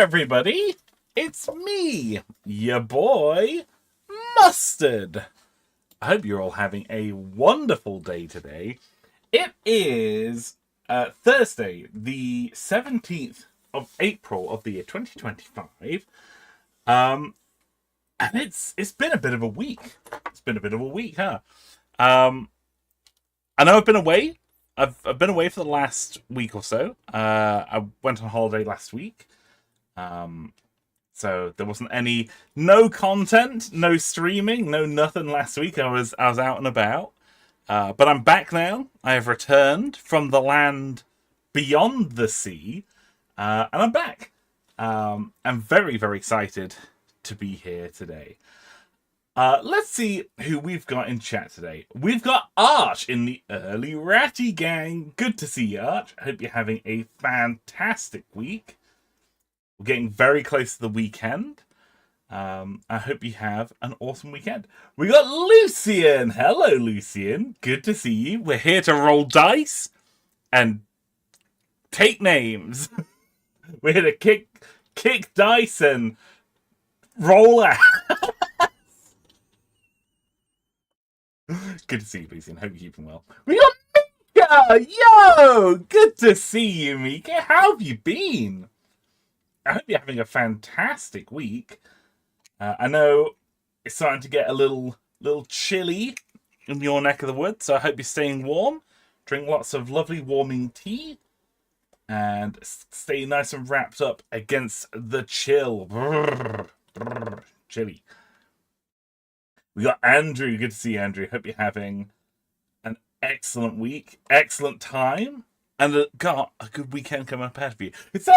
everybody! It's me, your boy, Mustard. I hope you're all having a wonderful day today. It is Thursday, the 17th of April of the year 2025. And it's been a bit of a week. It's been a bit of a week, huh? I know I've been away. I've been away for the last week or so. I went on holiday last week. So there wasn't no content, no streaming, no nothing last week. I was out and about. But I'm back now. I have returned from the land beyond the sea. And I'm back. I'm very, very excited to be here today. Let's see who we've got in chat today. We've got Arch in the early Ratty gang. Good to see you, Arch. I hope you're having a fantastic week. We're getting very close to the weekend. I hope you have an awesome weekend. We got Lucian. Hello, Lucian. Good to see you. We're here to roll dice and take names. We're here to kick dice and roll out. Good to see you, Lucian. Hope you're keeping well. We got Mika! Yo! Good to see you, Mika. How have you been? I hope you're having a fantastic week. I know it's starting to get a little chilly in your neck of the woods, so I hope you're staying warm. Drink lots of lovely warming tea. And stay nice and wrapped up against the chill. Brrr, brrr, chilly. We got Andrew. Good to see you, Andrew. Hope you're having an excellent week, excellent time, and got a good weekend coming up ahead of you. It's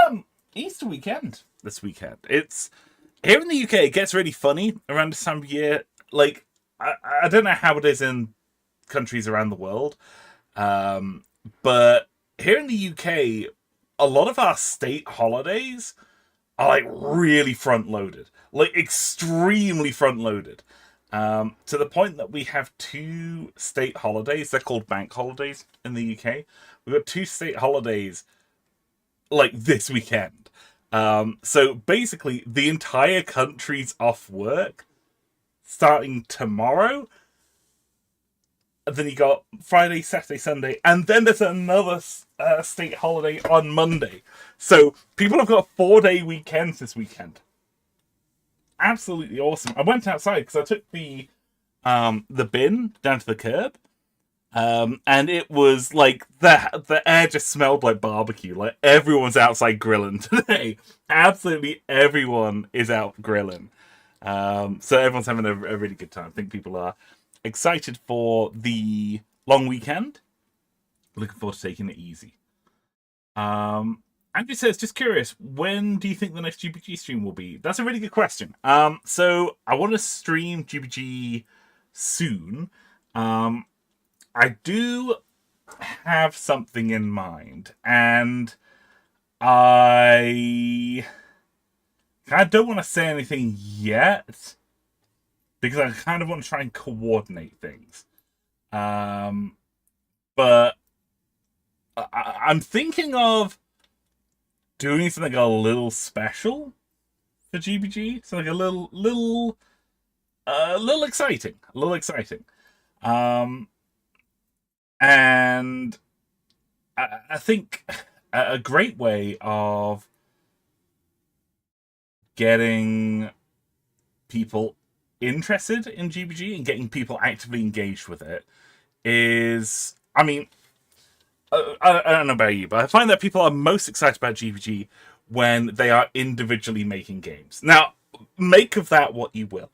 Easter weekend this weekend. It's here in the UK. It gets really funny around this time of year. Like I don't know how it is in countries around the world, but here in the UK, a lot of our state holidays are like really front loaded, like extremely front loaded. To the point that we have two state holidays. They're called bank holidays in the UK. We've got two state holidays like this weekend. So basically the entire country's off work starting tomorrow. And then you got Friday, Saturday, Sunday, and then there's another state holiday on Monday. So people have got 4-day weekends this weekend. Absolutely awesome. I went outside because I took the bin down to the curb, and it was like the air just smelled like barbecue. Like everyone's outside grilling today. Absolutely everyone is out grilling. So everyone's having a really good time. I think people are excited for the long weekend. Looking forward to taking it easy. Andrew says, just curious, when do you think the next GBG stream will be? That's a really good question. So I want to stream GBG soon. I do have something in mind, and I don't want to say anything yet because I kind of want to try and coordinate things. But I'm thinking of doing something a little special for GBG, so like a little exciting, and I think a great way of getting people interested in GBG and getting people actively engaged with it is, I mean, I don't know about you, but I find that people are most excited about GBG when they are individually making games. Now, make of that what you will.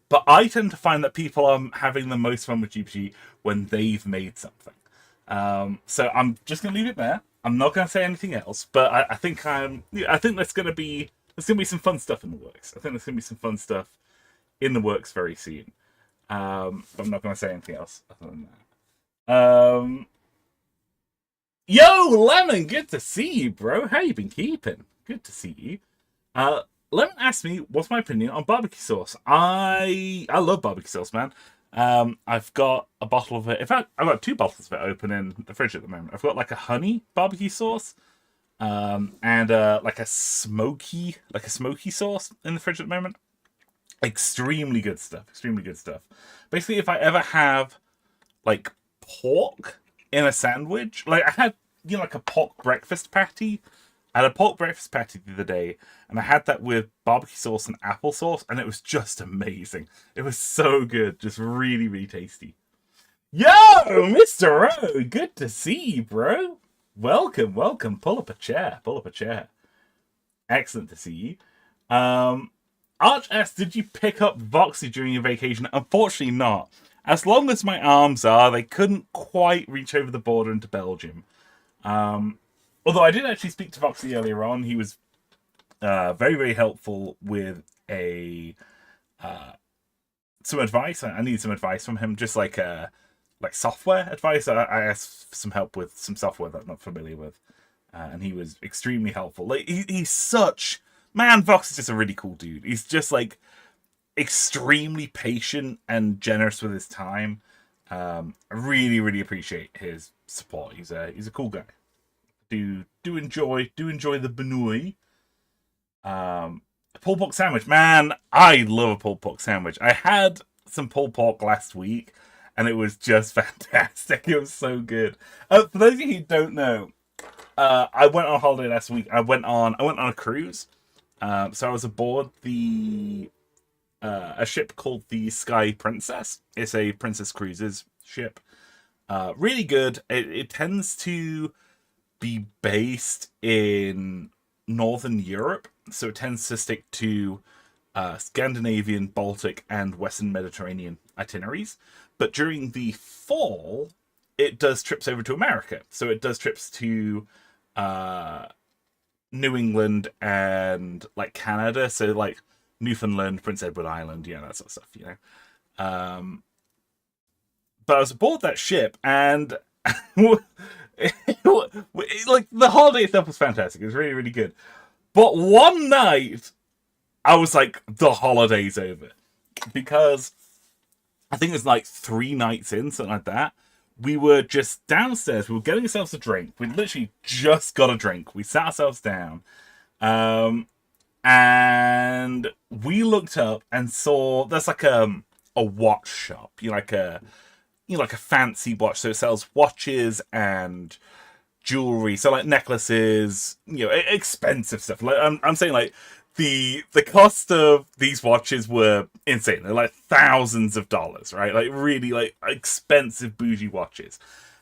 But I tend to find that people are having the most fun with GBG when they've made something. So I'm just going to leave it there. I'm not going to say anything else, but I think there's going to be some fun stuff in the works. I think there's going to be some fun stuff in the works very soon. But I'm not going to say anything else other than that. Yo, Lemon, good to see you, bro. How you been keeping? Good to see you. Lemon asked me what's my opinion on barbecue sauce. I love barbecue sauce, man. I've got a bottle of it. In fact, I've got 2 bottles of it open in the fridge at the moment. I've got like a honey barbecue sauce, and like a smoky sauce in the fridge at the moment. Extremely good stuff. Extremely good stuff. Basically, if I ever have like pork in a sandwich, like I had like a pork breakfast patty. I had a pork breakfast patty the other day, and I had that with barbecue sauce and applesauce, and it was just amazing. It was so good, just really, really tasty. Yo, Mr. O, good to see you, bro. Welcome, welcome. Pull up a chair. Pull up a chair. Excellent to see you. Arch asked, did you pick up Voxy during your vacation? Unfortunately not. As long as my arms are, they couldn't quite reach over the border into Belgium. Although I did actually speak to Voxy earlier on. He was very, very helpful with some advice. I needed some advice from him, just like software advice. I asked for some help with some software that I'm not familiar with, and he was extremely helpful. Like he's such Vox is just a really cool dude. He's just like extremely patient and generous with his time. I really, really appreciate his support. He's a cool guy. Do enjoy the Benui. Pulled pork sandwich, man. I love a pulled pork sandwich. I had some pulled pork last week, and it was just fantastic. It was so good. For those of you who don't know, I went on holiday last week. I went on a cruise. So I was aboard a ship called the Sky Princess. It's a Princess Cruises ship. Really good. It tends to be based in Northern Europe, so it tends to stick to Scandinavian, Baltic, and Western Mediterranean itineraries. But during the fall, it does trips over to America. So it does trips to New England and like Canada. So like Newfoundland, Prince Edward Island, that sort of stuff, But I was aboard that ship, and like the holiday itself was fantastic. It was really, really good. But one night, I was like, the holiday's over. Because I think it was like 3 nights in, something like that. We were just downstairs. We were getting ourselves a drink. We literally just got a drink. We sat ourselves down. And we looked up and saw there's like a watch shop. Like a fancy watch. So it sells watches and jewelry. So like necklaces, expensive stuff. Like I'm saying like the cost of these watches were insane. They're like thousands of dollars, right? Like really like expensive bougie watches.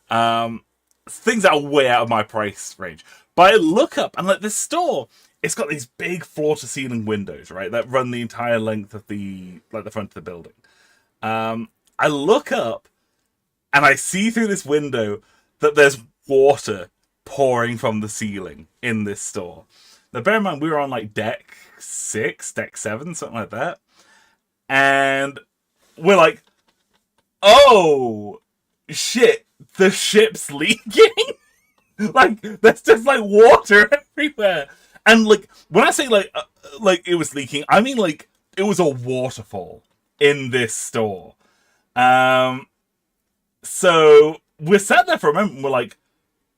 Things that are way out of my price range. But I look up and like this store, it's got these big floor to ceiling windows, right? That run the entire length of the front of the building. I look up and I see through this window that there's water pouring from the ceiling in this store. Now, bear in mind, we were on like deck 6, deck 7, something like that. And we're like, oh, shit, the ship's leaking? Like, there's just like water everywhere. And like, when I say like it was leaking, I mean like it was a waterfall in this store. So we're sat there for a moment and we're like,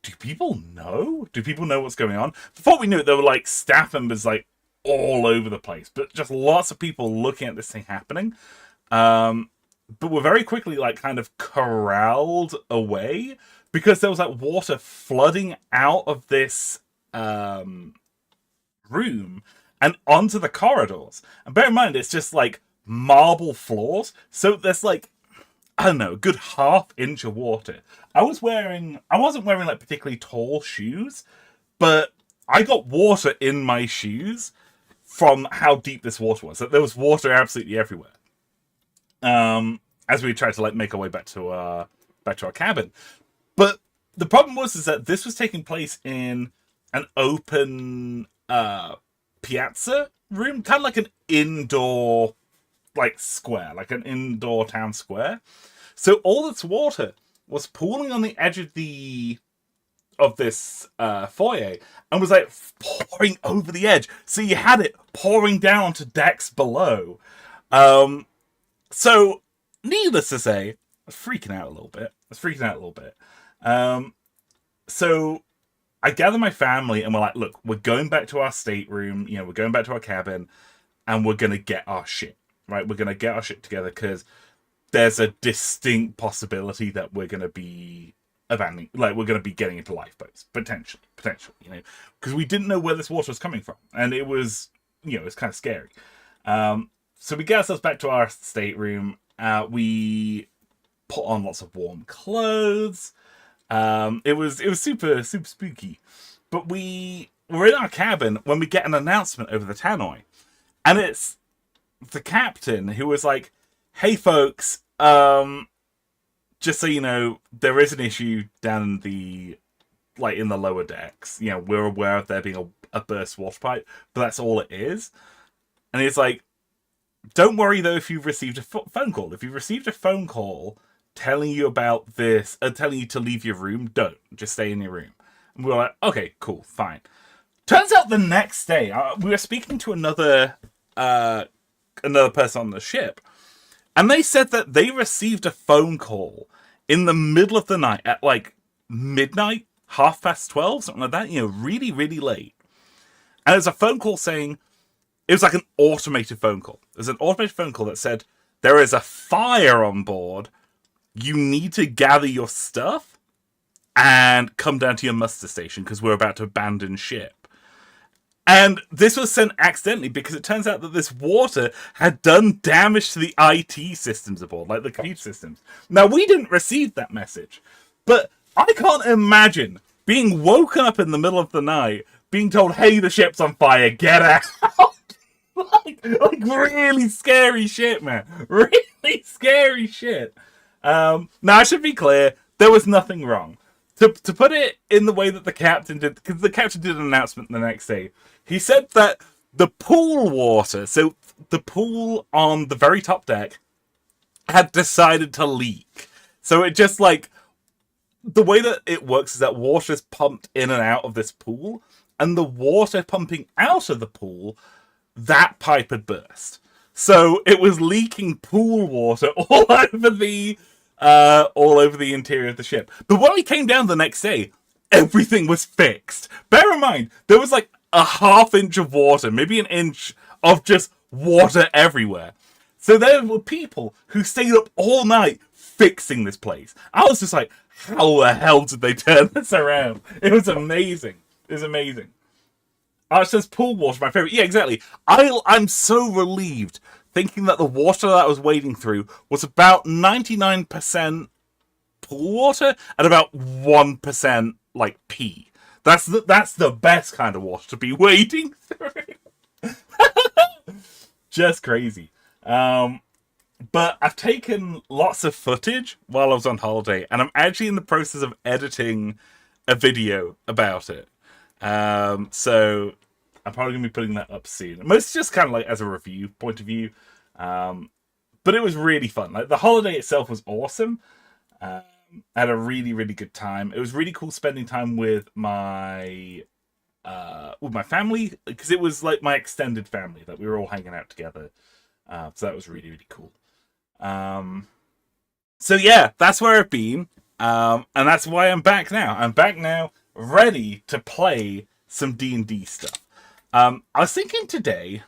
do people know? Do people know what's going on? Before we knew it, there were like staff members like all over the place, but just lots of people looking at this thing happening. But we're very quickly like kind of corralled away because there was like water flooding out of this room and onto the corridors. And bear in mind, it's just like marble floors. So there's like, I don't know, a good ½ inch of water. I wasn't wearing like particularly tall shoes, but I got water in my shoes from how deep this water was. There was water absolutely everywhere. As we tried to like make our way back to our cabin. But the problem is that this was taking place in an open piazza room, kind of like an indoor like square, like an indoor town square. So all this water was pooling on the edge of this foyer and was like pouring over the edge. So you had it pouring down onto decks below. So needless to say, I was freaking out a little bit. So I gather my family and we're like, look, we're going back to our stateroom, we're going back to our cabin, and we're going to get our shit, right? We're going to get our shit together because there's a distinct possibility that we're going to be abandoning, like, we're going to be getting into lifeboats, potentially, because we didn't know where this water was coming from. And it was, it's kind of scary. So we get ourselves back to our stateroom. We put on lots of warm clothes. It was super, super spooky. But we were in our cabin when we get an announcement over the tannoy. And it's the captain who was like, hey folks, just so you know, there is an issue down in the lower decks. We're aware of there being a burst water pipe, but that's all it is. And he's like, don't worry though if you've received a phone call. If you've received a phone call telling you about this, telling you to leave your room, don't. Just stay in your room. And we were like, okay, cool, fine. Turns out the next day, we were speaking to another person on the ship, and they said that they received a phone call in the middle of the night at like midnight, 12:30, something like that, really, really late. And it was a phone call saying, it was like an automated phone call. It was an automated phone call that said, there is a fire on board. You need to gather your stuff and come down to your muster station because we're about to abandon ship. And this was sent accidentally because it turns out that this water had done damage to the IT systems aboard, like the computer systems. Now, we didn't receive that message, but I can't imagine being woken up in the middle of the night, being told, hey, the ship's on fire, get out. like really scary shit, man. Really scary shit. Now, I should be clear, there was nothing wrong. To put it in the way that the captain did, because the captain did an announcement the next day, he said that the pool water, so the pool on the very top deck, had decided to leak. So it just the way that it works is that water is pumped in and out of this pool, and the water pumping out of the pool, that pipe had burst. So it was leaking pool water all over the interior of the ship. But when we came down the next day, everything was fixed. Bear in mind, there was like a half inch of water, maybe an inch of just water everywhere. So there were people who stayed up all night fixing this place. I was just like, how the hell did they turn this around? It was amazing. It was amazing. It says pool water, my favorite. Yeah, exactly. I'm so relieved thinking that the water that I was wading through was about 99% pool water and about 1% like pee. That's the best kind of water to be wading through. Just crazy. But I've taken lots of footage while I was on holiday, and I'm actually in the process of editing a video about it. So I'm probably going to be putting that up soon. Mostly just kind of like as a review point of view. But it was really fun. Like the holiday itself was awesome. I had a really, really good time. It was really cool spending time with my family, because it was like my extended family that we were all hanging out together. So that was really, really cool. So yeah, that's where I've been. And that's why I'm back now. I'm back now, ready to play some D&D stuff. I was thinking today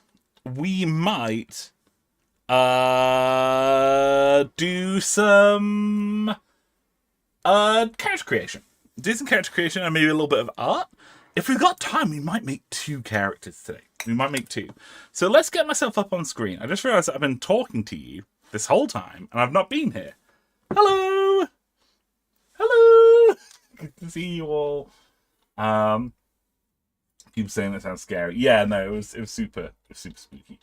we might do some character creation. Do some character creation and maybe a little bit of art. If we've got time, we might make 2 characters today. We might make 2. So let's get myself up on screen. I just realized that I've been talking to you this whole time, and I've not been here. Hello! Hello! Good to see you all. People saying that sounds scary. Yeah, no, it was super spooky.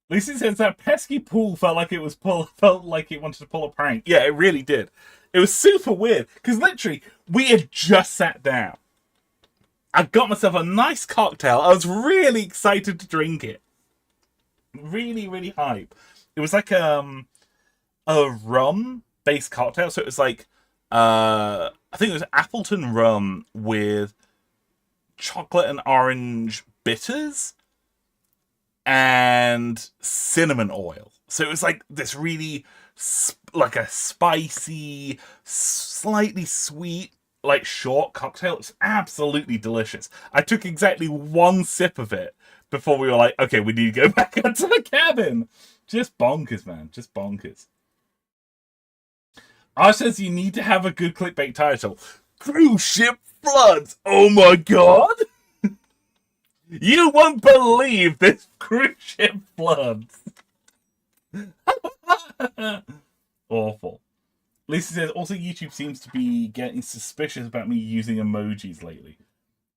Lucy says that pesky pool felt like it wanted to pull a prank. Yeah, it really did. It was super weird, because literally, we had just sat down. I got myself a nice cocktail. I was really excited to drink it. Really, really hype. It was like a rum-based cocktail. So it was like, I think it was Appleton rum with chocolate and orange bitters and cinnamon oil. So it was like this really, like a spicy, slightly sweet like short cocktail. It's absolutely delicious. I took exactly one sip of it before we were like, okay, we need to go back into the cabin. Just bonkers, man. Just bonkers. Ash says you need to have a good clickbait title. Cruise ship floods. Oh my god. You won't believe this cruise ship floods. Awful. Lisa says also YouTube seems to be getting suspicious about me using emojis lately.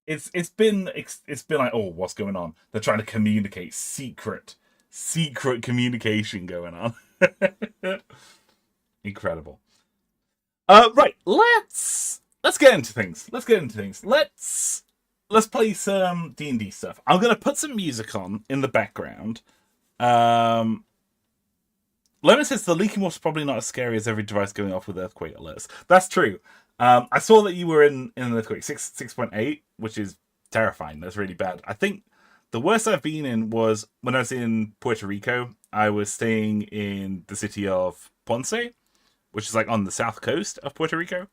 It's been like, oh, what's going on? They're trying to communicate secret communication going on. Incredible. Right, let's get into things. Let's play some D&D stuff. I'm gonna put some music on in the background. Lemon says the leaking water's probably not as scary as every device going off with earthquake alerts. That's true. I saw that you were in an earthquake 6.8, which is terrifying. That's really bad. I think the worst I've been in was when I was in Puerto Rico. I was staying in the city of Ponce, which is like on the south coast of Puerto Rico.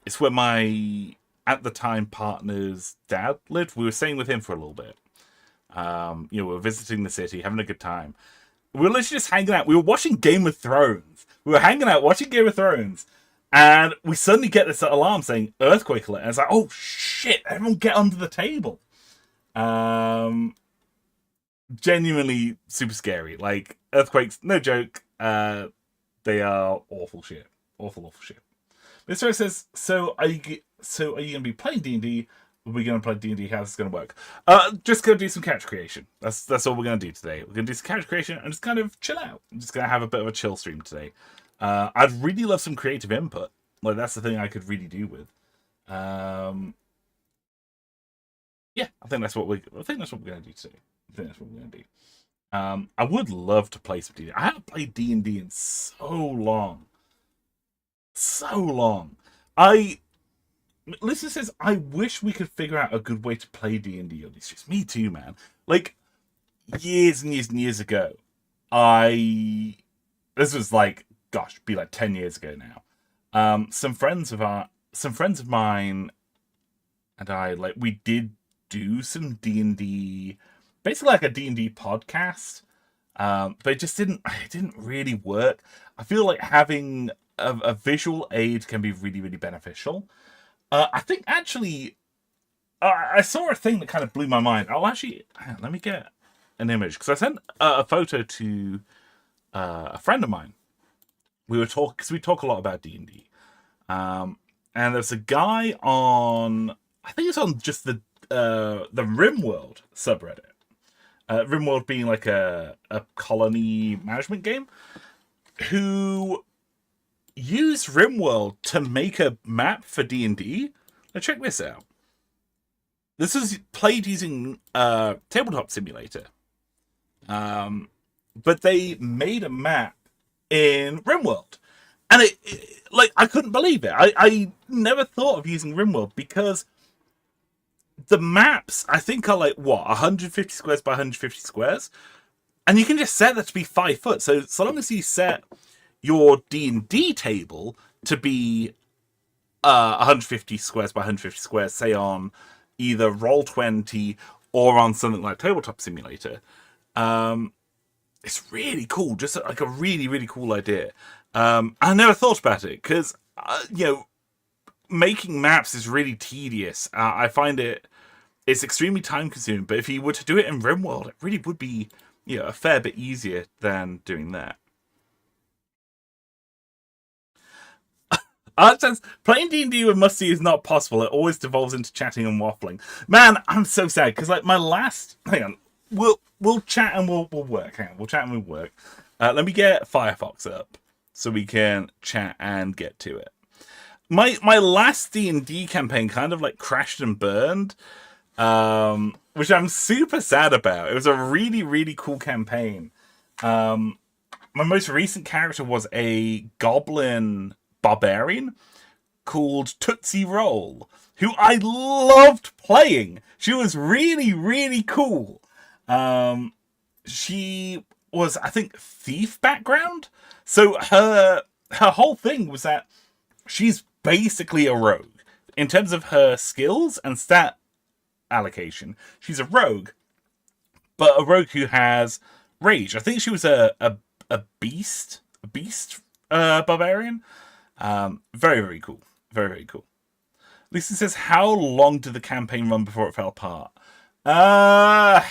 It's where my, at the time, partner's dad lived. We were staying with him for a little bit. We were visiting the city, having a good time. We were literally just hanging out. We were watching Game of Thrones. We were hanging out, watching Game of Thrones. And we suddenly get this alarm saying earthquake alert. And it's like, oh shit, everyone get under the table. Genuinely super scary. Like, earthquakes, no joke. They are awful shit. Awful shit. Mr. says, so are you going to be playing D&D? Are we going to play D&D? How's this going to work? Just going to do some character creation. That's all we're going to do today. We're going to do some character creation and just kind of chill out. I'm just going to have a bit of a chill stream today. I'd really love some creative input. Like, that's the thing I could really do with. Yeah, I think that's what we're going to do today. I would love to play some D&D. I haven't played D&D in so long. Lisa says, I wish we could figure out a good way to play D&D on these streets. Me too, man. Like, years and years and years ago, this was like, gosh, be like 10 years ago now. Some friends of mine and I, like, we did do some D&D, basically like a D&D podcast. But it didn't really work. I feel like having a visual aid can be really, really beneficial. I think actually, I saw a thing that kind of blew my mind. Let me get an image, because I sent a photo to a friend of mine. We talk a lot about D&D, and there's a guy on, I think it's on just the RimWorld subreddit. RimWorld being like a colony management game, who used RimWorld to make a map for D&D. Now check this out. This is played using Tabletop Simulator. But they made a map in RimWorld. And it like, I couldn't believe it. I never thought of using RimWorld because the maps, I think, are like, what, 150 squares by 150 squares? And you can just set that to be 5 foot. So long as you set your D&D table to be 150 squares by 150 squares, say on either Roll20 or on something like Tabletop Simulator, it's really cool. Just like a really, really cool idea. I never thought about it because, making maps is really tedious. I find it's extremely time consuming, but if you were to do it in RimWorld, it really would be a fair bit easier than doing that. Says, playing D&D with Musty is not possible. It always devolves into chatting and waffling. Man, I'm so sad because like my last, hang on, we'll chat and we'll work. Hang on, we'll chat and we'll work. Let me get Firefox up so we can chat and get to it. My last D&D campaign kind of like crashed and burned, which I'm super sad about. It was a really, really cool campaign. My most recent character was a goblin barbarian called Tootsie Roll, who I loved playing. She was really, really cool. She was, I think, thief background. So her whole thing was that she's basically a rogue. In terms of her skills and stat allocation, she's a rogue, but a rogue who has rage. I think she was a beast barbarian. Very, very cool. Very, very cool. Lisa says, how long did the campaign run before it fell apart? I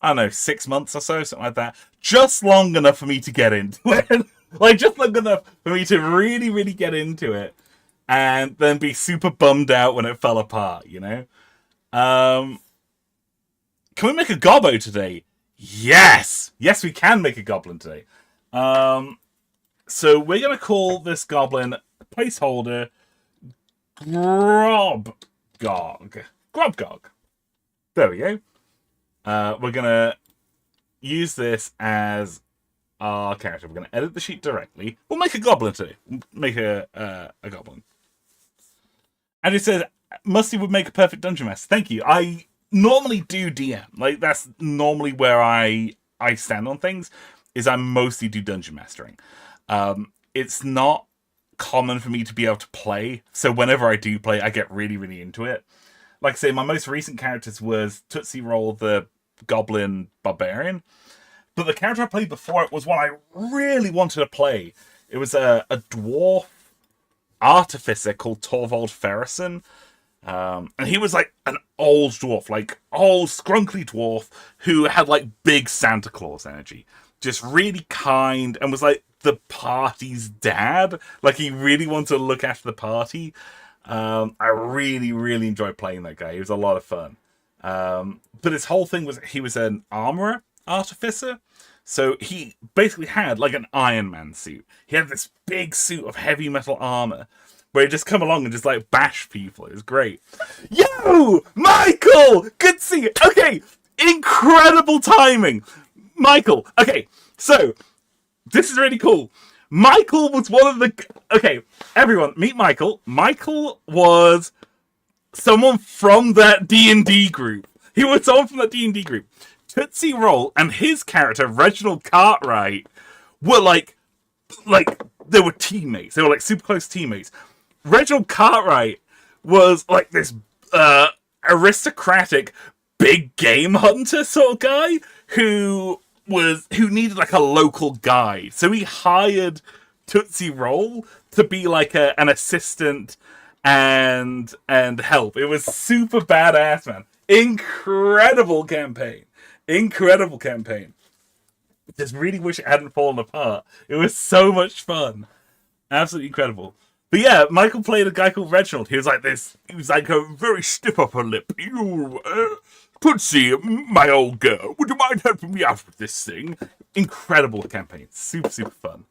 don't know, 6 months or so, something like that. Just long enough for me to get into it. Like, just long enough for me to really, really get into it. And then be super bummed out when it fell apart, you know? Can we make a gobbo today? Yes! Yes, we can make a goblin today. So we're going to call this goblin placeholder Grobgog. Grobgog. There we go. We're going to use this as our character. We're going to edit the sheet directly. We'll make a goblin today. We'll make a goblin. And it says, Musty would make a perfect dungeon master. Thank you. I normally do DM. Like, that's normally where I stand on things, is I mostly do dungeon mastering. It's not common for me to be able to play, so whenever I do play, I get really, really into it. Like I say, my most recent characters was Tootsie Roll the Goblin Barbarian, but the character I played before it was one I really wanted to play. It was a dwarf artificer called Torvald Ferrison. And he was like an old dwarf, like old scrunkly dwarf who had like big Santa Claus energy. Just really kind and was like the party's dad. Like he really wanted to look after the party. I really, really enjoyed playing that guy. He was a lot of fun. But his whole thing was he was an armorer artificer. So he basically had like an Iron Man suit. He had this big suit of heavy metal armor where he'd just come along and just like bash people. It was great. Yo! Michael! Good to see you. Okay, incredible timing. Michael, okay, so this is really cool. Michael was one of the... Okay, everyone, meet Michael. Michael was someone from that D&D group. He was someone from that D&D group. Tootsie Roll and his character, Reginald Cartwright, were like they were teammates. They were like super close teammates. Reginald Cartwright was like this aristocratic big game hunter sort of guy who needed like a local guide. So he hired Tootsie Roll to be like an assistant and help. It was super badass, man. Incredible campaign. Incredible campaign. Just really wish it hadn't fallen apart. It was so much fun. Absolutely incredible. But yeah, Michael played a guy called Reginald. He was like this. He was like a very stiff upper lip. You, Tootsie, my old girl, would you mind helping me out with this thing? Incredible campaign. Super, super fun.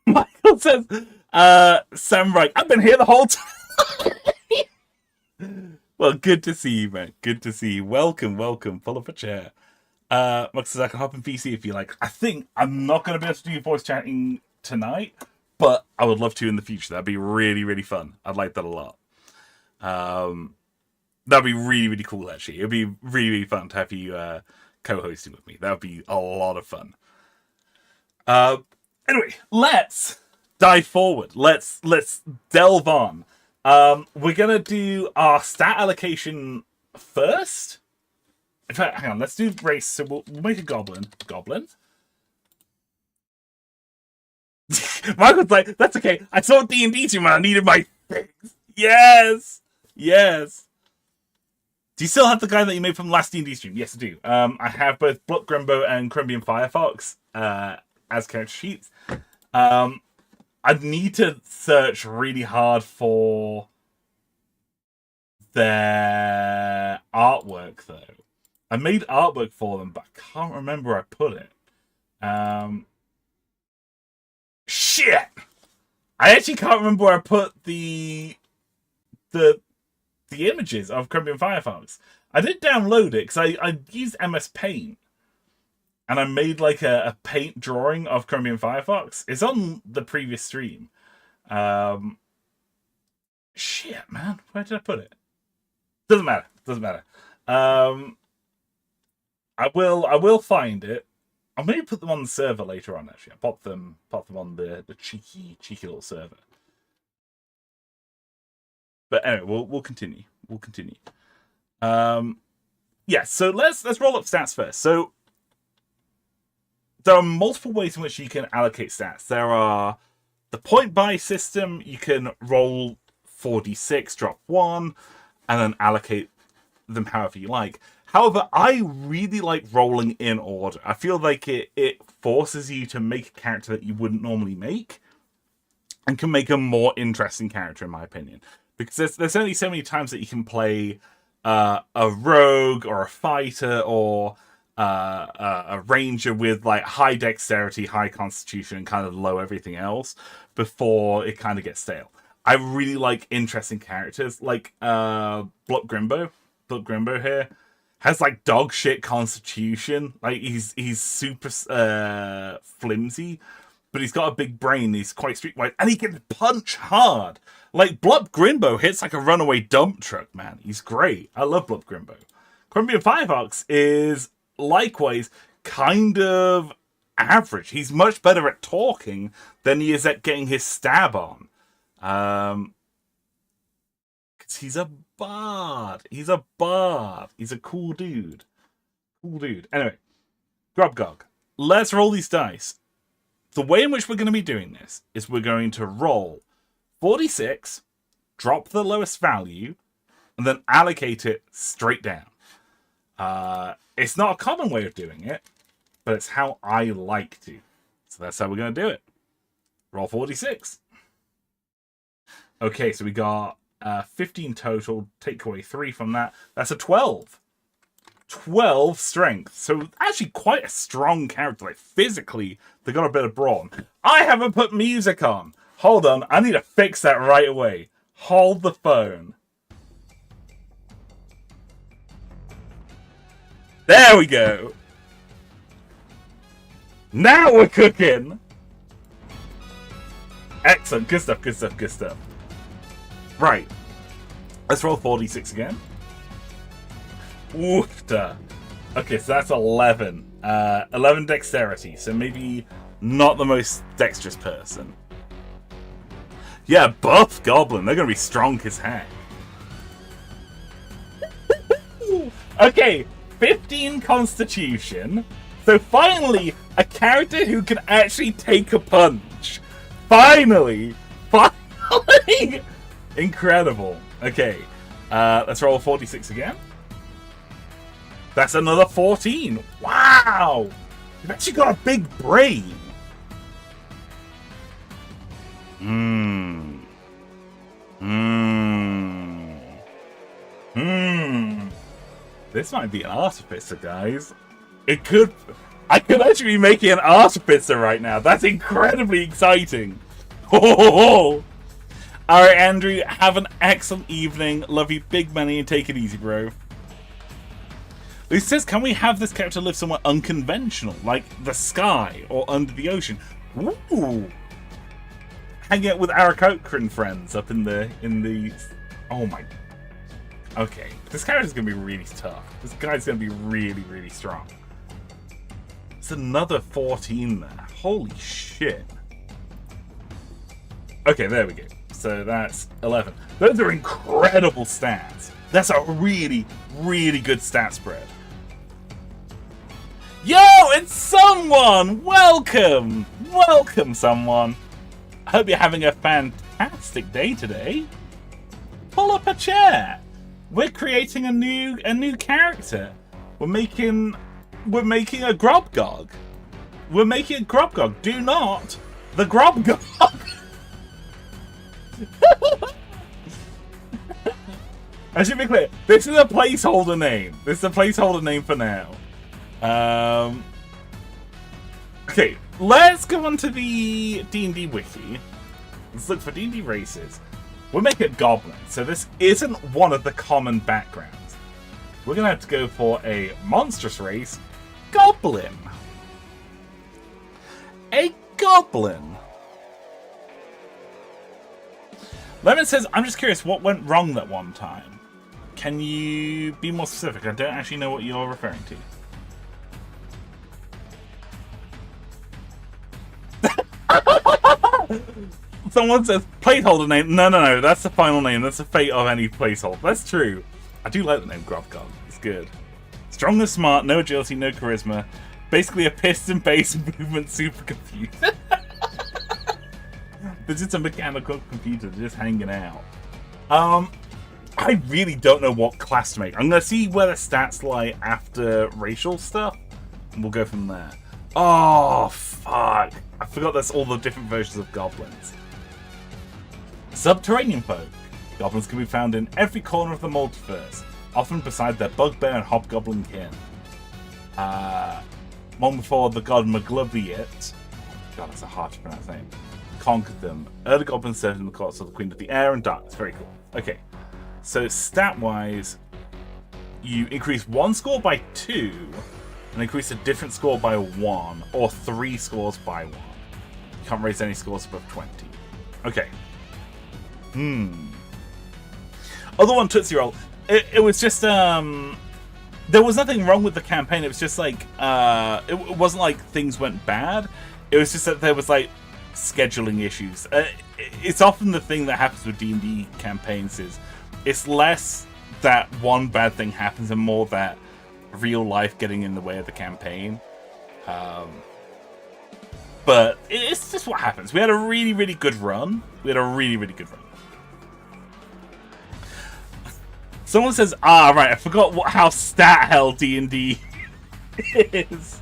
Michael says, Sam Wright, I've been here the whole time. Well, good to see you, man. Good to see you. Welcome, welcome. Pull up a chair. Max says, I can hop in PC if you like. I think I'm not going to be able to do voice chatting tonight, but I would love to in the future. That'd be really, really fun. I'd like that a lot. That'd be really, really cool, actually. It'd be really, really fun to have you co-hosting with me. That would be a lot of fun. Anyway, let's dive forward. Let's delve on. We're going to do our stat allocation first. In fact, hang on. Let's do race. So we'll make a goblin. Goblin. Michael's like, that's okay. I saw D&D too, man. I needed my things. Yes. Yes. Do you still have the guy that you made from last D&D stream? Yes, I do. I have both Block Grumbo and Crumbian Firefox as character sheets. I'd need to search really hard for their artwork, though. I made artwork for them, but I can't remember where I put it. Shit! I actually can't remember where I put the images of Crumbian Firefox. I did download it, because I used MS Paint. And I made like a paint drawing of Crumbian Firefox. It's on the previous stream. Shit, man. Where did I put it? Doesn't matter. Doesn't matter. I will find it. I'll maybe put them on the server later on. Actually, I'll pop them on the cheeky little server. But anyway, we'll continue. We'll continue. Yeah. So let's roll up stats first. So there are multiple ways in which you can allocate stats. There are the point buy system. You can roll 4d6, drop 1, and then allocate them however you like. However, I really like rolling in order. I feel like it forces you to make a character that you wouldn't normally make, and can make a more interesting character, in my opinion. Because there's only so many times that you can play a rogue or a fighter or a ranger with like high dexterity, high constitution, and kind of low everything else before it kind of gets stale. I really like interesting characters like Blup Grimbo. Blup Grimbo here has like dog shit constitution. Like he's super flimsy, but he's got a big brain. He's quite streetwise, and he can punch hard. Like Blup Grimbo hits like a runaway dump truck, man. He's great. I love Blup Grimbo. Corumbian Firefox is likewise kind of average. He's much better at talking than he is at getting his stab on. Because he's a bard. He's a bard. He's a cool dude. Cool dude. Anyway, Grubgog. Let's roll these dice. The way in which we're going to be doing this is we're going to roll 46, drop the lowest value, and then allocate it straight down. It's not a common way of doing it, but it's how I like to. So that's how we're going to do it. Roll 46. Okay, so we got 15 total. Take away 3 from that. That's a 12. 12 strength. So actually quite a strong character. Like physically, they got a bit of brawn. I haven't put music on. Hold on. I need to fix that right away. Hold the phone. There we go. Now we're cooking. Excellent. Good stuff, good stuff, good stuff. Right. Let's roll 46 again. Woofda. Okay, so that's 11. 11 dexterity, so maybe not the most dexterous person. Yeah, buff goblin. They're going to be strong as heck. Okay, 15 constitution. So finally, a character who can actually take a punch. Finally! Finally! Incredible. Okay, let's roll 46 again. That's another 14. Wow! You've actually got a big brain. This might be an artificer, guys. It could... I could actually be making an artificer right now. That's incredibly exciting. Alright, Andrew, have an excellent evening. Love you, big money, and take it easy, bro. Lucy says, can we have this character live somewhere unconventional, like the sky or under the ocean? Ooh. Hang out with Aarakocra friends up in the... Oh my... Okay, this character's going to be really tough. This guy's going to be really, really strong. It's another 14 there. Holy shit. Okay, there we go. So that's 11. Those are incredible stats. That's a really, really good stat spread. Yo, it's someone! Welcome! Welcome, someone. I hope you're having a fantastic day today. Pull up a chair. We're creating a new character. We're making a Grubgog. We're making a Grubgog. Do not the Grubgog. I should be clear. This is a placeholder name. This is a placeholder name for now. Okay, let's go on to the D&D wiki. Let's look for D&D races. We'll make it goblin, so this isn't one of the common backgrounds. We're going to have to go for a monstrous race, goblin. A goblin. Lemon says, I'm just curious, what went wrong that one time? Can you be more specific? I don't actually know what you're referring to. Someone says placeholder name. No. That's the final name. That's the fate of any placeholder. That's true. I do like the name Grobgog. It's good. Strong and smart. No agility. No charisma. Basically a piston-based movement supercomputer. They're just a mechanical computer. They're just hanging out. I really don't know what class to make. I'm going to see where the stats lie after racial stuff. And we'll go from there. Oh, fuck. I forgot there's all the different versions of goblins. Subterranean folk. Goblins can be found in every corner of the multiverse, often beside their bugbear and hobgoblin kin. Long before the god Maglubiet, God, that's a hard to pronounce name, conquered them, early goblins served in the courts of the Queen of the Air and Darkness. Very cool. Okay, so stat-wise, you increase one score by 2, and increase a different score by 1, or 3 scores by 1. You can't raise any scores above 20. Okay. Other one, Tootsie Roll. It was just, there was nothing wrong with the campaign. It was just like, it wasn't like things went bad. It was just that there was like scheduling issues. It's often the thing that happens with D&D campaigns is it's less that one bad thing happens and more that real life getting in the way of the campaign. But it's just what happens. We had a really, really good run. Someone says, right, I forgot how stat hell D&D is.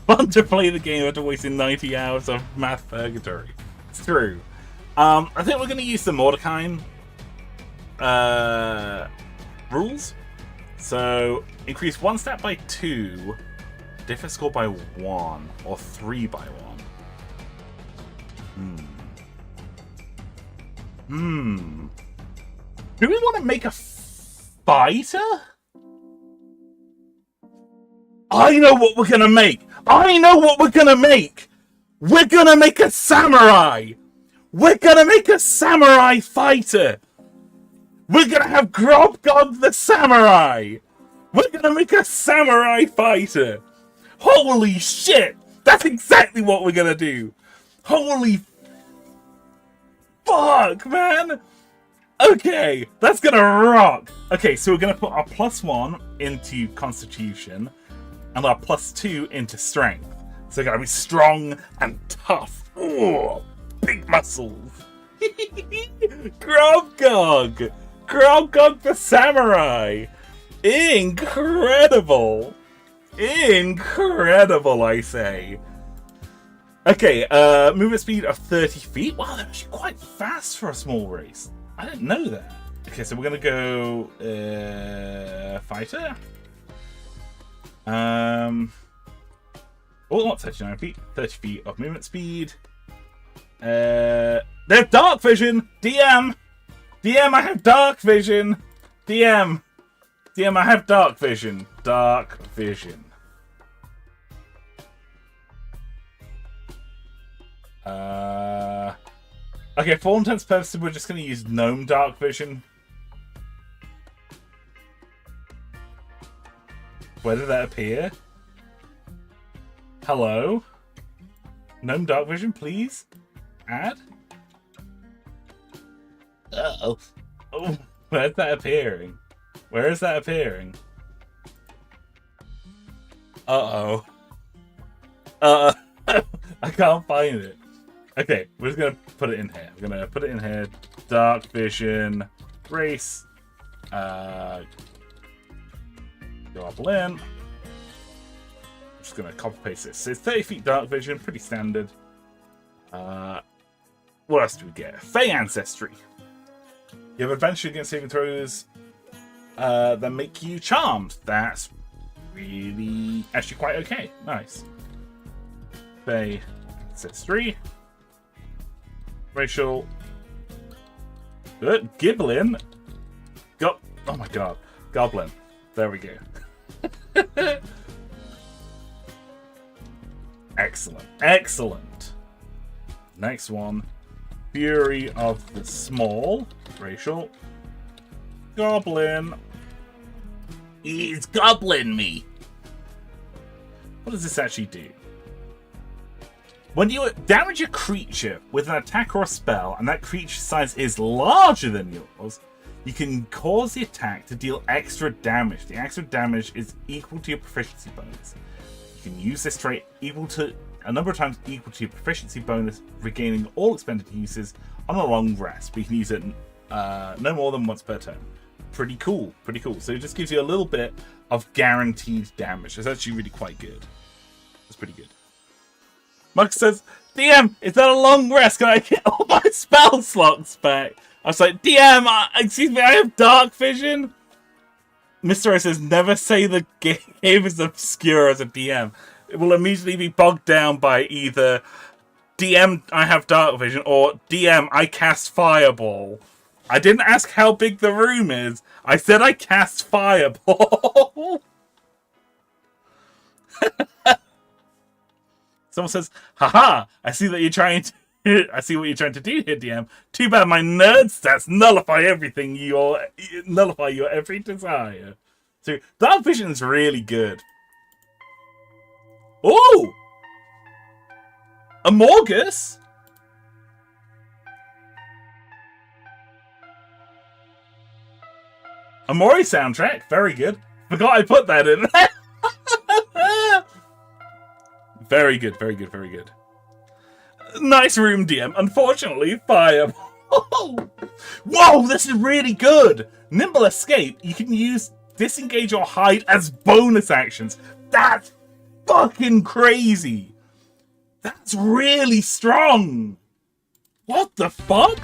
Fun to play the game after wasting 90 hours of math purgatory. It's true. I think we're going to use the Mordecai rules. So, increase one stat by 2, different score by 1, or 3 by 1. Do we want to make a fighter? I know what we're gonna make! We're gonna make a samurai! We're gonna make a samurai fighter! We're gonna have Grobgog the samurai! We're gonna make a samurai fighter! Holy shit! That's exactly what we're gonna do! Holy fuck, man! Okay, that's gonna rock! Okay, so we're gonna put our +1 into Constitution and our +2 into Strength. So we're gonna be strong and tough. Oh, big muscles. Grobgog! Grobgog the Samurai! Incredible! Incredible, I say. Okay, movement speed of 30 feet. Wow, that was quite fast for a small race. I didn't know that. Okay, so we're gonna go fighter. Oh, not 39 feet. 30 feet of movement speed. They have dark vision. DM, I have dark vision. DM, I have dark vision. Dark vision. Okay, for all intents and purposes, we're just going to use Gnome Dark Vision. Where did that appear? Hello? Gnome Dark Vision, please? Add? Uh-oh. Oh, where's that appearing? Where is that appearing? Uh-oh. I can't find it. Okay, we're just going to put it in here. We're going to put it in here. Dark Vision. Race. Goblin. I'm just going to copy paste this. So it's 30 feet Dark Vision. Pretty standard. What else do we get? Fey Ancestry. You have advantage against saving throws that make you charmed. That's really actually quite okay. Nice. Fey Ancestry. Racial. Good. Giblin. Oh my god. Goblin. There we go. Excellent. Excellent. Next one. Fury of the Small. Racial. Goblin. He's goblin me. What does this actually do? When you damage a creature with an attack or a spell, and that creature's size is larger than yours, you can cause the attack to deal extra damage. The extra damage is equal to your proficiency bonus. You can use this trait equal to a number of times equal to your proficiency bonus, regaining all expended uses on a long rest. But you can use it no more than once per turn. Pretty cool, pretty cool. So it just gives you a little bit of guaranteed damage. It's actually really quite good. It's pretty good. Mark says, DM, is that a long rest? Can I get all my spell slots back? I was like, DM, excuse me, I have dark vision. Mr. O says, never say the game is obscure as a DM. It will immediately be bogged down by either DM, I have dark vision, or DM, I cast fireball. I didn't ask how big the room is. I said I cast fireball. Someone says, haha, I see that you're trying to I see what you're trying to do here, DM. Too bad my nerd stats nullify everything nullify your every desire. So dark vision's really good. Oh! Amorgus? Amori soundtrack, very good. Forgot I put that in there. Very good, very good, very good. Nice room, DM. Unfortunately, fire. Whoa, this is really good. Nimble escape. You can use disengage or hide as bonus actions. That's fucking crazy. That's really strong. What the fuck?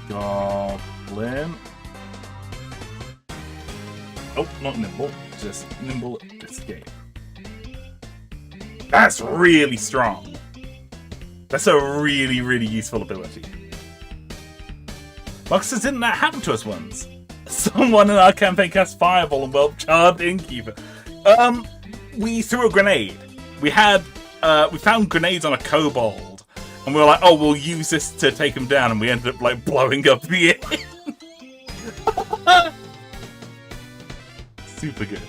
Goblin. Oh, not nimble. Just nimble escape. That's really strong. That's a really, really useful ability. Marcus says, didn't that happen to us once? Someone in our campaign cast Fireball and well charred Innkeeper. We threw a grenade. We found grenades on a kobold, and we were like, oh, we'll use this to take him down, and we ended up like blowing up the inn. Super good.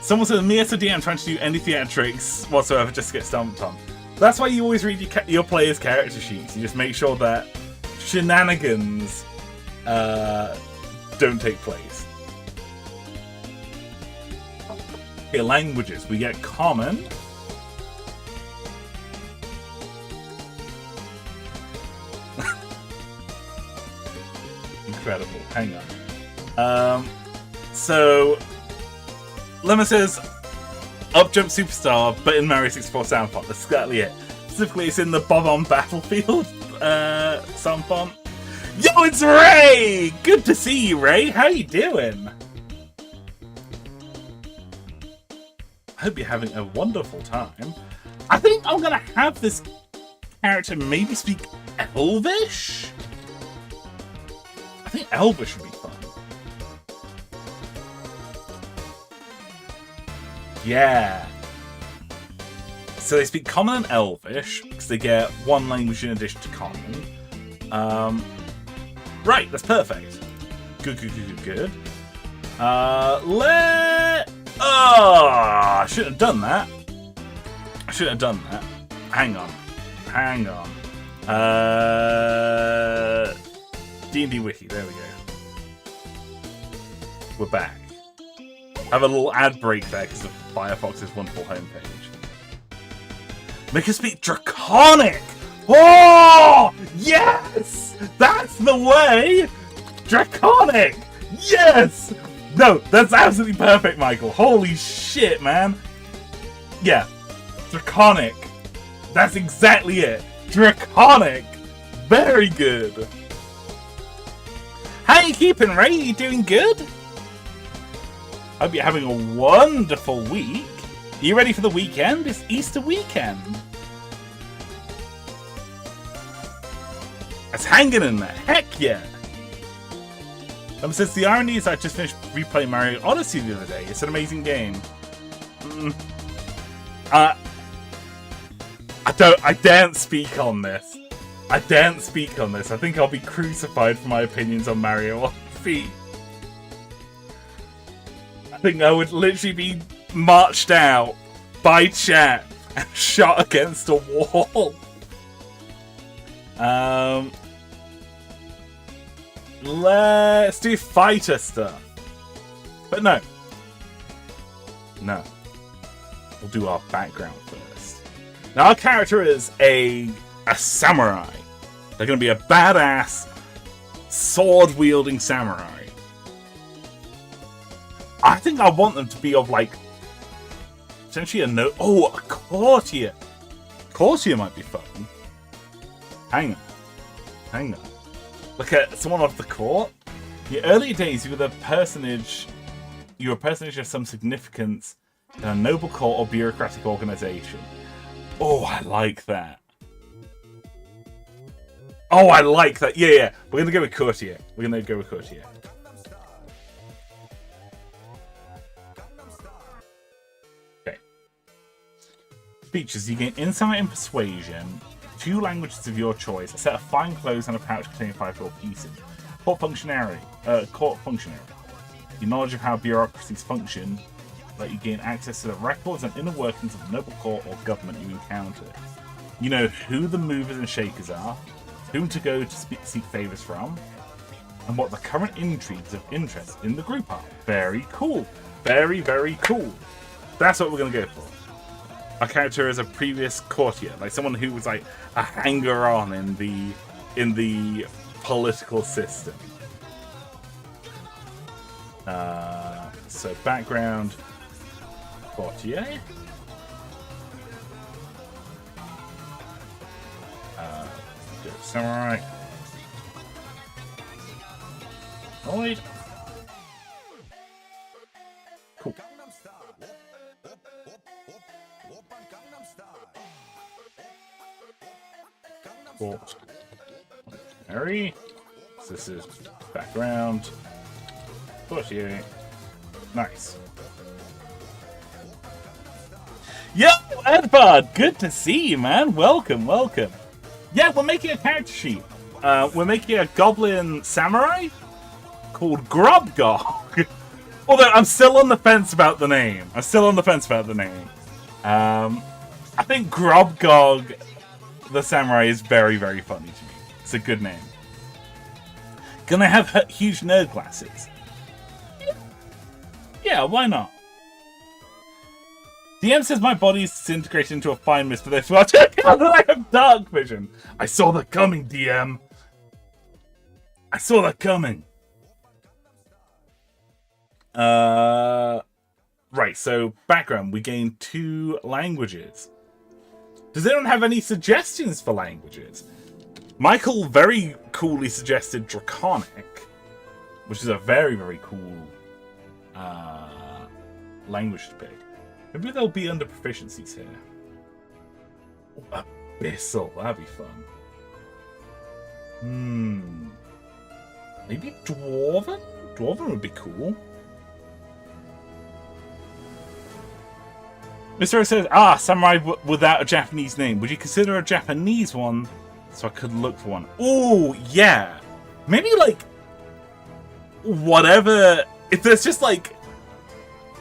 Someone says, me as a DM trying to do any theatrics whatsoever just to get stomped on. That's why you always read your player's character sheets. You just make sure that shenanigans don't take place. Okay, languages. We get Common. Incredible. Hang on. So Lemon says, up jump superstar, but in Mario 64 sound font. That's exactly it. Specifically, it's in the Bob on Battlefield sound font. Yo, it's Ray! Good to see you, Ray. How you doing? I hope you're having a wonderful time. I think I'm gonna have this character maybe speak Elvish? I think Elvish would be fun. Yeah. So they speak Common and Elvish, because they get one language in addition to Common. Right, that's perfect. Good, good, good, good, good. I shouldn't have done that. I shouldn't have done that. Hang on. Hang on. D&D Wiki, there we go. We're back. I have a little ad break there because of Firefox's wonderful homepage. Make us speak Draconic! Oh! Yes! That's the way! Draconic! Yes! No, that's absolutely perfect, Michael. Holy shit, man. Yeah. Draconic. That's exactly it. Draconic. Very good. How you keeping, Ray? You doing good? Hope you're having a wonderful week. Are you ready for the weekend? It's Easter weekend. It's hanging in there. Heck yeah. Since the irony is I just finished replaying Mario Odyssey the other day. It's an amazing game. I daren't speak on this. I daren't speak on this. I think I'll be crucified for my opinions on Mario Odyssey. think I would literally be marched out by chat and shot against a wall. Let's do fighter stuff. But no. No. We'll do our background first. Now our character is a samurai. They're going to be a badass, sword-wielding samurai. I think I want them to be of, like, potentially a courtier. Courtier might be fun. Hang on. Look at someone off the court. In the early days, you were a personage of some significance in a noble court or bureaucratic organization. Oh, I like that. Oh, I like that. Yeah. We're going to go with courtier. Okay. Features. You gain insight and persuasion. 2 languages of your choice. A set of fine clothes and a pouch containing 5 gold pieces. Court functionary. Your knowledge of how bureaucracies function let you gain access to the records and inner workings of the noble court or government you encounter. You know who the movers and shakers are, whom to go to seek favours from, and what the current intrigues of interest in the group are. Very cool. Very, very cool. That's what we're going to go for. Our character is a previous courtier, like someone who was like a hanger-on in the political system. So background, courtier. Samurai. Lloyd. Cool. Court. Harry. So this is background. Courtier. Nice. Yo, Edvard! Good to see you, man. Welcome. Yeah, we're making a character sheet. We're making a goblin samurai called Grubgog. Although I'm still on the fence about the name. I think Grubgog the samurai is very, very funny to me. It's a good name. Gonna have huge nerd glasses. Yeah, why not? DM says my body is disintegrated into a fine mist, but they forgot to account that I have dark vision. I saw that coming, DM. I saw that coming. Right, so background. We gain 2 languages. Does anyone have any suggestions for languages? Michael very coolly suggested Draconic, which is a very, very cool language to pick. Maybe they'll be under proficiencies here. Oh, Abyssal, that'd be fun. Maybe Dwarven? Dwarven would be cool. Mr. O says, samurai without a Japanese name. Would you consider a Japanese one so I could look for one? Oh, yeah. Maybe, like, whatever. If there's just, like,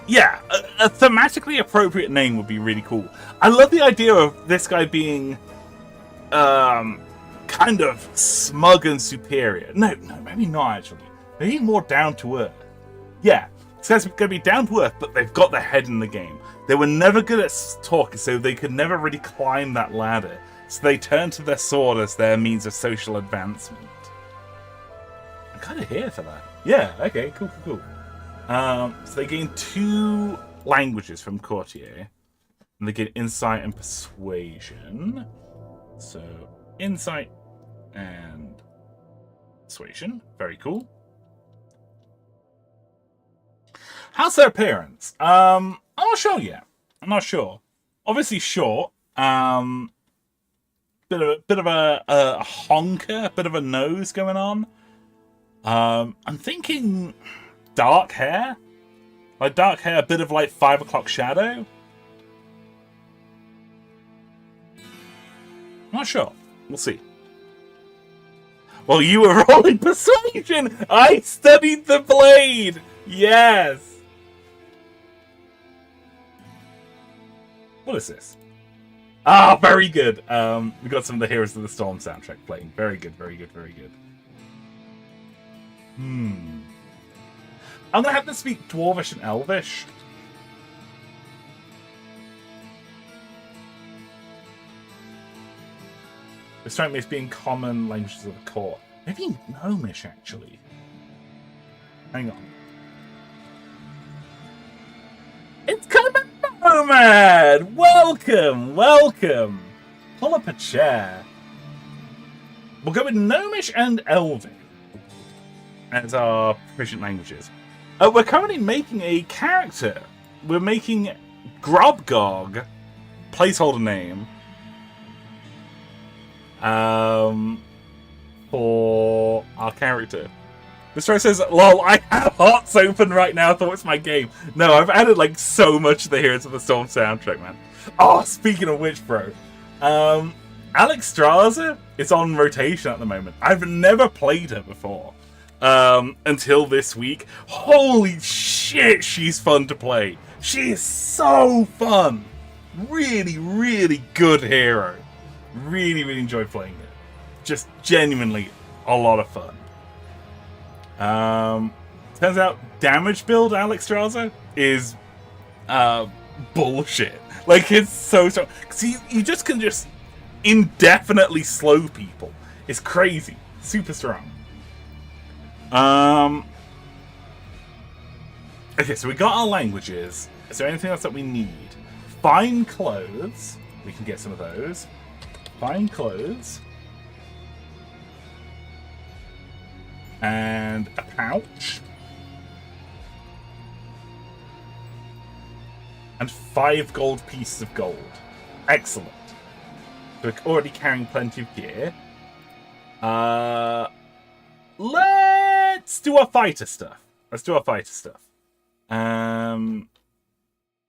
yeah, a thematically appropriate name would be really cool. I love the idea of this guy being kind of smug and superior. No, maybe not, actually. Maybe more down to earth. Yeah, this guy's going to be down to earth, but they've got their head in the game. They were never good at talking, so they could never really climb that ladder. So they turned to their sword as their means of social advancement. I'm kind of here for that. Yeah, okay, cool. So they gain 2 languages from Courtier. And they get insight and persuasion. So, insight and persuasion. Very cool. How's their appearance? I'm not sure yet. I'm not sure. Obviously short. Bit of a honker, bit of a nose going on. I'm thinking dark hair. Like dark hair, a bit of like 5 o'clock shadow. Not sure. We'll see. Well, you were rolling persuasion. I studied the blade. Yes. What is this? Ah, very good. We got some of the Heroes of the Storm soundtrack playing. Very good, very good, very good. I'm gonna have to speak Dwarvish and Elvish. They strike me as being common languages of the court. Maybe Gnomish, actually. Hang on. It's coming, Nomad! Welcome, welcome. Pull up a chair. We'll go with Gnomish and Elvish as our proficient languages. We're currently making a character. We're making Grobgog, placeholder name, for our character. Mr. says, lol, I have hearts open right now. I thought it's my game. No, I've added like so much to the Heroes of the Storm soundtrack, man. Oh, speaking of which, bro. Alex Straza is on rotation at the moment. I've never played her before. Until this week. Holy shit, she's fun to play. She is so fun. Really, really good hero. Really, really enjoy playing it. Just genuinely a lot of fun. Turns out damage build Alex Straza is bullshit. Like, it's so strong. See, you just can just indefinitely slow people. It's crazy. Super strong. Okay, so we got our languages. Is there anything else that we need? Fine clothes. We can get some of those. Fine clothes. And a pouch. And 5 gold pieces of gold. Excellent. So we're already carrying plenty of gear. Let's do our fighter stuff.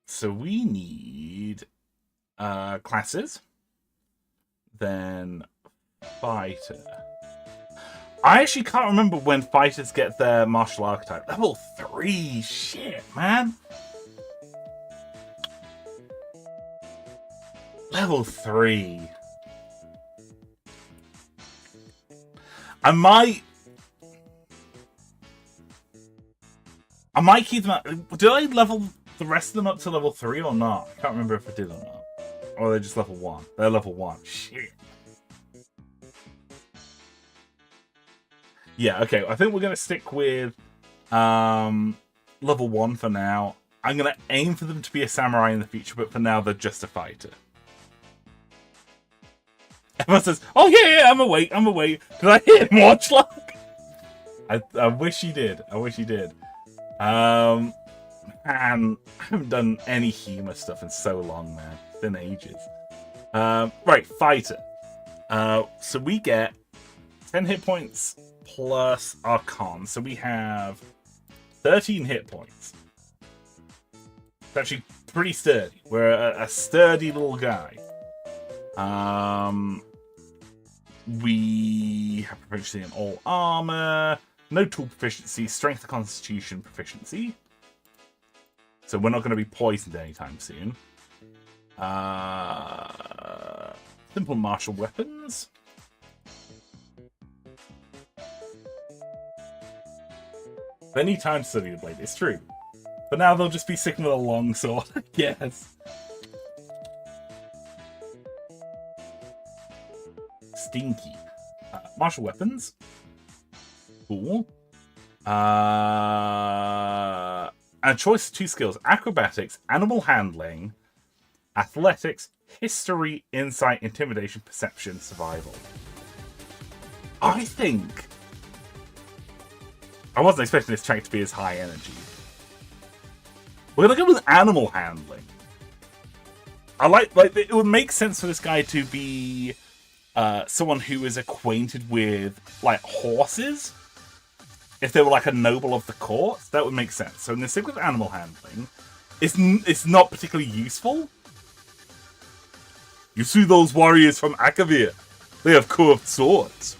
So we need classes. Then fighter. I actually can't remember when fighters get their martial archetype. Level 3. Shit, man. Level 3. I might keep them up. Did I level the rest of them up to level 3 or not? I can't remember if I did or not. Or they're just level 1. They're level 1. Shit. Yeah, okay. I think we're going to stick with level 1 for now. I'm going to aim for them to be a samurai in the future, but for now they're just a fighter. Everyone says, oh yeah, I'm awake. Did I hear him watch log? I wish he did. Man, I haven't done any humor stuff in so long, man. It's been ages. Right, fighter. So we get 10 hit points plus our con. So we have 13 hit points. It's actually pretty sturdy. We're a sturdy little guy. We have proficiency in all armor. No tool proficiency. Strength and constitution proficiency. So we're not going to be poisoned anytime soon. Simple martial weapons. They need time to study the blade, it's true. But now they'll just be sticking with a long sword, I guess. Stinky. Martial weapons. Cool. And a choice of 2 skills. Acrobatics, animal handling, athletics, history, insight, intimidation, perception, survival. I think... I wasn't expecting this track to be as high energy. We're going to go with animal handling. I like it would make sense for this guy to be someone who is acquainted with, like, horses. If they were, like, a noble of the court, that would make sense. So in the stick with animal handling, it's not particularly useful. You see those warriors from Akavir? They have curved swords.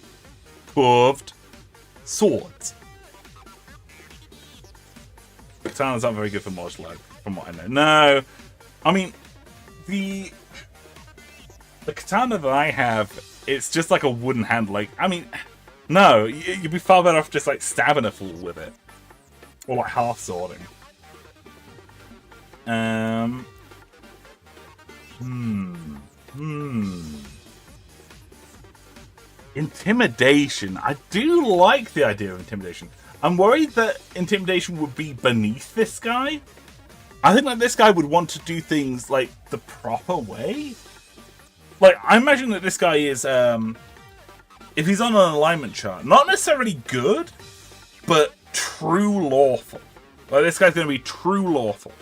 Katanas aren't very good for martial art, from what I know. No, I mean, the katana that I have, it's just like a wooden handle. Like, I mean, no, you'd be far better off just like stabbing a fool with it, or like half swording. Intimidation. I do like the idea of intimidation. I'm worried that intimidation would be beneath this guy. I think that this guy would want to do things like the proper way. Like, I imagine that this guy is, if he's on an alignment chart, not necessarily good, but true lawful. Like, this guy's going to be true lawful.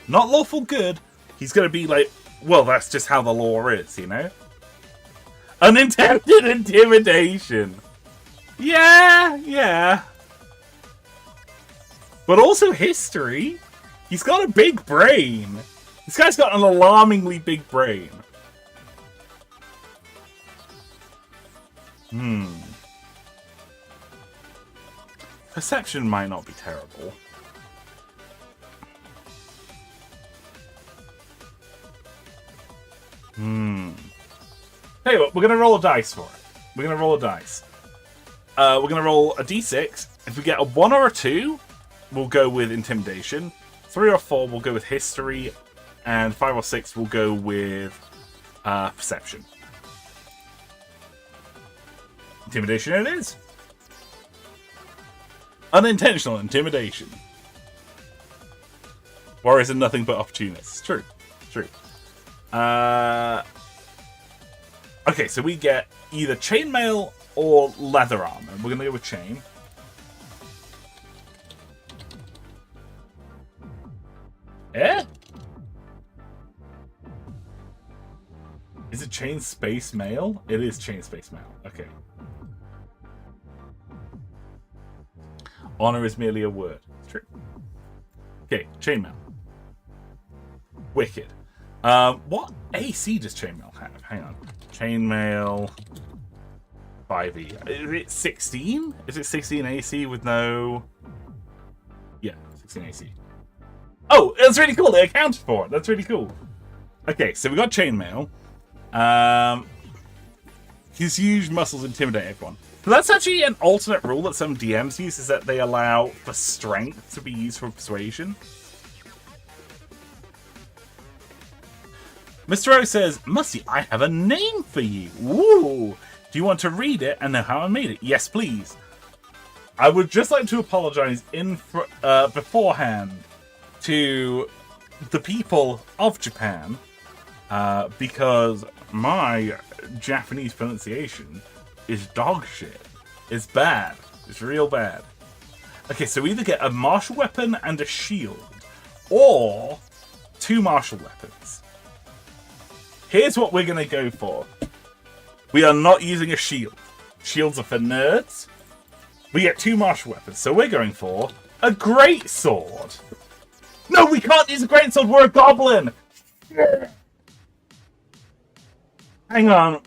Not lawful good, he's going to be like, well, that's just how the law is, you know? Unintended intimidation. Yeah. But also history. He's got a big brain. This guy's got an alarmingly big brain. Perception might not be terrible. Hey, we're going to roll a dice for it. We're going to roll a dice. We're going to roll a d6. If we get a 1 or a 2, we'll go with intimidation. 3 or 4, we'll go with history. And 5 or 6, we'll go with perception. Intimidation it is. Unintentional intimidation. Warriors are nothing but opportunists. True. Okay, so we get either chainmail or leather armor. We're going to go with chain. Eh? Is it chain space mail? It is chain space mail. Okay. Honor is merely a word. It's true. Okay, chainmail. Wicked. What AC does chainmail have? Hang on. Chainmail 5e. Is it 16? Is it 16 AC with no... Yeah, 16 AC. Oh, that's really cool. They accounted for it. That's really cool. Okay, so we got chainmail. His huge muscles intimidate everyone. So that's actually an alternate rule that some DMs use, is that they allow for strength to be used for persuasion. Mr. O says, Musty, I have a name for you. Ooh. Do you want to read it and know how I made it? Yes, please. I would just like to apologize beforehand to the people of Japan because my Japanese pronunciation is dog shit. It's bad. It's real bad. Okay, so we either get a martial weapon and a shield, or 2 martial weapons. Here's what we're going to go for. We are not using a shield. Shields are for nerds. We get 2 martial weapons, so we're going for a great sword. No, we can't use a great sword. We're a goblin. Hang on.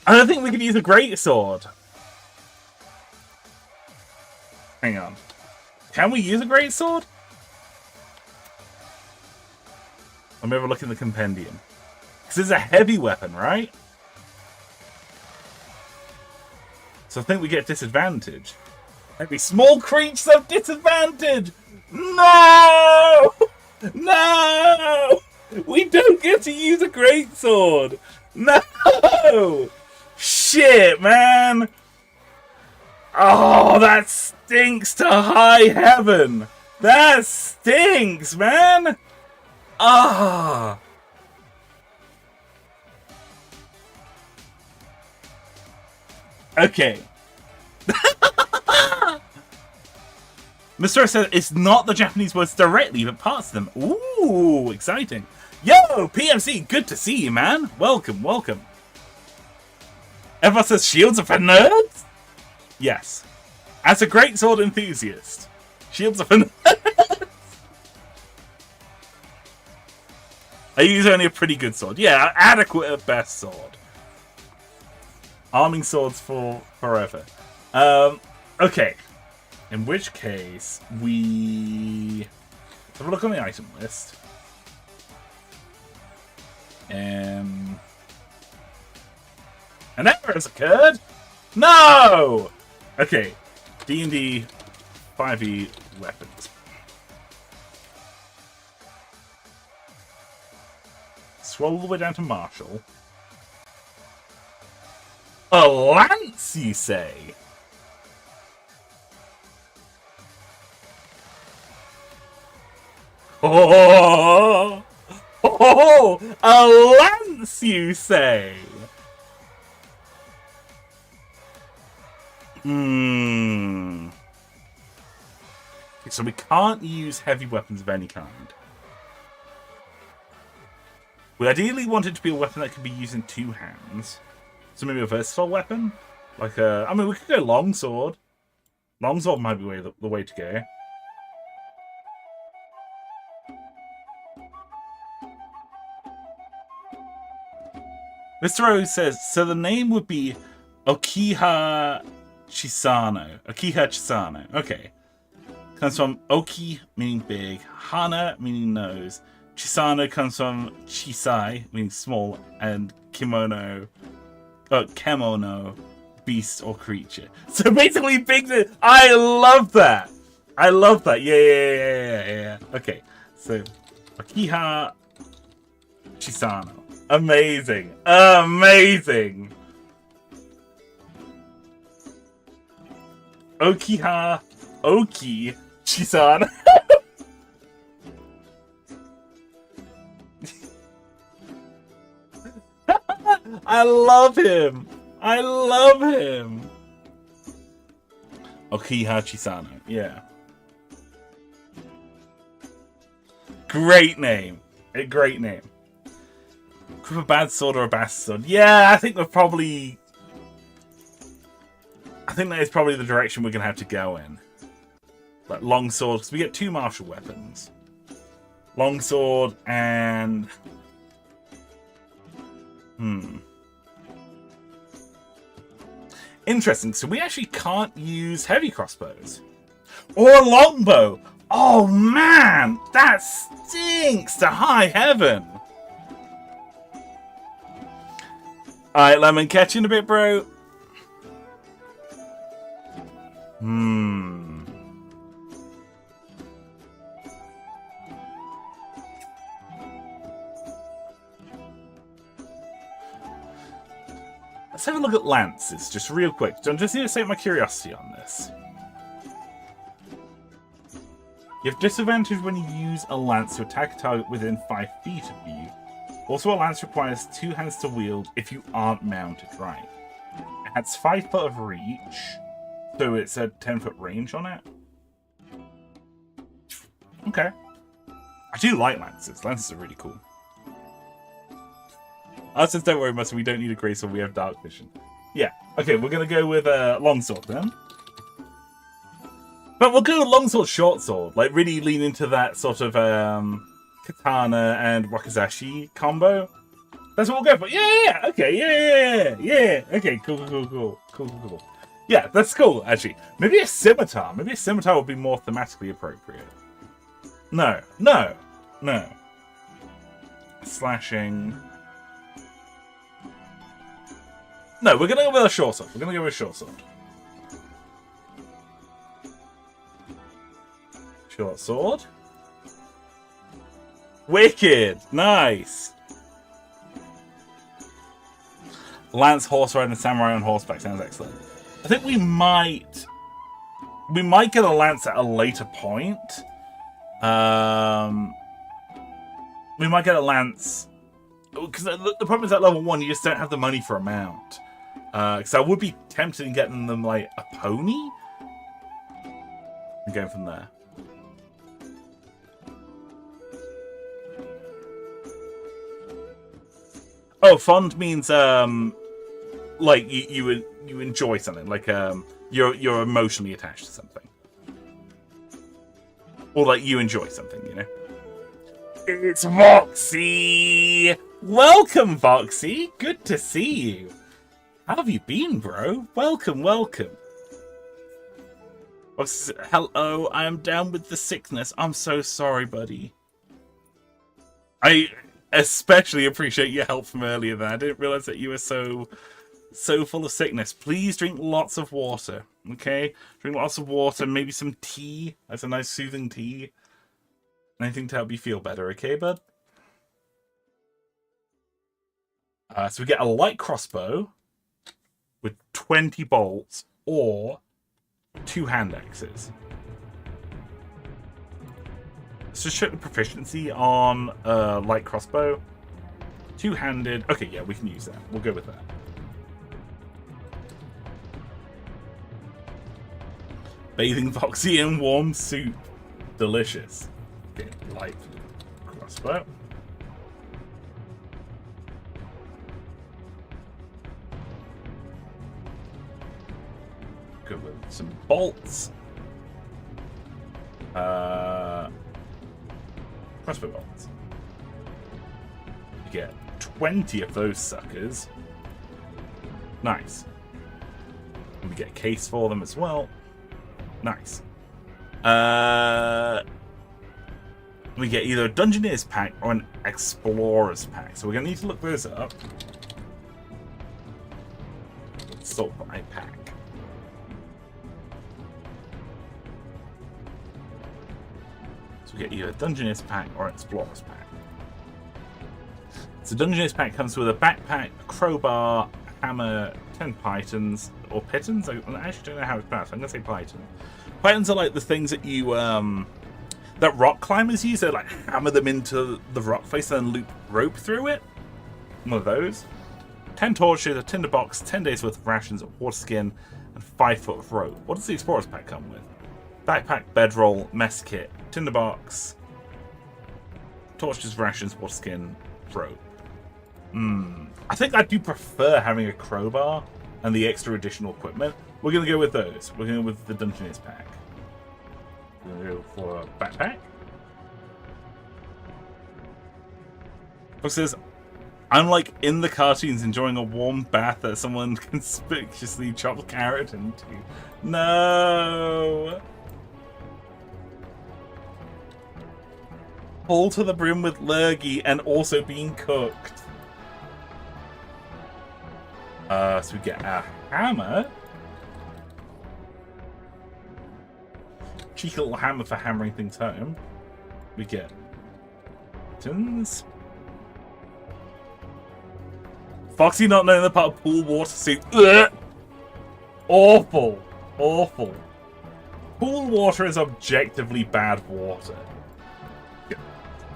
I don't think we can use a great sword. Hang on. Can we use a great sword? Let me have a look in the compendium. Because it's a heavy weapon, right? So I think we get disadvantage. Maybe small creatures have disadvantage! No! No! We don't get to use a greatsword! No! Shit, man! Oh, that stinks to high heaven! That stinks, man! Ah! Okay. Mr. says it's not the Japanese words directly, but parts of them. Ooh, exciting. Yo, PMC, good to see you, man. Welcome, welcome. Everyone says shields are for nerds? Yes. As a greatsword enthusiast, shields are for nerds. I use only a pretty good sword. Yeah, adequate at best sword. Arming swords for forever. Okay. In which case, we... have a look on the item list. An error has occurred? No! Okay. D&D 5e weapons. Scroll all the way down to Marshall. A lance, you say? Oh, a lance, you say? So we can't use heavy weapons of any kind. We ideally want it to be a weapon that can be used in two hands. So maybe a versatile weapon? Like a... I mean, we could go longsword. Longsword might be the way to go. Mr. Rose says, so the name would be Okiha Chisano. Okiha Chisano. Okay. Comes from Oki, meaning big. Hana, meaning nose. Chisano comes from Chisai, meaning small. And Kemono, beast or creature. So basically big. I love that. I love that. Yeah. Okay. So, Okiha Chisano. Amazing. Amazing. Okiha Oki Chisano. I love him. I love him. Okiha Chisano. Yeah. Great name. A great name. A bad sword or a bastard. Yeah, I think we're probably... I think that is probably the direction we're going to have to go in. Like longsword, because we get two martial weapons. Longsword and... Interesting. So we actually can't use heavy crossbows. Or a longbow. Oh, man! That stinks to high heaven! Alright, Lemon, catch you in a bit, bro. Let's have a look at lances, just real quick. I just need to save my curiosity on this. You have disadvantage when you use a lance to attack a target within 5 feet of you. Also, a lance requires 2 hands to wield if you aren't mounted right. It has 5 foot of reach, so it's a 10-foot range on it. Okay. I do like lances. Lances are really cool. Us says, don't worry, Muscle, we don't need a grey sword, we have dark vision. Yeah, okay, we're going to go with a longsword then. But we'll go longsword, short sword. Like, really lean into that sort of katana and wakizashi combo. That's what we'll go for. Yeah, okay, yeah. Okay, cool. Yeah, that's cool, actually. Maybe a scimitar. Maybe a scimitar would be more thematically appropriate. No. Slashing. No, we're going to go with a short sword. Short sword. Wicked! Nice! Lance, horse riding, samurai on horseback. Sounds excellent. I think we might get a lance at a later point. We might get a lance... Because the problem is at level 1, you just don't have the money for a mount. Because I would be tempted in getting them, like, a pony? And going from there. Oh, fond means, like, you enjoy something. Like, you're emotionally attached to something. Or, like, you enjoy something, you know? It's Voxy! Welcome, Voxy! Good to see you. How have you been, bro? Welcome. Hello, I am down with the sickness. I'm so sorry, buddy. I especially appreciate your help from earlier there. I didn't realize that you were so full of sickness. Please drink lots of water, okay? Drink lots of water, maybe some tea. That's a nice soothing tea. Anything to help you feel better, okay, bud? So we get a light crossbow with 20 bolts or 2 hand axes. Let's just check the proficiency on light crossbow. 2-handed. Okay, yeah, we can use that. We'll go with that. Bathing Foxy in warm soup. Delicious. Okay, light crossbow. Go with some bolts. Crossbow bolts. You get 20 of those suckers. Nice. And we get a case for them as well. Nice. We get either a Dungeoneer's pack or an Explorer's pack. So we're going to need to look those up. Sort by pack. So we get either a Dungeoneer's pack or an Explorer's pack. So Dungeoneer's pack comes with a backpack, a crowbar, a hammer, 10 pythons, or pitons? I actually don't know how it's pronounced. I'm going to say python. Pythons are like the things that you, that rock climbers use. They like hammer them into the rock face and then loop rope through it. One of those. 10 torches, a tinderbox, 10 days worth of rations, a water skin, and 5 foot of rope. What does the Explorer's pack come with? Backpack, bedroll, mess kit, tinderbox, torches, rations, water skin, rope. I think I do prefer having a crowbar and the extra additional equipment. We're going to go with those. We're going to go with the Dungeoneer's pack. We're going to go for a backpack. Fox says, I'm like in the cartoons enjoying a warm bath that someone conspicuously chopped carrot into. No! Full to the brim with lurgy and also being cooked. So we get a hammer. Cheeky little hammer for hammering things home. We get tins. Foxy not knowing the part of pool water soup. Ugh! Awful. Awful. Pool water is objectively bad water.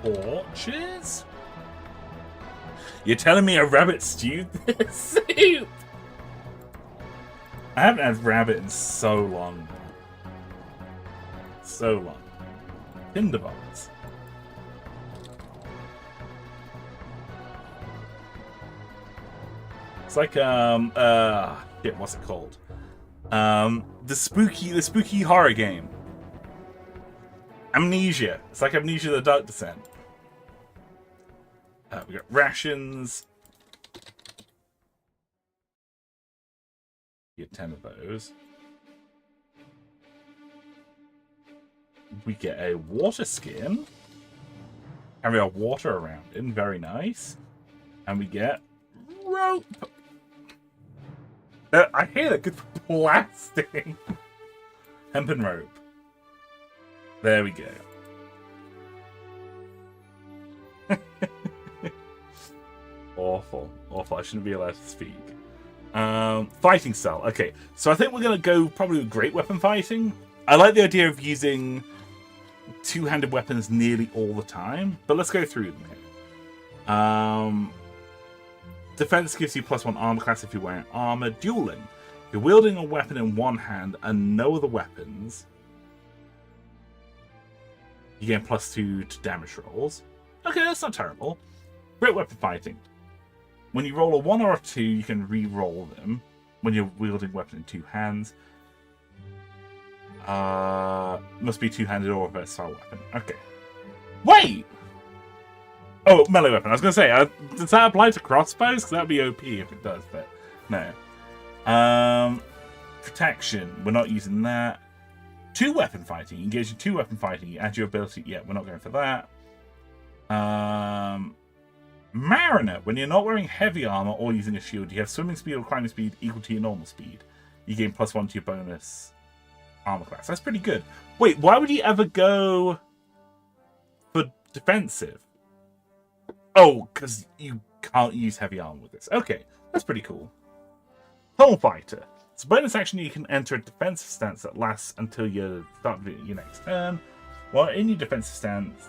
Torches? You're telling me a rabbit stewed this soup? I haven't had rabbit in so long. So long. Tinderbox. It's like shit, what's it called? The spooky horror game. Amnesia. It's like Amnesia: The Dark Descent. We got rations. Get 10 of those. We get a water skin. And we have water around it. Very nice. And we get rope. I hate it because plastic. Hempen rope. There we go. Awful. Awful. I shouldn't be allowed to speak. Fighting style. Okay, so I think we're going to go probably with great weapon fighting. I like the idea of using two-handed weapons nearly all the time, but let's go through them here. Defense gives you +1 armor class if you're wearing armor. Dueling. If you're wielding a weapon in one hand and no other weapons, you gain +2 to damage rolls. Okay, that's not terrible. Great weapon fighting. When you roll a 1 or a 2, you can re-roll them when you're wielding a weapon in two hands. Must be two-handed or a versatile weapon. Okay. Wait! Oh, melee weapon. I was going to say, does that apply to crossbows? Because that would be OP if it does, but no. Protection. We're not using that. 2 weapon fighting. You engage in 2 weapon fighting. You add your ability. Yeah, we're not going for that. Mariner. When you're not wearing heavy armor or using a shield, you have swimming speed or climbing speed equal to your normal speed. You gain +1 to your bonus armor class. That's pretty good. Wait, why would you ever go for defensive? Oh, because you can't use heavy armor with this. Okay, that's pretty cool. Tunnel Fighter. It's a bonus action you can enter a defensive stance that lasts until you start your next turn. While in your defensive stance,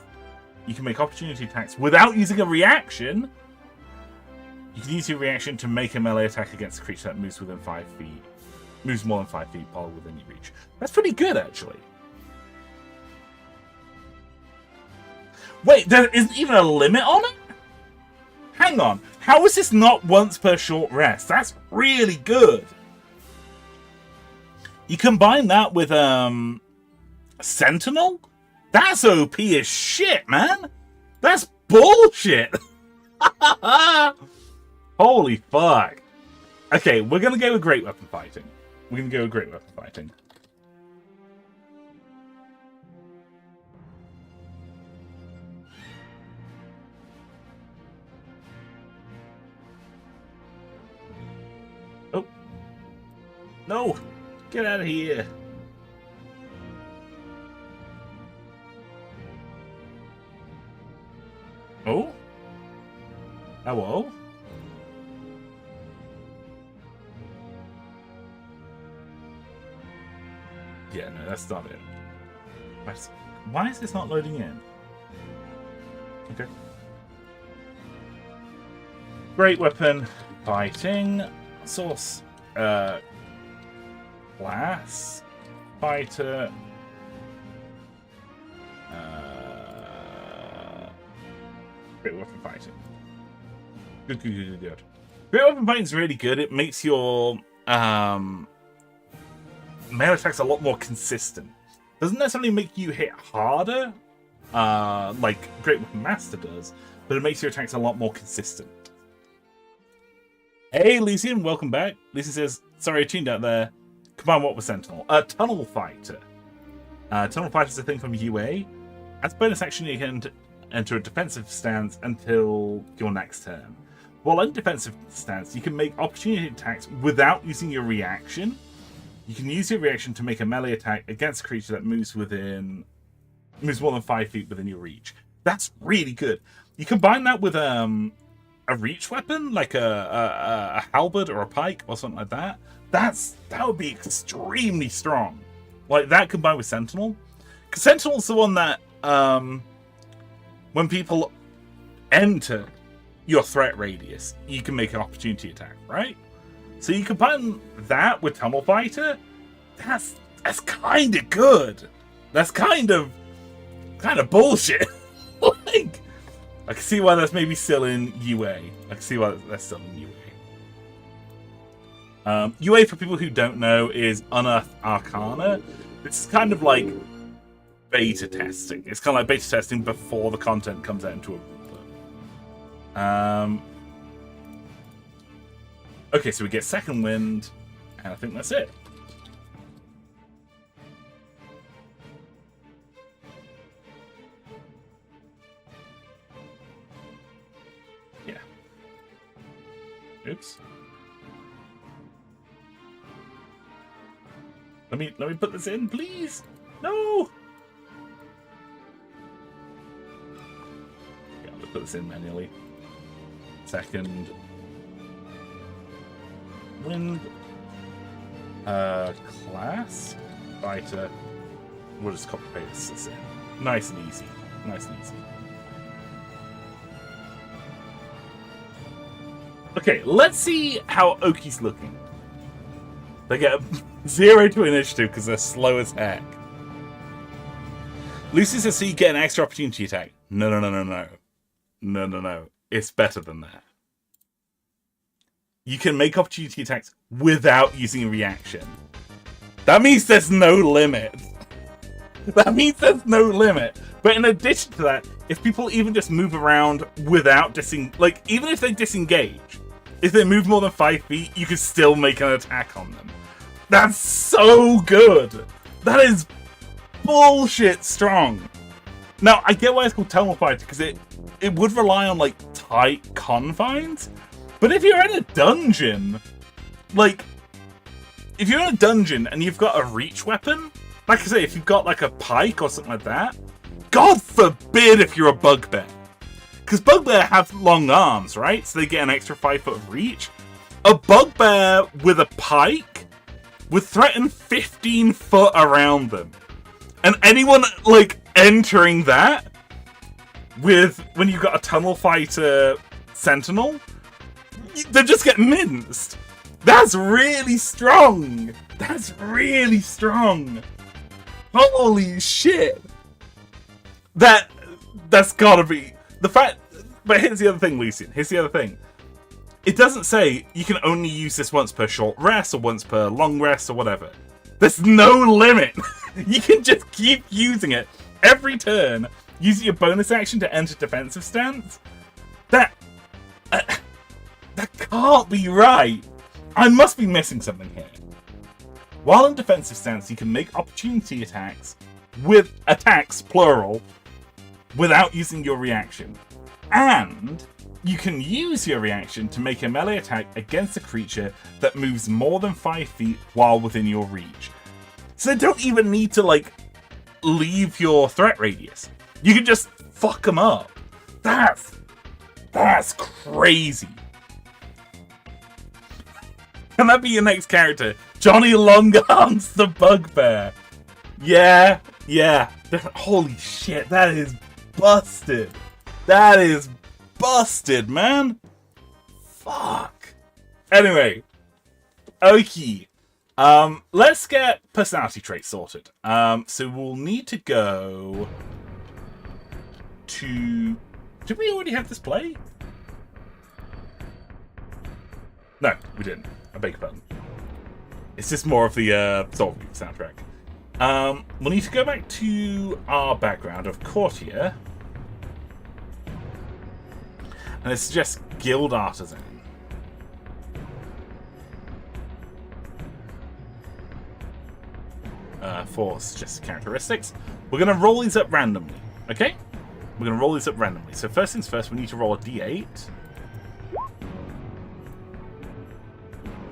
you can make opportunity attacks without using a reaction. You can use your reaction to make a melee attack against a creature that moves within 5 feet. Moves more than 5 feet while within your reach. That's pretty good, actually. Wait, there isn't even a limit on it? Hang on. How is this not once per short rest? That's really good. You combine that with Sentinel? That's OP as shit, man. That's bullshit. Holy fuck. Okay, we're going to go with Great Weapon Fighting. We're going to go with Great Weapon Fighting. Oh. No. Get out of here. Oh? Hello? Yeah, no, that's not it. Why is this not loading in? Okay. Great Weapon Fighting. Source. Class. Fighter. Great Weapon Fighting. Good. Great Weapon Fighting is really good. It makes your melee attacks a lot more consistent. Doesn't necessarily make you hit harder, like Great Weapon Master does, but it makes your attacks a lot more consistent. Hey, Lucian, welcome back. Lucian says, sorry, I tuned out there. Combine what with Sentinel? Tunnel Fighter. Tunnel Fighter is a thing from UA. As bonus action, you can enter a defensive stance until your next turn. While in defensive stance, you can make opportunity attacks without using your reaction. You can use your reaction to make a melee attack against a creature that moves more than 5 feet within your reach. That's really good. You combine that with a reach weapon, like a halberd or a pike or something like that. That would be extremely strong. Like that combined with Sentinel. Because Sentinel's the one that when people enter your threat radius, you can make an opportunity attack, right? So you combine that with Tunnel Fighter, that's kind of good. That's kind of bullshit. Like, I can see why that's maybe still in UA. I can see why that's still in UA. UA, for people who don't know, is Unearthed Arcana. This is kind of like beta testing. It's kind of like beta testing before the content comes out into a booklet. Okay, so we get Second Wind, and I think that's it. Yeah. Oops. Let me put this in, please. No. Yeah, I'll just put this in manually. Second Wind. Class. Fighter. We'll just copy paste this in. Nice and easy. Nice and easy. Okay, let's see how Oki's looking. They get 0 to initiative because they're slow as heck. Lucy says, so you get an extra opportunity attack. No. No. It's better than that. You can make opportunity attacks without using a reaction. That means there's no limit. That means there's no limit. But in addition to that, if people even just move around without even if they disengage, if they move more than 5 feet, you can still make an attack on them. That's so good. That is bullshit strong. Now, I get why it's called Tunnel Fighter, because it would rely on, like, tight confines. But if you're in a dungeon, like, if you're in a dungeon and you've got a reach weapon, like I say, if you've got, like, a pike or something like that, God forbid if you're a bugbear. Because bugbear have long arms, right? So they get an extra 5 foot of reach. A bugbear with a pike would threaten 15 foot around them. And anyone, like, entering that with, when you've got a Tunnel Fighter Sentinel, they just get minced. That's really strong. That's really strong. Holy shit. That's gotta be the fact. But here's the other thing, Lucian. Here's the other thing. It doesn't say you can only use this once per short rest or once per long rest or whatever. There's no limit. You can just keep using it every turn, using your bonus action to enter defensive stance. That can't be right. I must be missing something here. While in defensive stance, you can make opportunity attacks with attacks, plural, without using your reaction. And you can use your reaction to make a melee attack against a creature that moves more than 5 feet while within your reach. So they don't even need to, like, leave your threat radius. You can just fuck them up. That's crazy. Can that be your next character? Johnny Longarms the Bugbear. Yeah. Holy shit, that is busted. That is busted, man. Fuck. Anyway. Okay. Let's get personality traits sorted. So we'll need to go to... Did we already have this play? No, we didn't. I beg your pardon. It's just more of the Soul soundtrack. We'll need to go back to our background of Courtier. And it's just Guild Artisan. For suggested characteristics. We're going to roll these up randomly. Okay? We're going to roll these up randomly. So first things first, we need to roll a d8.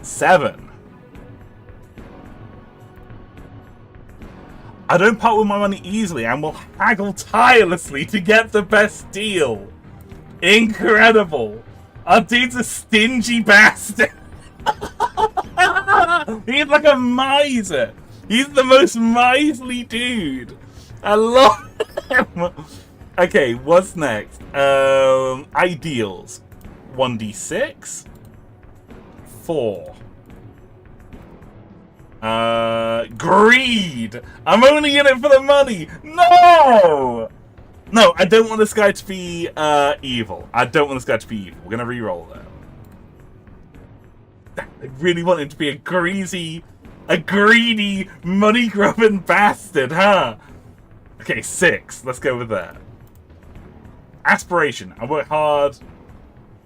7. I don't part with my money easily and will haggle tirelessly to get the best deal. Incredible. Our dude's a stingy bastard. He's like a miser. He's the most miserly dude. I love him. Okay, what's next? Ideals. 1d6. 4. Greed! I'm only in it for the money! No! No, I don't want this guy to be evil. I don't want this guy to be evil. We're gonna re-roll that. I really want him to be a greedy, money-grubbing bastard, huh? Okay, 6. Let's go with that. Aspiration. I work hard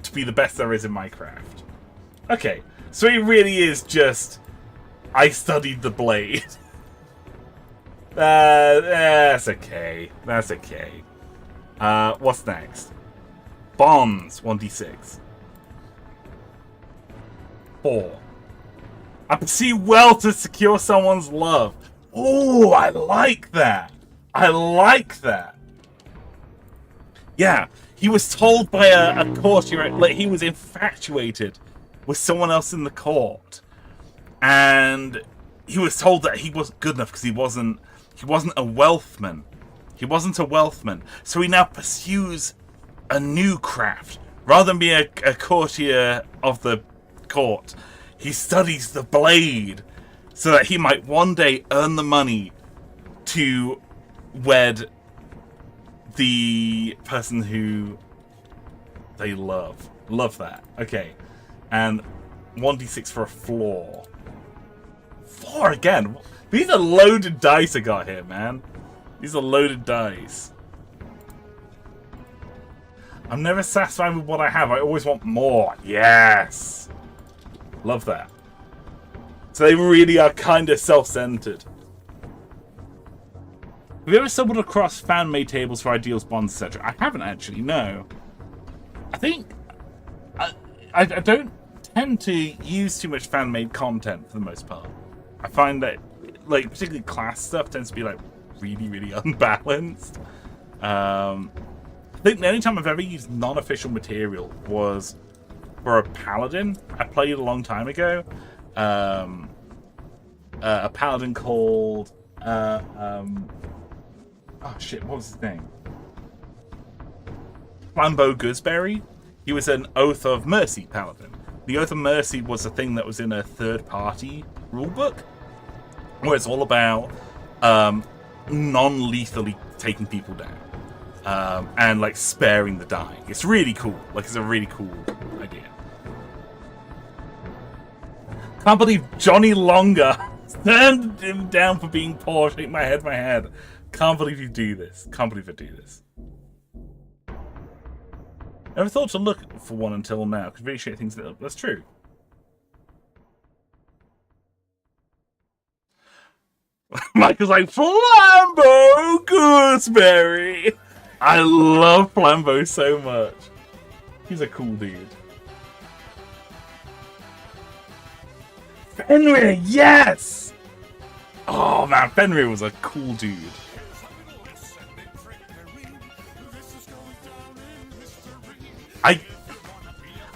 to be the best there is in my craft. Okay, so he really is just... I studied the blade. That's okay. That's okay. What's next? Bonds. 1d6. 4. I pursue well to secure someone's love. Oh, I like that. I like that. Yeah, he was told by a courtier, like he was infatuated with someone else in the court. And he was told that he wasn't good enough because he wasn't a wealthman. He wasn't a wealthman. So he now pursues a new craft. Rather than being a courtier of the court, he studies the blade so that he might one day earn the money to wed the person who they love. Love that. Okay. And 1d6 for a flaw. 4 again. These are loaded dice I got here, man. These are loaded dice. I'm never satisfied with what I have. I always want more. Yes. Love that. So they really are kind of self-centered. Have you ever stumbled across fan-made tables for ideals, bonds, etc.? I haven't actually, no. I think... I don't tend to use too much fan-made content for the most part. I find that, like, particularly class stuff tends to be, like, really, really unbalanced. I think the only time I've ever used non-official material was for a paladin I played a long time ago. A paladin called... oh shit, what was his name? Flambeau Gooseberry. He was an Oath of Mercy paladin. The Oath of Mercy was a thing that was in a third-party rulebook, where it's all about non-lethally taking people down and like sparing the dying. It's really cool. Like, it's a really cool idea. Can't believe Johnny Longer turned him down for being poor. Shake my head. Can't believe you do this. Can't believe I do this. Never thought to look for one until now. Could really shake things up. That's true. Michael's like, Flambeau Gooseberry! I love Flambeau so much. He's a cool dude. Fenrir, yes! Oh man, Fenrir was a cool dude.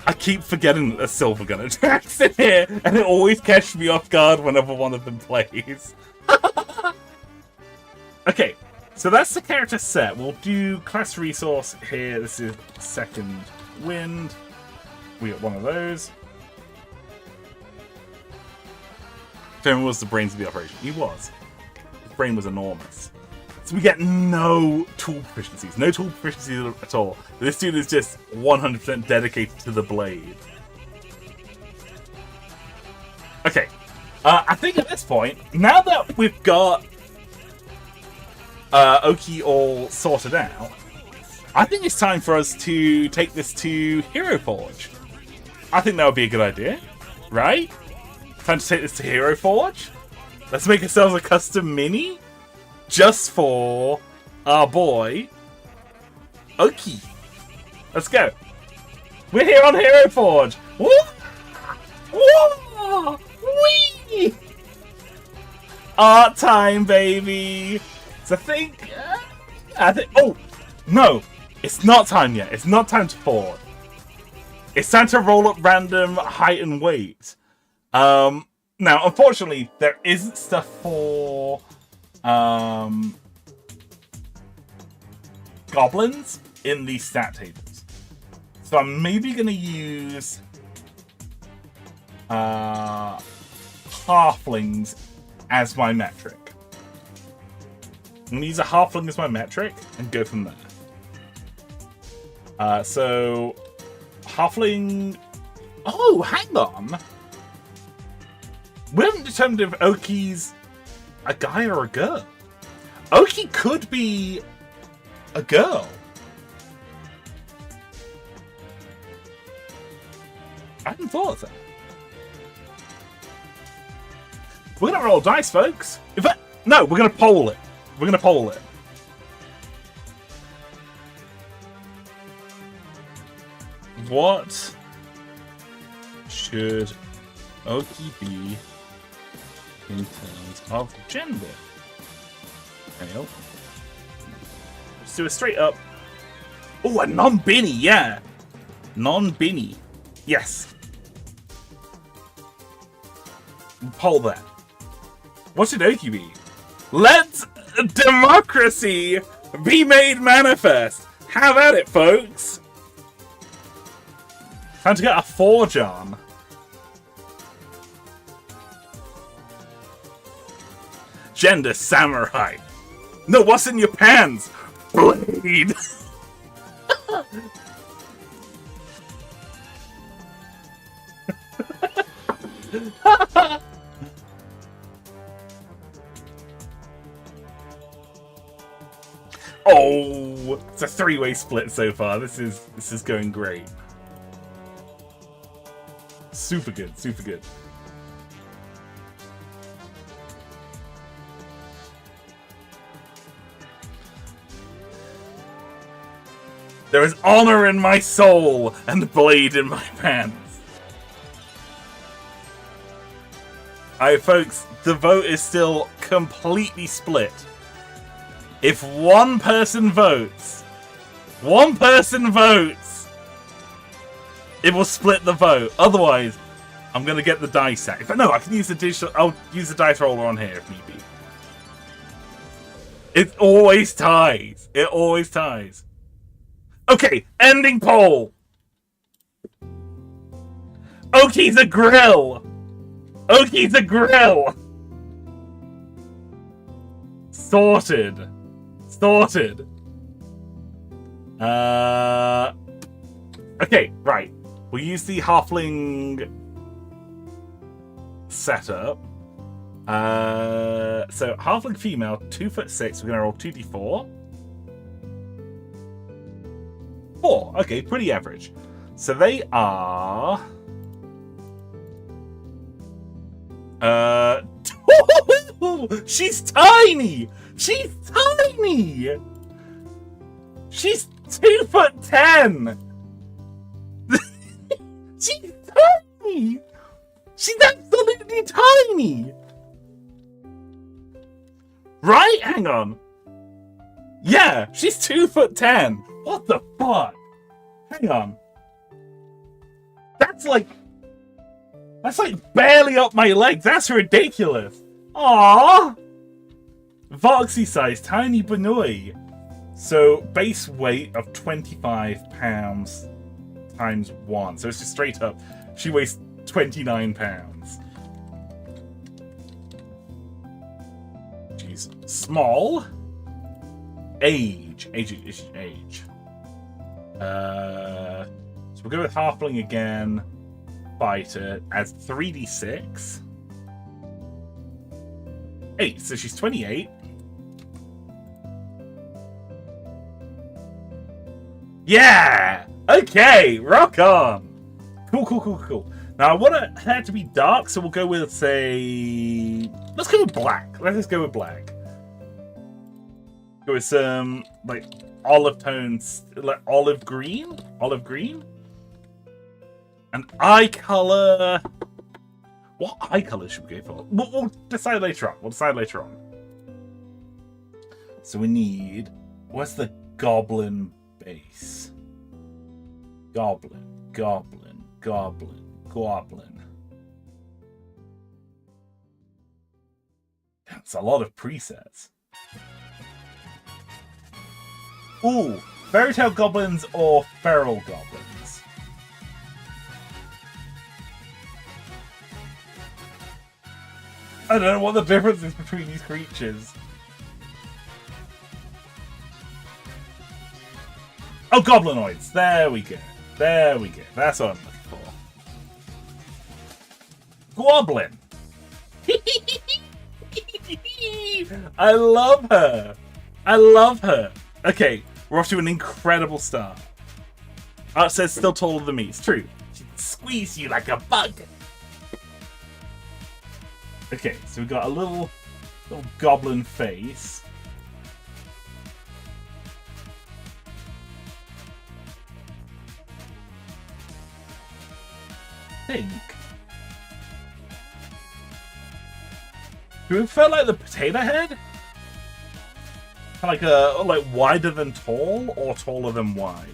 I keep forgetting that there's silver gun attacks in here, and it always catches me off guard whenever one of them plays. Okay, so that's the character set. We'll do class resource here. This is second wind. We got one of those. Fenrir was the brains of the operation. He was. His brain was enormous. So we get no tool proficiencies. No tool proficiencies at all. This dude is just 100% dedicated to the blade. Okay. I think at this point, now that we've got Oki all sorted out, I think it's time for us to take this to Hero Forge. I think that would be a good idea, right? Time to take this to Hero Forge. Let's make ourselves a custom mini. Just for our boy, Oki. Let's go. We're here on Hero Forge. Woo! Woo! Wee! Art time, baby. So I think. Oh no, it's not time yet. It's not time to forge. It's time to roll up random height and weight. Now, unfortunately, there isn't stuff for goblins in these stat tables. So I'm maybe going to use halflings as my metric. I'm going to use a halfling as my metric and go from there. So halfling... Oh, hang on! We haven't determined if Oki's a guy or a girl. Oki could be a girl. I hadn't thought of that. We're gonna roll dice, folks. No, we're gonna poll it. We're gonna poll it. What should Oki be in terms of gender? Male. Let's do a straight up. Oh, a non-binny, yeah. Non-binny. Yes. Poll that. What should Oki be? Let democracy be made manifest. Have at it, folks. Time to get a forge on. Gender samurai. No, what's in your pants? Blade. Oh, it's a three-way split so far. This is going great. Super good, super good. There is honor in my soul and blade in my pants. Alright, folks, the vote is still completely split. If one person votes, it will split the vote. Otherwise, I'm going to get the dice out. If no, I can use the digital. I'll use the dice roller on here if need be. It always ties. It always ties. Okay, ending poll. Oki's a grill. Oki's a grill. Sorted. Sorted. Okay, right. We'll use the halfling setup. So halfling female, 2'6". We're gonna roll 2d4. 4. Okay, pretty average. So they are. She's tiny. She's tiny. She's 2'10". She's tiny. She's absolutely tiny. Right? Hang on. Yeah, she's 2'10". What the fuck? Hang on. That's like barely up my legs. That's ridiculous. Aww. Voxy size, tiny Banoi. So base weight of 25 pounds times 1. So it's just straight up. She weighs 29 pounds. She's small. Age. So we'll go with halfling again. Fighter as 3d6. 8. So she's 28. Yeah! Okay, rock on! Cool. Now I want her to be dark, so we'll go with, say... Let's go with black. Let's just go with black. Go with some, like, olive tones, like olive green? Olive green? An eye color... What eye color should we go for? We'll decide later on. So we need... What's the goblin base? Goblin. That's a lot of presets. Ooh, fairy tale goblins or feral goblins? I don't know what the difference is between these creatures. Oh, goblinoids. There we go. That's what I'm looking for. Goblin. I love her. Okay, we're off to an incredible start. Oh, it says still taller than me. It's true. She can squeeze you like a bug. Okay, so we've got a little goblin face. Think. Do it feel like the potato head? Like wider than tall or taller than wide?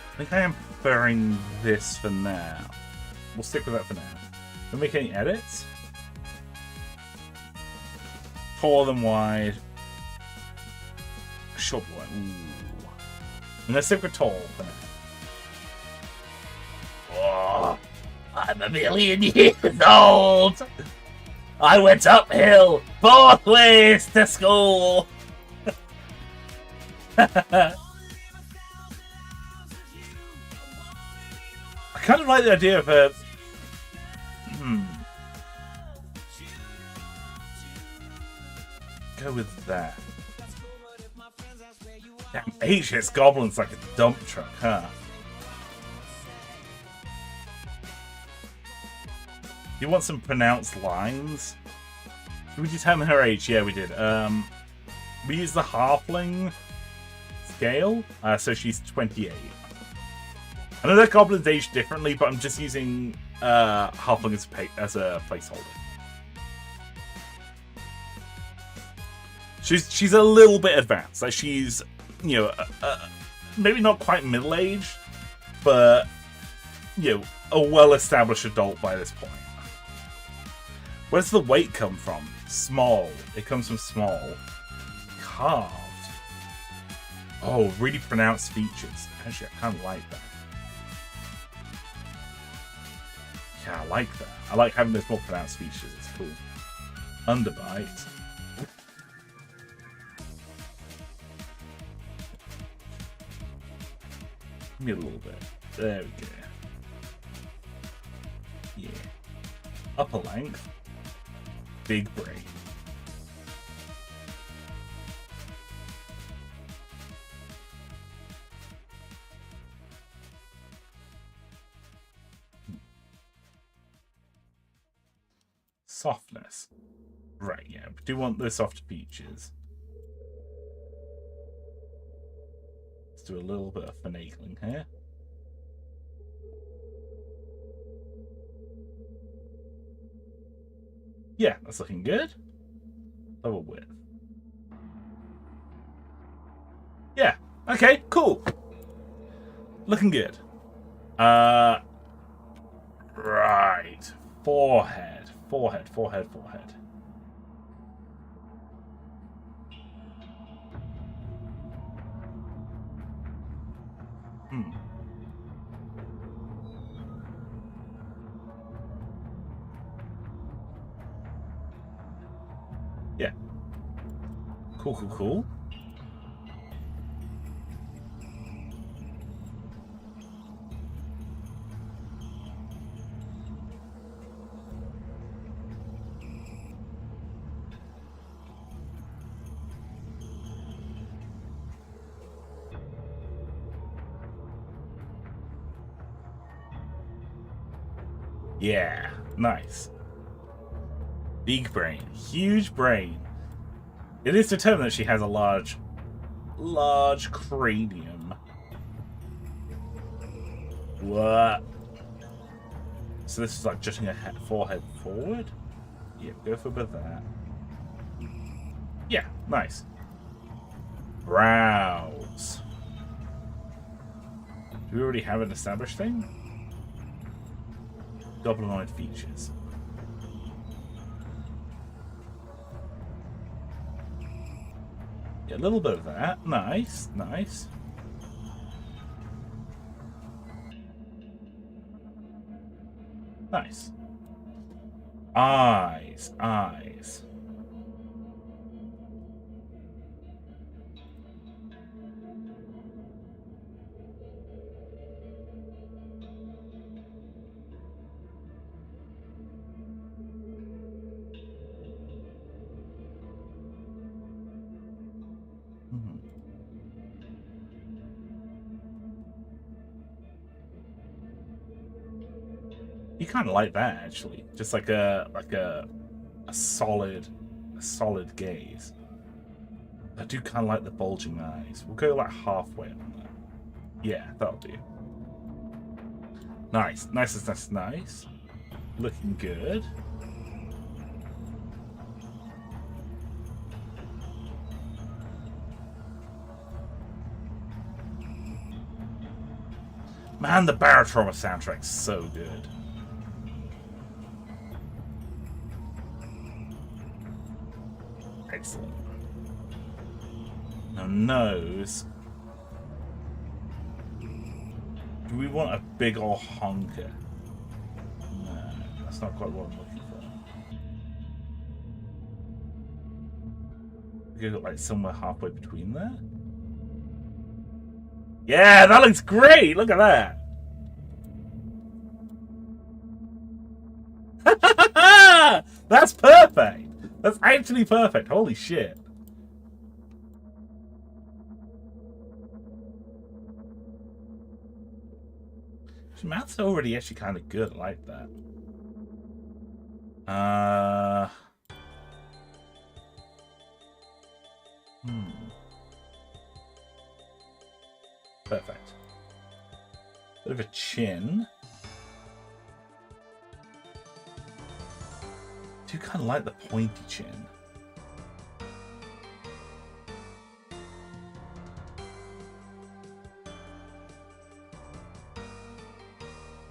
I think I am preferring this for now. We'll stick with that for now. Don't make any edits. Taller than wide. Short one. Ooh. I'm gonna stick with tall for now. Oh, I'm 1,000,000 years old. I went uphill both ways to school. I kind of like the idea of a. Go with that. Damn, Asia's goblin's like a dump truck, huh? you want some pronounced lines? Did we determine her age? Yeah, we did. We use the halfling scale, so she's 28. I know that goblins age differently, but I'm just using halfling as a placeholder. She's a little bit advanced. Like she's, you know, maybe not quite middle-aged, but you know, a well-established adult by this point. Where does the weight come from? Small. It comes from small. Carved. Oh, really pronounced features. Actually, I kind of like that. Yeah, I like that. I like having those more pronounced features. It's cool. Underbite. Give me a little bit. There we go. Yeah. Upper length. Big brain. Softness. Right, yeah. We do want the soft features. Let's do a little bit of finagling here. Yeah, that's looking good. Level width. Yeah. Okay, cool. Looking good. Right. Forehead. Forehead. Yeah. Cool. Yeah, nice. Big brain. Huge brain. It is determined that she has a large cranium. What? So this is like jutting her forehead forward? Yeah, go for a bit of that. Yeah, nice. Brows. Do we already have an established thing? Goblinoid features. Yeah, a little bit of that. Nice. Nice. Eyes. You kind of like that, actually. Just like a solid gaze. I do kind of like the bulging eyes. We'll go like halfway on that. Yeah, that'll do. Nice. Looking good. Man, the Barotrauma soundtrack's so good. Excellent. Now, nose. Do we want a big ol' honker? No, that's not quite what I'm looking for. We go like somewhere halfway between there. Yeah, that looks great! Look at that! That's perfect! That's actually perfect. Holy shit. Math's already actually kind of good. I like that. Uh... Perfect. Bit of a chin. I do kind of like the pointy chin.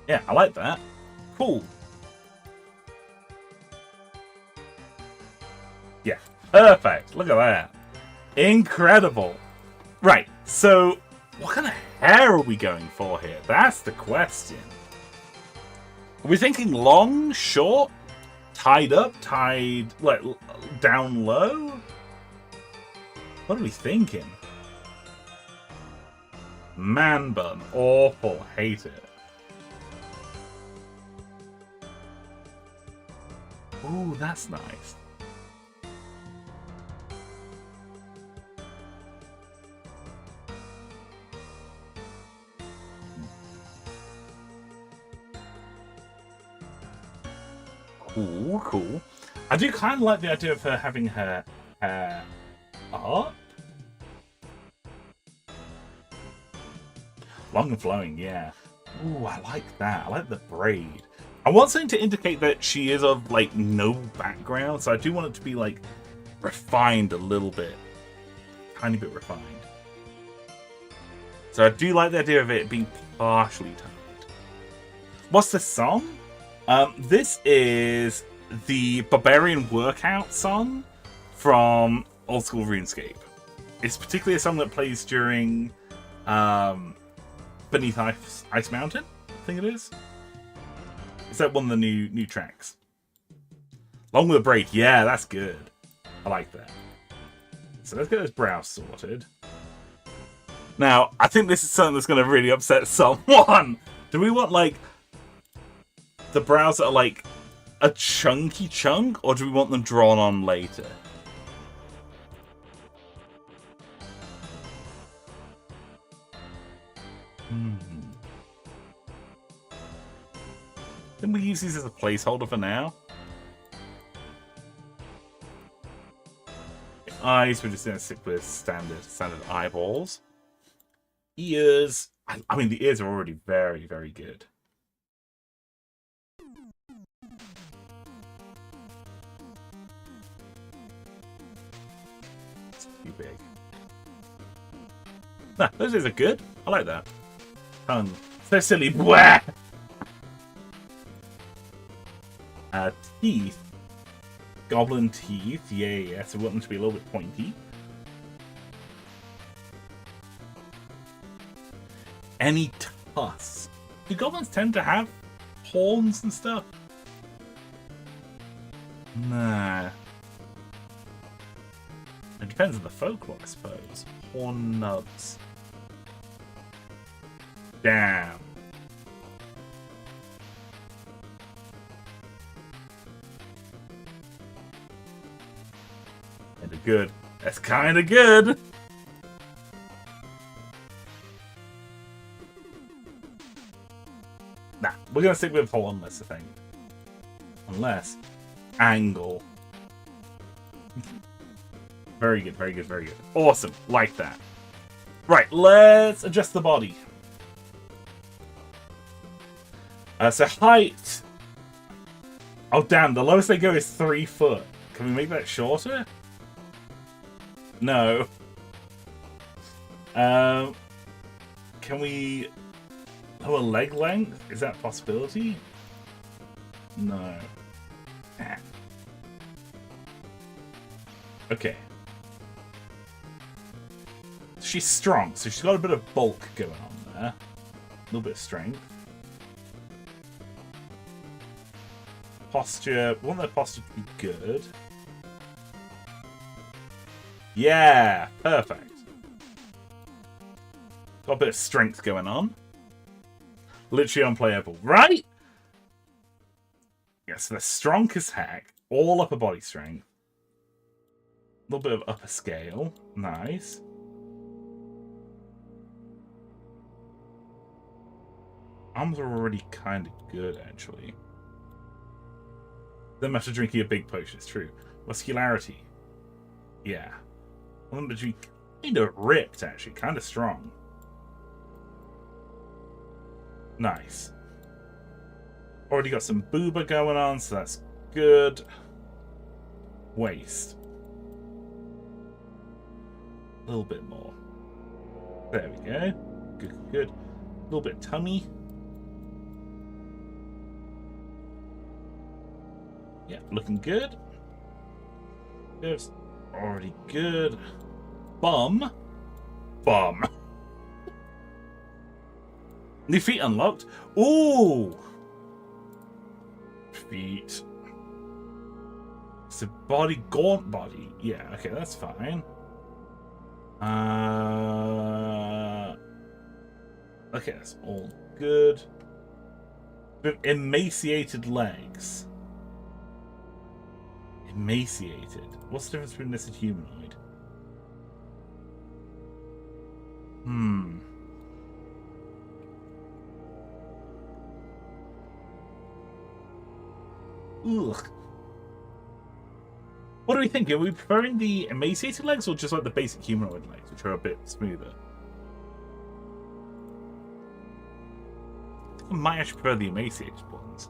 Yeah, I like that. Cool. Yeah, perfect. Look at that. Incredible. Right, so what kind of hair are we going for here? That's the question. Are we thinking long, short, tied up, tied like down low? What are we thinking? Man bun. Awful. Hate it. Ooh, that's nice. Cool, cool. I do kind of like the idea of her having her hair up. Long and flowing, yeah. Ooh, I like that. I like the braid. I want something to indicate that she is of, like, no background, so I do want it to be, like, refined a little bit. Tiny bit refined. So I do like the idea of it being partially tied. What's the song? This is the Barbarian Workout song from Old School RuneScape. It's particularly a song that plays during Beneath Ice Mountain, I think it is. Is that one of the new tracks? Along with a braid. Yeah, that's good. I like that. So let's get those brows sorted. Now, I think this is something that's going to really upset someone. Do we want, like, the brows that are, like, a chunky chunk, or do we want them drawn on later? Then we use these as a placeholder for now. Eyes, we're just going to stick with standard eyeballs. Ears. I mean, the ears are already very, very good. It's too big. Nah, those ears are good. I like that. Tongue. So silly. Bwah! Teeth. Goblin teeth. Yeah. So we want them to be a little bit pointy. Any tusks? Do goblins tend to have horns and stuff? Nah. It depends on the folklore, I suppose. Horn nubs. Damn. Kinda good. That's kinda good! Nah, we're gonna stick with hornless, I think. Unless angle. Very good, very good, very good. Awesome, like that. Right, let's adjust the body. So height. Oh damn, the lowest they go is 3 foot. Can we make that shorter? No. Can we lower leg length? Is that a possibility? No. Okay. She's strong, so she's got a bit of bulk going on there. A little bit of strength. Posture. We want their posture to be good. Yeah, perfect. Got a bit of strength going on. Literally unplayable, right? Yes, they're strong as heck. All upper body strength. A little bit of upper scale. Nice. Arms are already kind of good, actually. Then after drinking a big potion, it's true. Muscularity. Yeah. One but you kind of ripped, actually. Kind of strong. Nice. Already got some booba going on, so that's good. Waist. A little bit more. There we go. Good, good. A little bit tummy. Yeah, looking good. It's already good. Bum. Bum. New feet unlocked. Ooh. Feet. It's a body, gaunt body. Yeah, okay, that's fine. Okay, that's all good. With emaciated legs. Emaciated. What's the difference between this and humanoid? Ugh. What do we think? Are we preferring the emaciated legs or just like the basic humanoid legs, which are a bit smoother? I might actually prefer the emaciated ones.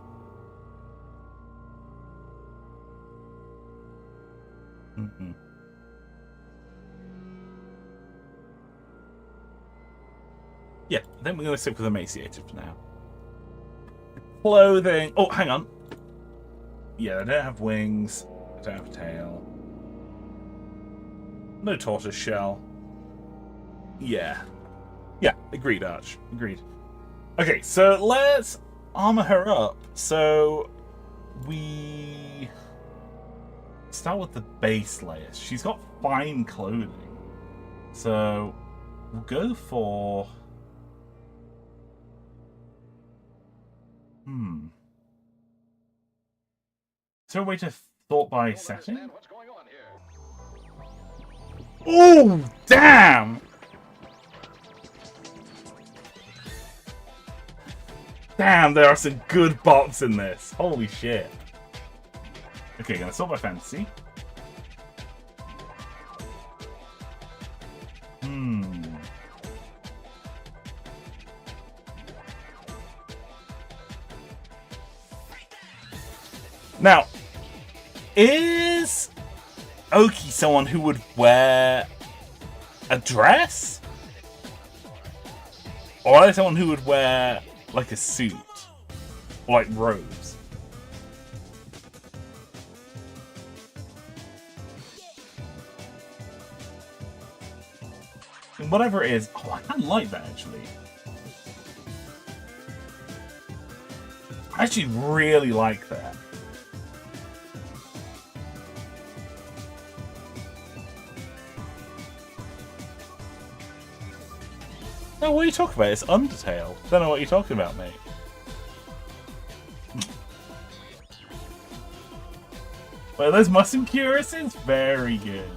Yeah, I think we're going to stick with emaciated for now. Clothing. Oh, hang on. Yeah, they don't have wings. They don't have a tail. No tortoise shell. Yeah. Yeah, agreed, Arch. Agreed. Okay, so let's armor her up. So we start with the base layer. She's got fine clothing. So we'll go for... Is there a way to sort by setting? Oh, damn! Damn, there are some good bots in this. Holy shit. Okay, gonna sort by fantasy. Now, is Oki someone who would wear a dress? Or are they someone who would wear like a suit? Or like robes? And whatever it is, oh, I kind of like that actually. I actually really like that. No, what are you talking about? It's Undertale. Don't know what you're talking about, mate. Well, those muscle cuirasses? Very good.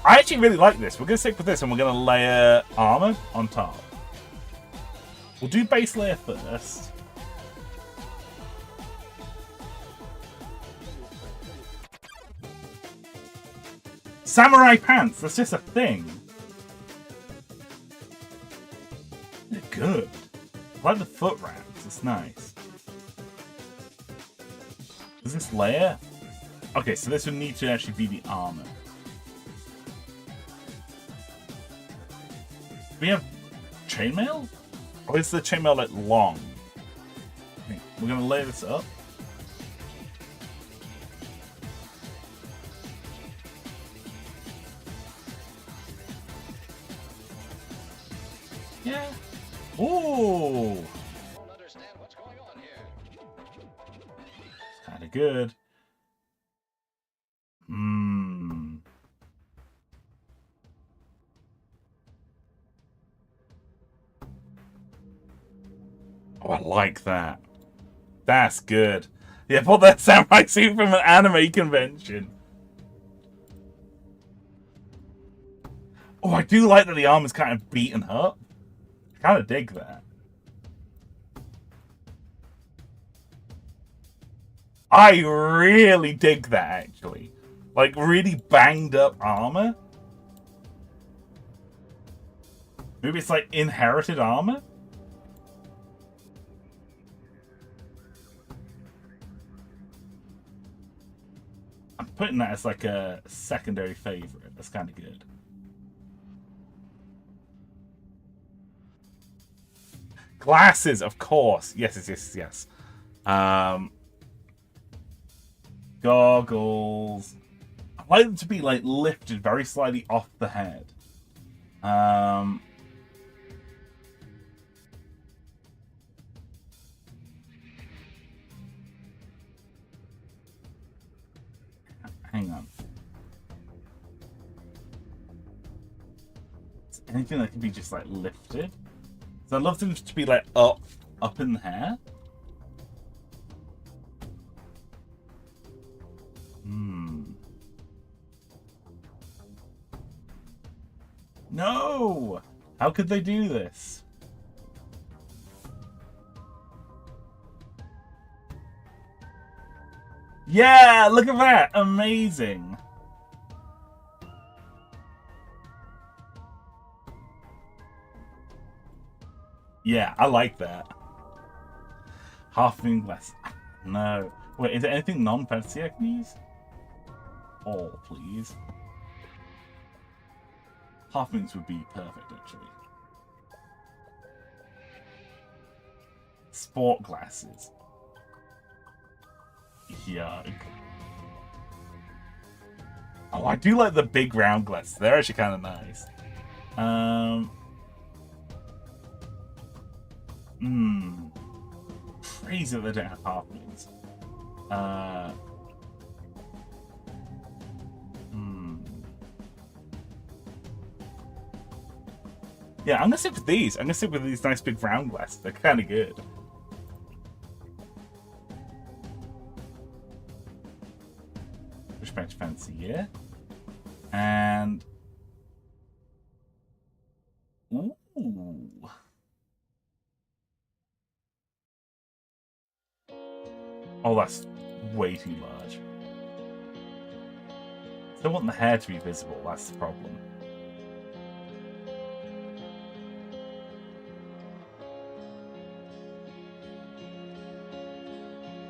I actually really like this. We're going to stick with this and we're going to layer armor on top. We'll do base layer first. Samurai pants! That's just a thing. They're good. I like the foot wraps. It's nice. Is this layer? Okay, so this would need to actually be the armor. Do we have chainmail? Or is the chainmail like long? Okay, we're gonna lay this up. Yeah. Ooh. Don't understand what's going on here. Kind of good. Oh, I like that. That's good. Yeah, pull that samurai suit from an anime convention. Oh, I do like that the armor's kind of beaten up. I kind of dig that. I really dig that, actually. Like, really banged up armor. Maybe it's like inherited armor? I'm putting that as like a secondary favorite. That's kind of good. Glasses, of course. Yes. Goggles. I like them to be like lifted very slightly off the head. Hang on. Is anything that can be just like lifted? So I'd love them to be like up in the hair. No! How could they do this? Yeah, look at that! Amazing! Yeah, I like that. Half moon glass. No. Wait, is there anything non-fancy I can use? All, please. Half moons would be perfect, actually. Sport glasses. Yuck. Oh, I do like the big round glasses. They're actually kind of nice. Crazy that they don't have half moons. Yeah, I'm gonna stick with these. I'm gonna stick with these nice big round glasses. They're kind of good. Which bench fancy, yeah. And ooh. Oh, that's way too large. I don't want the hair to be visible, that's the problem.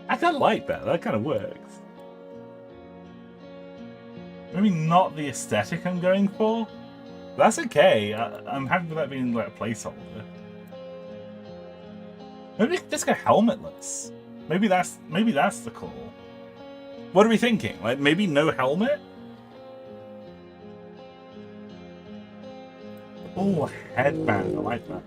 I kind of like that. That kind of works. Maybe not the aesthetic I'm going for. That's okay. I'm happy with that being like a placeholder. Maybe we can just go helmetless. Maybe that's the call. What are we thinking? Like maybe no helmet? Oh, headband. I like that.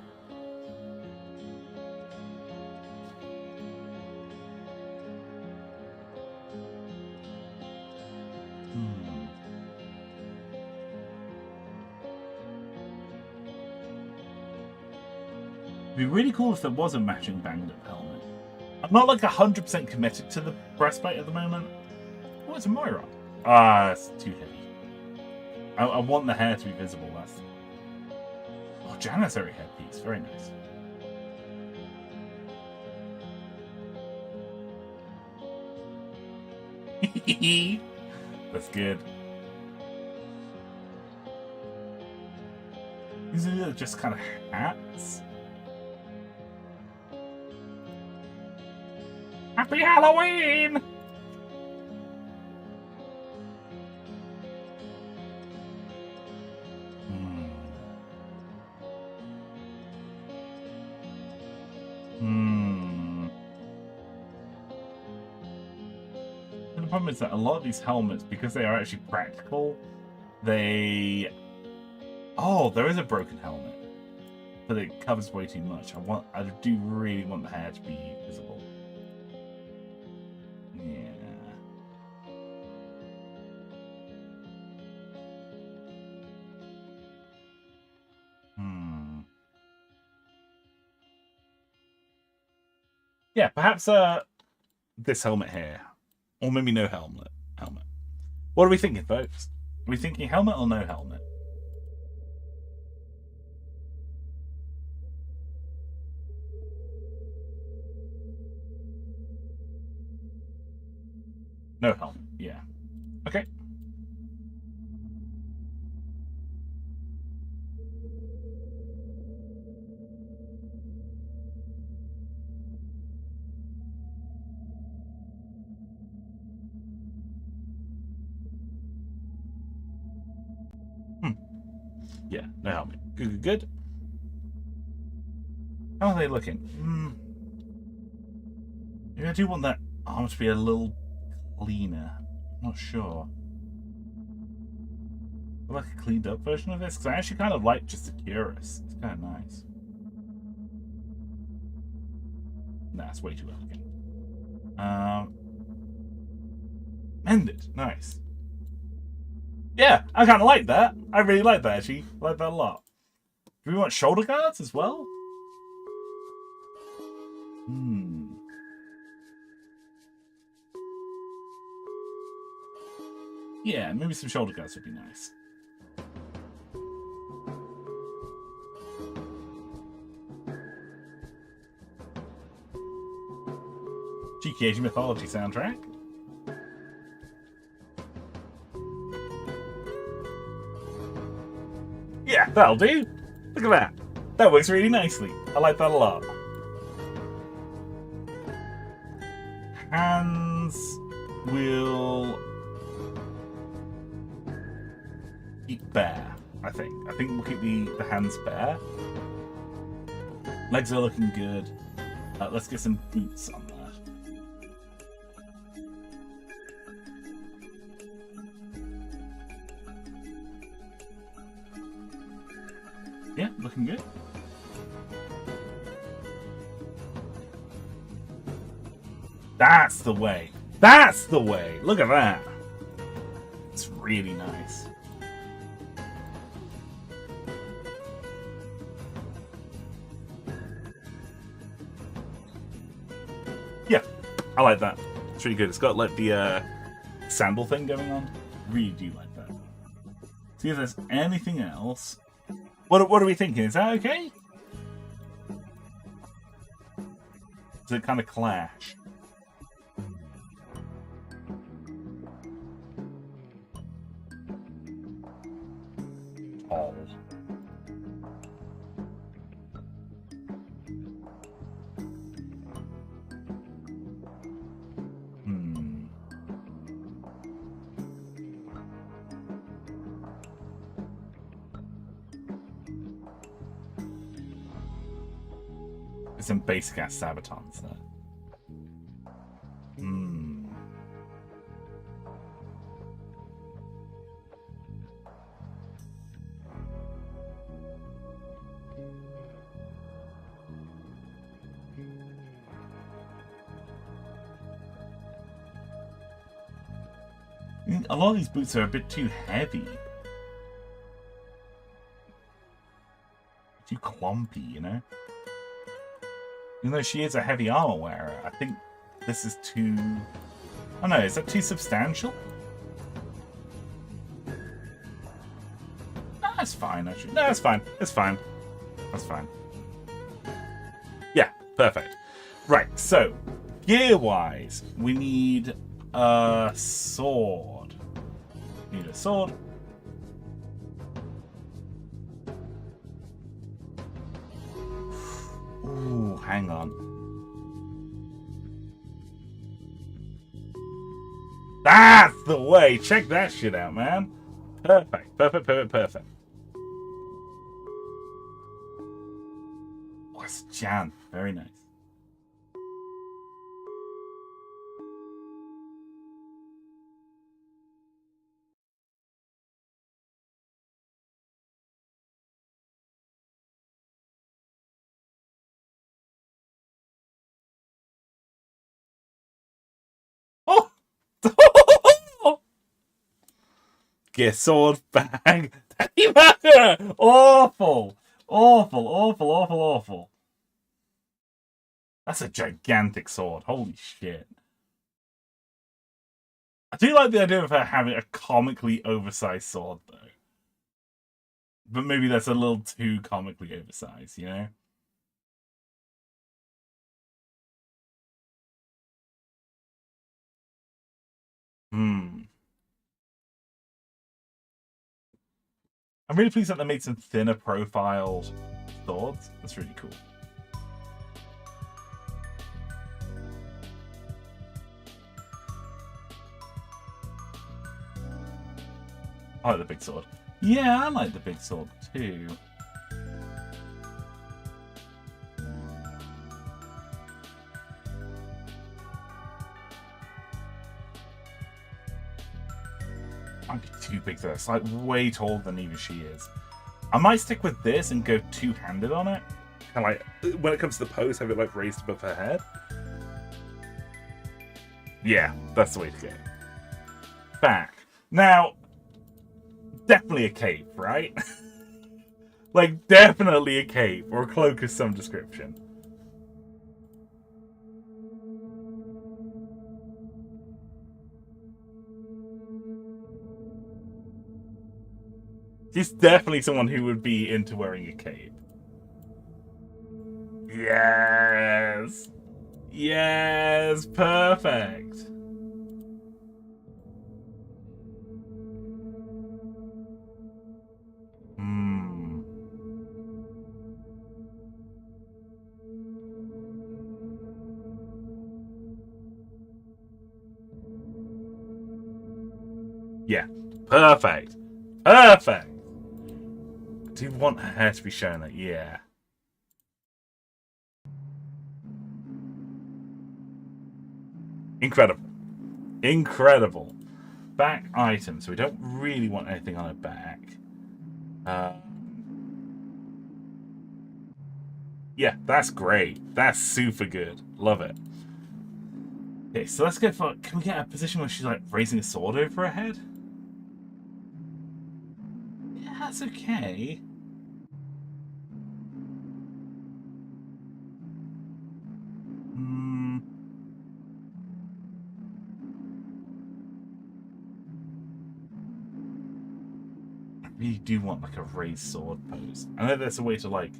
It'd be really cool if there was a matching banged up helmet. I'm not like 100% committed to the breastplate at the moment. Oh, it's a Moira. Ah, it's too heavy. I want the hair to be visible. That's oh, Janissary headpiece. Very nice. That's good. These are just kind of hats. Happy Halloween! The problem is that a lot of these helmets, because they are actually practical, they... Oh, there is a broken helmet. But it covers way too much. I do really want the hair to be visible. Yeah, perhaps this helmet here. Or maybe no helmet. What are we thinking, folks? Are we thinking helmet or no helmet? No helmet, yeah. Okay. Yeah, no helmet. Good. How are they looking? Maybe I do want that arm to be a little cleaner. I'm not sure. I like a cleaned up version of this, because I actually kind of like just the Curus. It's kind of nice. Nah, it's way too elegant. Mended. Nice. Yeah, I kind of like that. I really like that, actually. I like that a lot. Do we want shoulder guards as well? Yeah, maybe some shoulder guards would be nice. Cheeky Asian Mythology soundtrack. Yeah, that'll do. Look at that. That works really nicely. I like that a lot. Hands will keep bare, I think. I think we'll keep the hands bare. Legs are looking good. Let's get some boots on that. Yeah, looking good. That's the way. That's the way. Look at that. It's really nice. Yeah, I like that. It's really good. It's got like the sandal thing going on. Really do like that. See if there's anything else. What are we thinking? Is that okay? Does it kind of clash? Tall. Some basic ass sabatons there. A lot of these boots are a bit too heavy. Too clumpy, you know? Even though she is a heavy armor wearer, I think this is too... Oh no, is that too substantial? No, it's fine, actually. No, it's fine. It's fine. That's fine. Yeah, perfect. Right, so, gear-wise, we need a sword. We need a sword. Ooh, hang on. That's the way! Check that shit out, man. Perfect, perfect, perfect, perfect. Oh, it's Jan. Very nice. Oh! Get sword bag. Awful. Awful, awful, awful, awful. That's a gigantic sword. Holy shit. I do like the idea of her having a comically oversized sword, though. But maybe that's a little too comically oversized, you know? I'm really pleased that they made some thinner profiled swords. That's really cool. I like the big sword. Yeah, I like the big sword too. Might be too big for this. Like way taller than even she is. I might stick with this and go two-handed on it. And like when it comes to the pose, have it like raised above her head. Yeah, that's the way to go. Back. Now, definitely a cape, right? Like, definitely a cape or a cloak of some description. She's definitely someone who would be into wearing a cape. Yes! Yes! Perfect! Yeah. Perfect! Perfect! I do want her hair to be shown that, yeah. Incredible. Incredible. Back items. So we don't really want anything on her back. Yeah, that's great. That's super good. Love it. Okay, so let's go for... Can we get a position where she's like raising a sword over her head? Yeah, that's okay. I really do want like a raised sword pose. I know there's a way to like...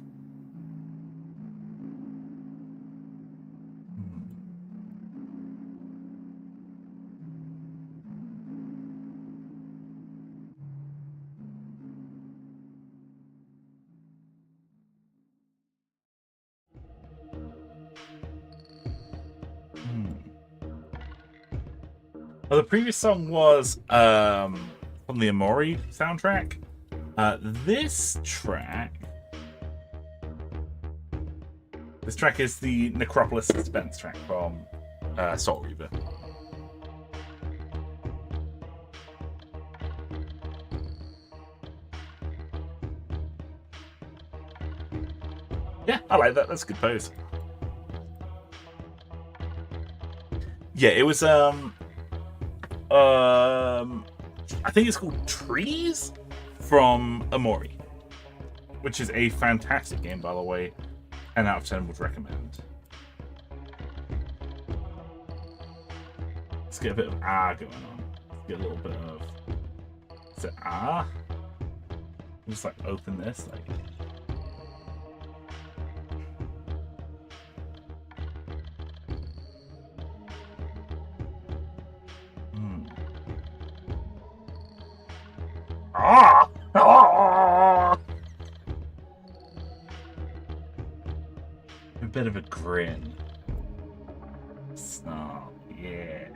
Well, the previous song was from the Amori soundtrack. This track is the Necropolis Suspense track from Soul Reaver. Yeah, I like that. That's a good pose. Yeah, it was I think it's called Trees from Amori, which is a fantastic game, by the way. 10 out of 10 would recommend. Let's get a bit of going on. Let's get a little bit of... Is it just like open this, like... A bit of a grin. Snarl, yeah.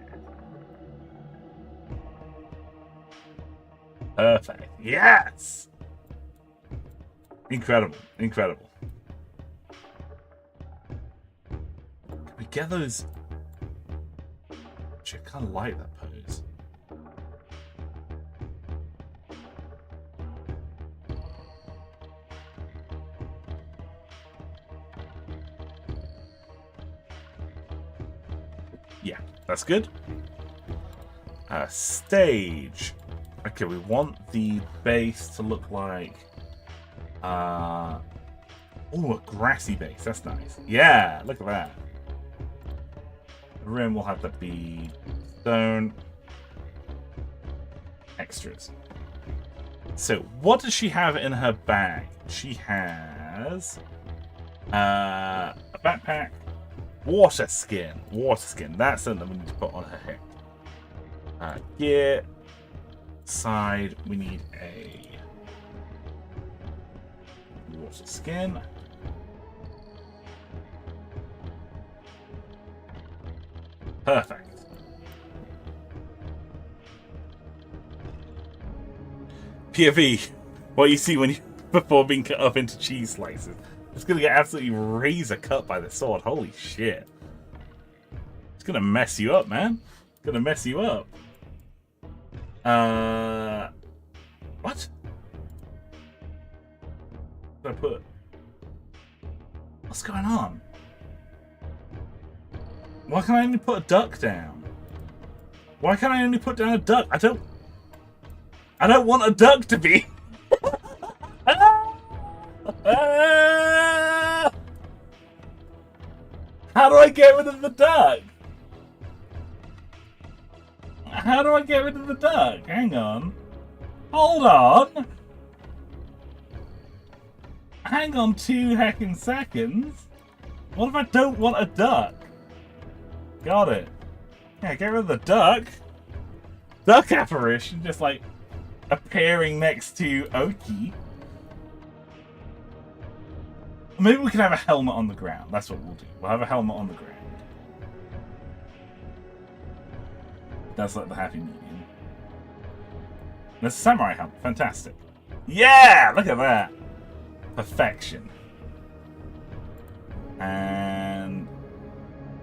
Perfect. Yes! Incredible. Incredible. Can we get those? Actually, I kind of like that pose. Yeah, that's good. Stage. Okay, we want the base to look like... oh, a grassy base. That's nice. Yeah, look at that. The rim will have to be stone. Extras. So, what does she have in her bag? She has... a backpack. Water skin. Water skin. That's something we need to put on her head. Gear. Side. We need a water skin. Perfect. POV. What you see when you before being cut up into cheese slices. It's gonna get absolutely razor cut by the sword. Holy shit. It's gonna mess you up, man. It's gonna mess you up. What? What did I put? What's going on? Why can't I only put a duck down? Why can't I only put down a duck? I don't want a duck to be. How do I get rid of the duck? How do I get rid of the duck? Hang on. Hold on. Hang on 2 heckin' seconds. What if I don't want a duck? Got it. Yeah, get rid of the duck. Duck apparition just like appearing next to Oki. Maybe we can have a helmet on the ground. That's what we'll do. We'll have a helmet on the ground. That's like the happy medium. There's a samurai helmet. Fantastic. Yeah! Look at that. Perfection. And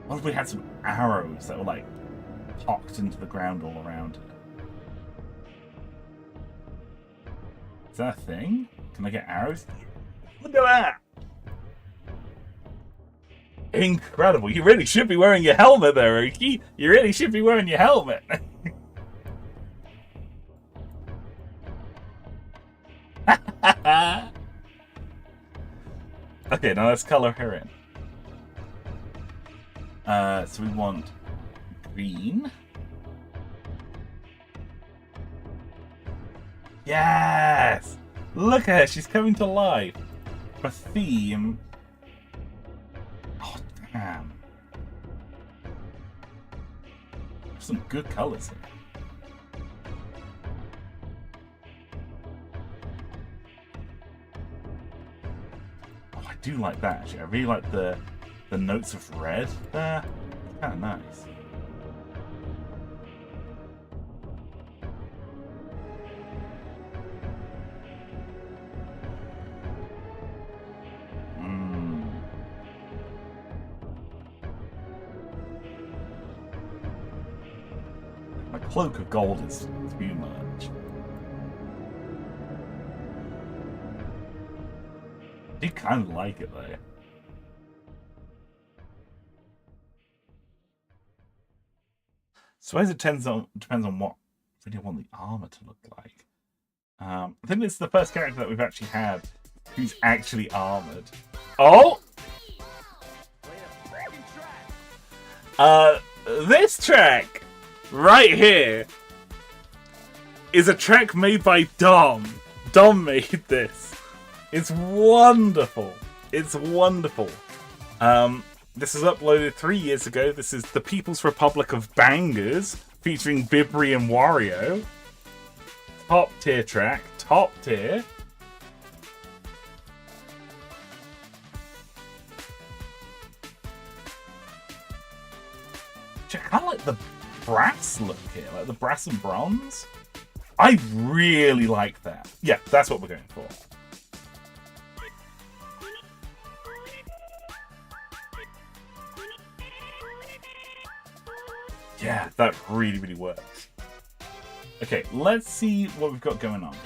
what if we had some arrows that were like pocked into the ground all around it? Is that a thing? Can I get arrows? Look at that! Incredible. You really should be wearing your helmet there, Oki. You really should be wearing your helmet. Okay, now let's color her in. So we want green. Yes! Look at her, she's coming to life. A theme. Oh, damn. Some good colors here. Oh, I do like that, actually. I really like the notes of red there. Kind of nice. My cloak of gold is too much. I do kind of like it though. So as it depends on what really want the armor to look like. I think it's the first character that we've actually had who's actually armored. Oh! This track right here is a track made by Dom. Dom made this. It's wonderful. It's wonderful. This was uploaded 3 years ago. This is The People's Republic of Bangers, featuring Bibri and Wario. Top tier track. Top tier. I kind of like the brass look here, like the brass and bronze. I really like that. Yeah, that's what we're going for. Yeah, that really, really works. Okay, let's see what we've got going on here.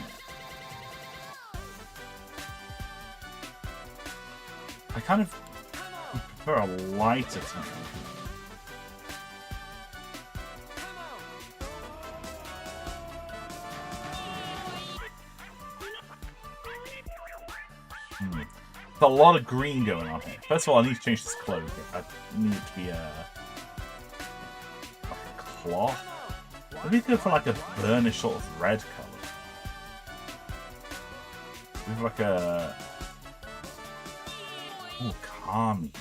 I kind of prefer a lighter tone. There's a lot of green going on here. First of all, I need to change this cloak. I need it to be a cloth. Maybe go for like a burnish sort of red colour. Maybe like a calming.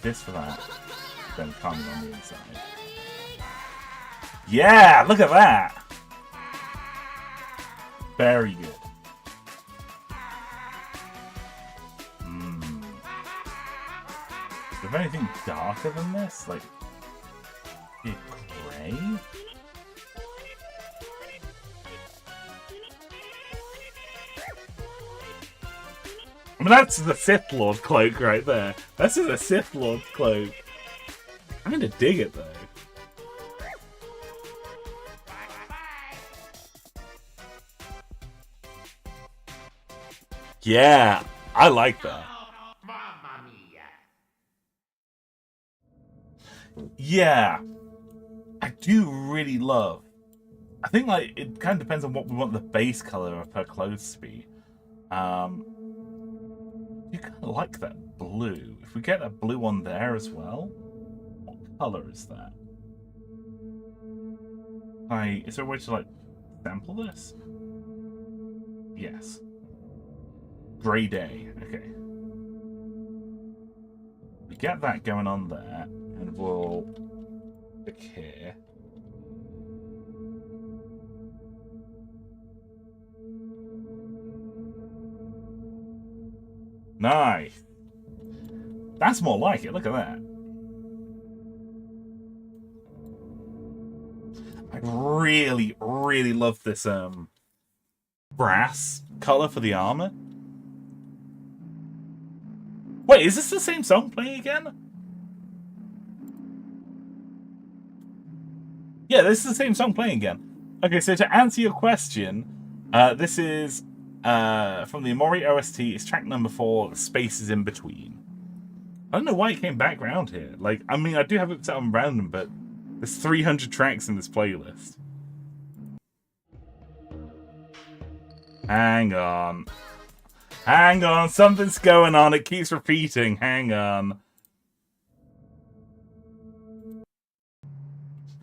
this for that. Then coming on the inside. Yeah, look at that. Very good. Is there anything darker than this? Like, gray? I mean, that's the Sith Lord cloak right there. That's the Sith Lord cloak. I'm gonna dig it, though. Yeah, I like that. Yeah, I do really love. I think like it kind of depends on what we want the base color of her clothes to be. You kind of like that blue. If we get a blue on there as well, what color is that? Is there a way to like sample this? Yes. Grey Day. Okay. We get that going on there. And we'll click here. Nice. That's more like it. Look at that. I really, really love this brass color for the armor. Wait, is this the same song playing again? Yeah, this is the same song playing again. Okay, so to answer your question, this is from the Amori OST. It's track number 4, Spaces in Between. I don't know why it came back round here. Like, I mean, I do have it set on random, but there's 300 tracks in this playlist. Hang on. Hang on, something's going on. It keeps repeating. Hang on.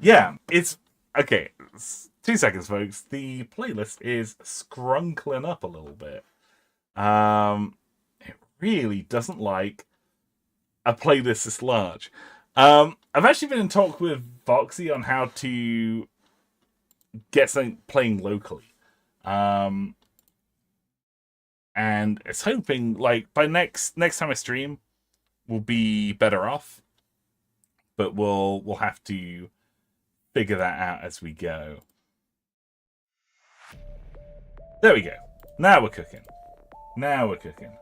Yeah, it's... Okay, 2 seconds, folks. The playlist is scrunkling up a little bit. It really doesn't like a playlist this large. I've actually been in talk with Foxy on how to get something playing locally. And it's hoping, like, by next time I stream, we'll be better off. But we'll have to figure that out as we go. There we go. Now we're cooking. Now we're cooking.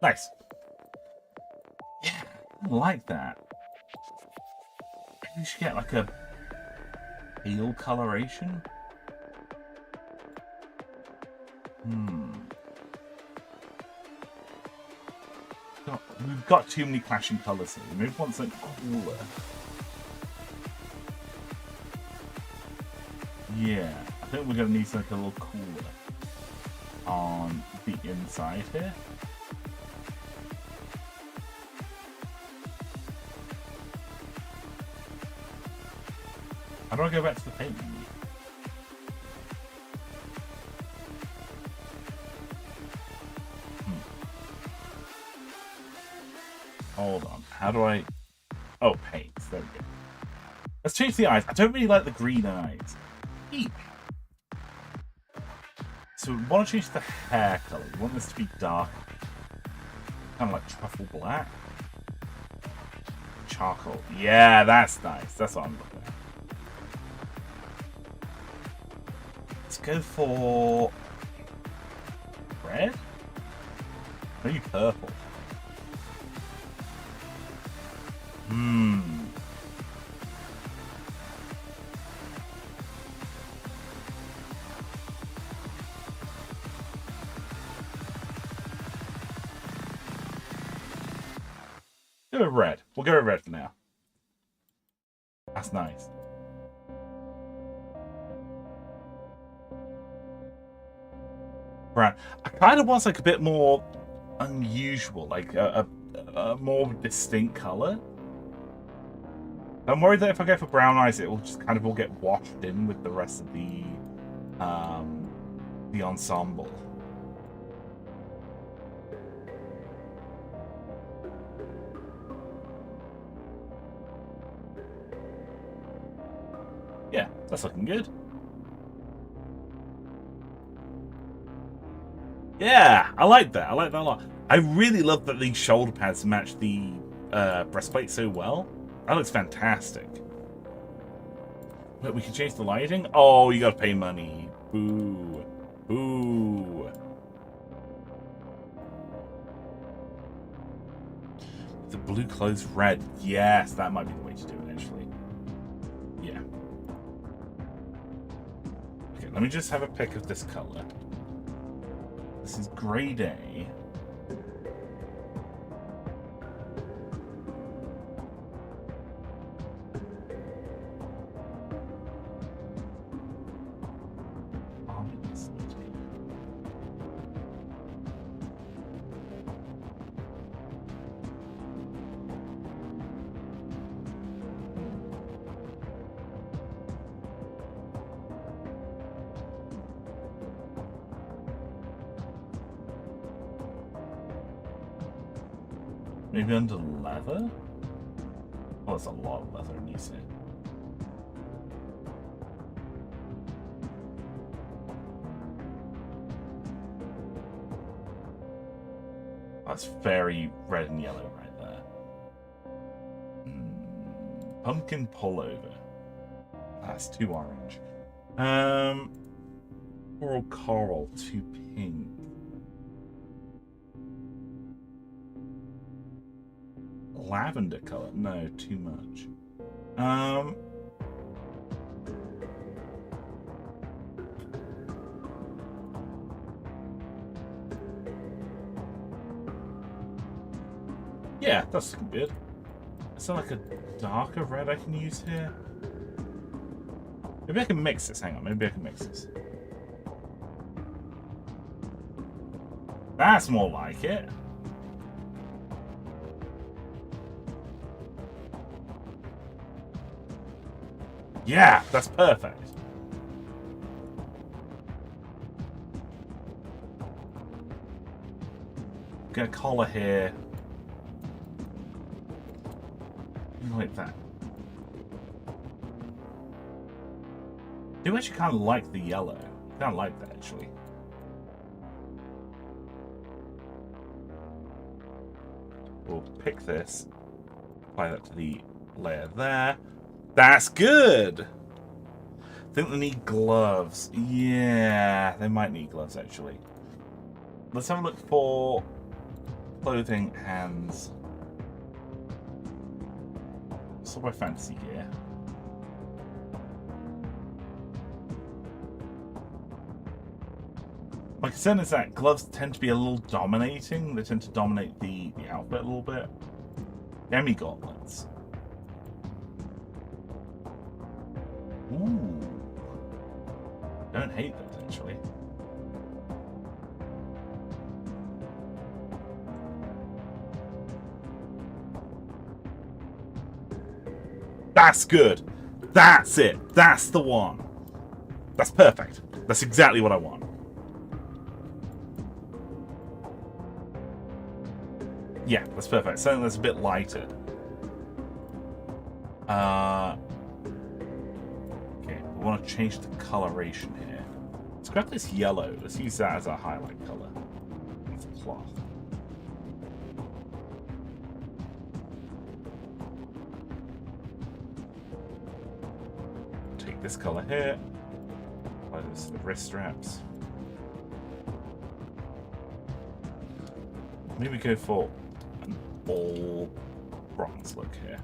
Nice. Yeah, I like that. Maybe we should get like a pale coloration. We've got too many clashing colours here. Maybe we want something cooler. Yeah, I think we're going to need something a little cooler on the inside here. How do I go back to the paint menu? Hold on. How do I... Oh, paints. There we go. Let's change the eyes. I don't really like the green eyes. Eek. So we want to change the hair colour. We want this to be dark. Kind of like truffle black. Charcoal. Yeah, that's nice. That's what I'm looking at. Let's go for... red? Maybe purple. Go with red. We'll go with red for now. That's nice. Brown. I kind of want like a bit more unusual, like a more distinct color. I'm worried that if I go for brown eyes, it will just kind of all get washed in with the rest of the ensemble. Yeah, that's looking good. Yeah, I like that. I like that a lot. I really love that these shoulder pads match the breastplate so well. That looks fantastic. But we can change the lighting? Oh, you gotta pay money. Boo. Boo. The blue clothes red. Yes, that might be the way to do it, actually. Yeah. Okay, let me just have a pick of this color. This is grade A. Maybe under leather? Oh, there's a lot of leather in these here. That's very red and yellow right there. Pumpkin pullover. That's too orange. Coral, too pink. Lavender color? No, too much. Yeah, that's looking good. Is there like a darker red I can use here? Maybe I can mix this. Hang on, maybe I can mix this. That's more like it. Yeah, that's perfect. Get a collar here. Like that. I do actually kind of like the yellow. I kind of like that, actually. We'll pick this. Apply that to the layer there. That's good! I think they need gloves. Yeah, they might need gloves, actually. Let's have a look for clothing, hands. So by fancy gear. My concern is that gloves tend to be a little dominating. They tend to dominate the outfit a little bit. Demi gauntlets. Ooh. Don't hate that, actually. That's good. That's it. That's the one. That's perfect. That's exactly what I want. Yeah, that's perfect. Something that's a bit lighter. Okay, we want to change the coloration here. Let's grab this yellow. Let's use that as our highlight color. It's cloth. Take this color here. Apply this to the wrist straps. Maybe go for an all bronze look here.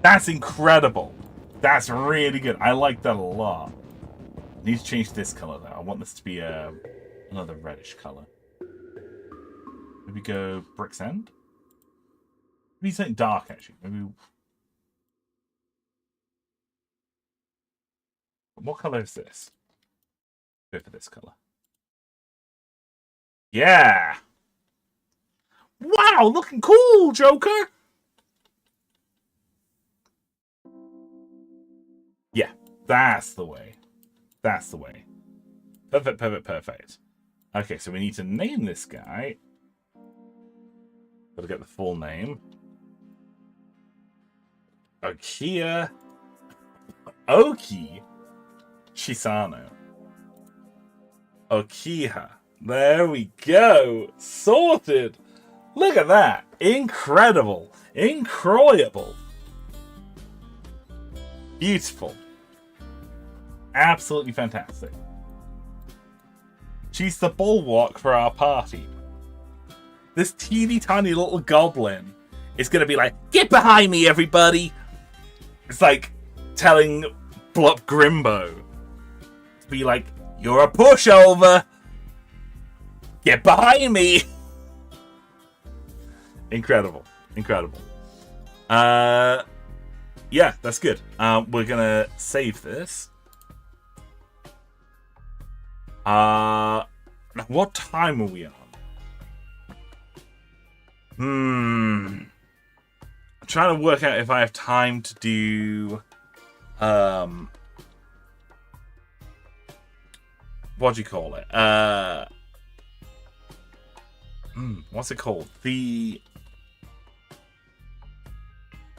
That's incredible. That's really good. I like that a lot. I need to change this color though. I want this to be another reddish color. Maybe go Brick's End. Maybe something dark actually. Maybe. What color is this? Go for this color. Yeah. Wow, looking cool, Joker. Yeah, that's the way. That's the way. Perfect, perfect, perfect. Okay, so we need to name this guy. Gotta get the full name. Okia. Oki. Shisano. Okiha. There we go. Sorted. Look at that. Incredible. Incroyable. Beautiful. Absolutely fantastic. She's the bulwark for our party. This teeny tiny little goblin is going to be like, get behind me, everybody. It's like telling Blup Grimbo to be like, you're a pushover. Get behind me. Incredible. Incredible. Yeah, that's good. We're going to save this. Now, what time are we on? I'm trying to work out if I have time to do what do you call it? What's it called? The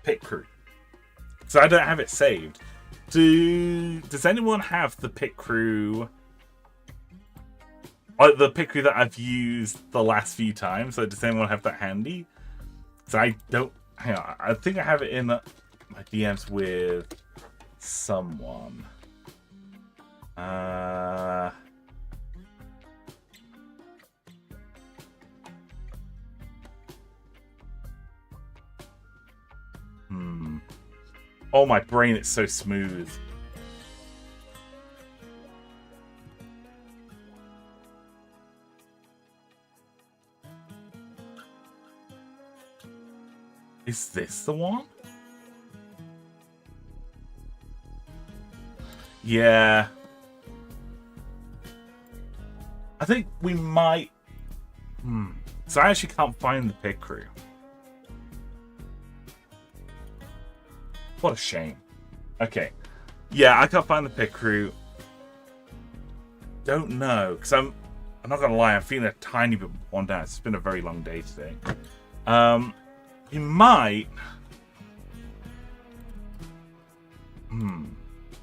pit crew. So I don't have it saved. Does anyone have the pit crew? The pit crew that I've used the last few times. So does anyone have that handy? So I don't. Hang on. I think I have it in my DMs with someone. Oh, my brain, it's so smooth. Is this the one? Yeah. I think we might... So I actually can't find the pit crew. What a shame. Okay. Yeah, I can't find the pit crew. Don't know. Because I'm not going to lie, I'm feeling a tiny bit worn down. It's been a very long day today. You might...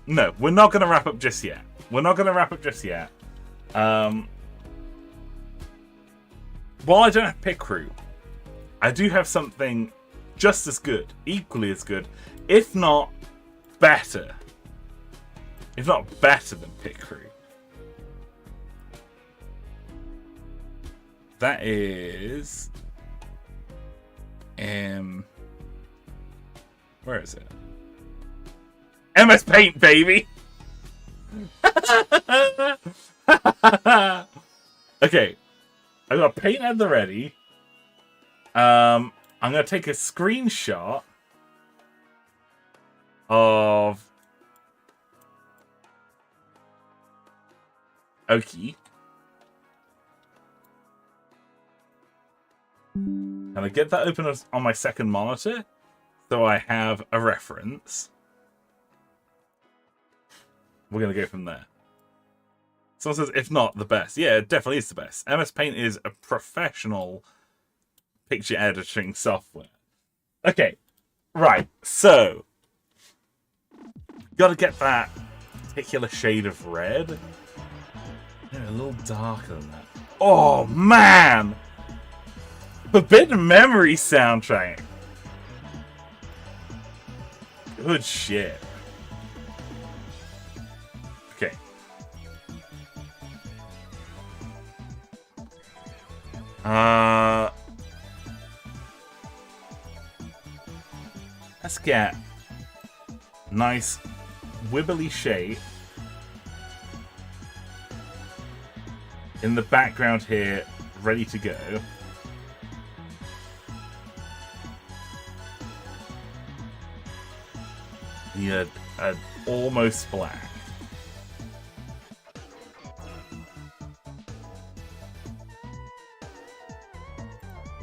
No, we're not going to wrap up just yet. We're not going to wrap up just yet. While I don't have pit crew, I do have something just as good, equally as good, if not better. If not better than pit crew. That is... where is it? MS Paint, baby! Okay. I've got paint at the ready. I'm going to take a screenshot of Oki. And I get that open on my second monitor, so I have a reference. We're going to go from there. Someone says, if not, the best. Yeah, it definitely is the best. MS Paint is a professional picture editing software. Okay, right, so got to get that particular shade of red. Yeah, a little darker than that. Oh, man! Forbidden Memory soundtrack. Good shit. Okay. Let's get nice wibbly shape in the background here, ready to go. Need a almost black.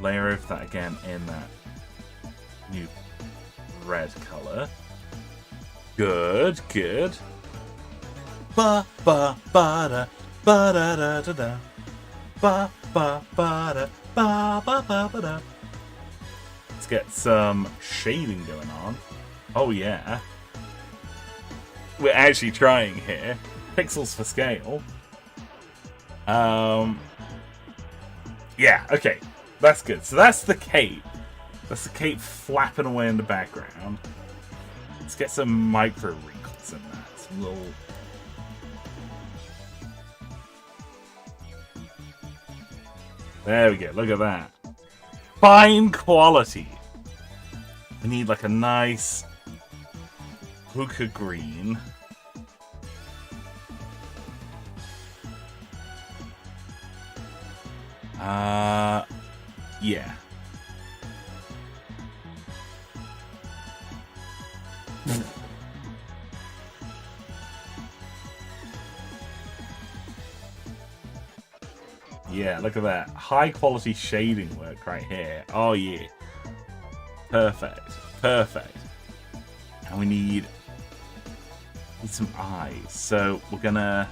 Layer of that again in that new red color. Good, good. Ba ba ba da ba da da da da. Ba ba ba da ba ba ba ba da. Let's get some shading going on. Oh yeah. We're actually trying here. Pixels for scale. Yeah, okay. That's good. So that's the cape. That's the cape flapping away in the background. Let's get some micro wrinkles in that. Some little... There we go. Look at that. Fine quality. We need like a nice hookah green. Yeah. Yeah, look at that. High quality shading work right here. Oh yeah. Perfect. Perfect. And we need some eyes. So we're gonna...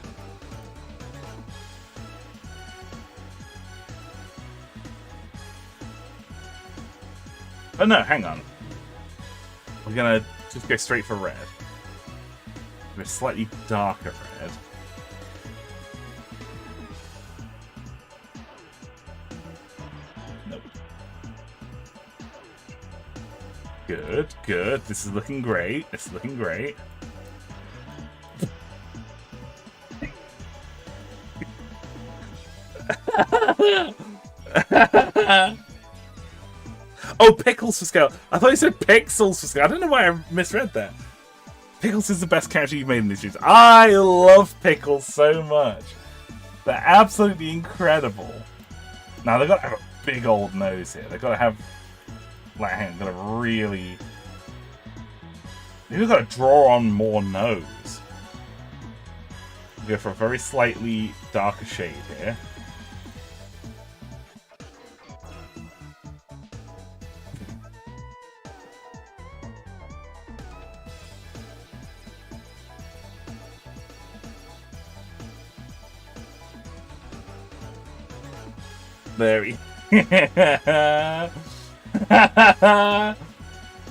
Oh no, hang on. We're gonna just go straight for red. With a slightly darker red. Nope. Good, good. This is looking great. This is looking great. Oh, pickles for scale. I thought you said pixels for scale. I don't know why I misread that. Pickles is the best character you've made in these streams. I love Pickles so much. They're absolutely incredible. Now, they've got to have a big old nose here. They've got to have... Like, hang on, got to really... They've got to draw on more nose. Go for a very slightly darker shade here. There we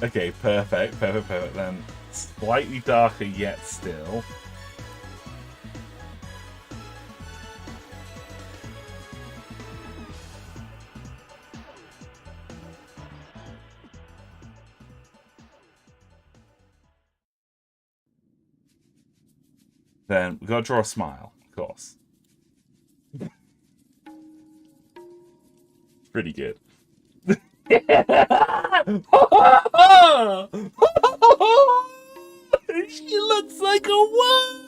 Okay, perfect, perfect, perfect. Then slightly darker yet still. Then we've got to draw a smile, of course. Pretty good. She looks like a worm.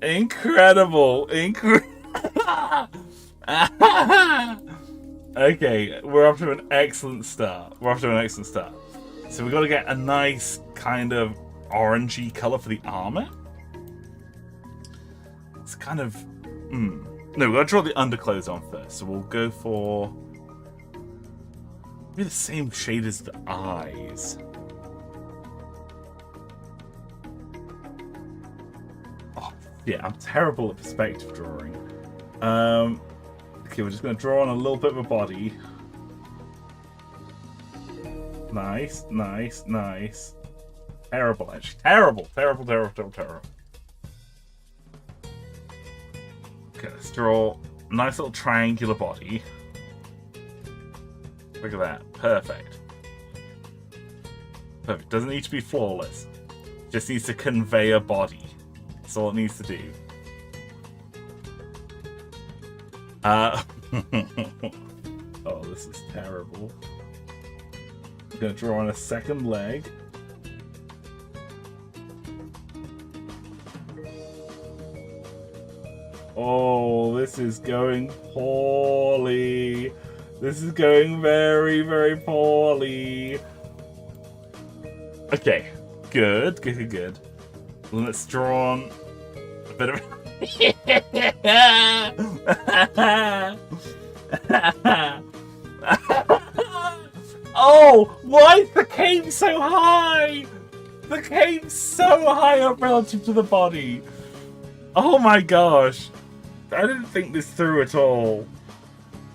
Incredible. Okay, we're off to an excellent start. So we've got to get a nice kind of orangey color for the armor. It's kind of... No, we've got to draw the underclothes on first. So we'll go for... maybe the same shade as the eyes. Oh, yeah, I'm terrible at perspective drawing. Okay, we're just going to draw on a little bit of a body. Nice, nice, nice. Terrible, actually. Terrible. Okay, let's draw a nice little triangular body. Look at that. Perfect. Perfect. Doesn't need to be flawless. Just needs to convey a body. That's all it needs to do. Oh, this is terrible. I'm going to draw on a second leg. Oh, this is going poorly. This is going very, very poorly. Okay, good. Let's draw on a bit of... Oh, why is the cape so high? The cape's so high up relative to the body. Oh my gosh. didn't think this through at all.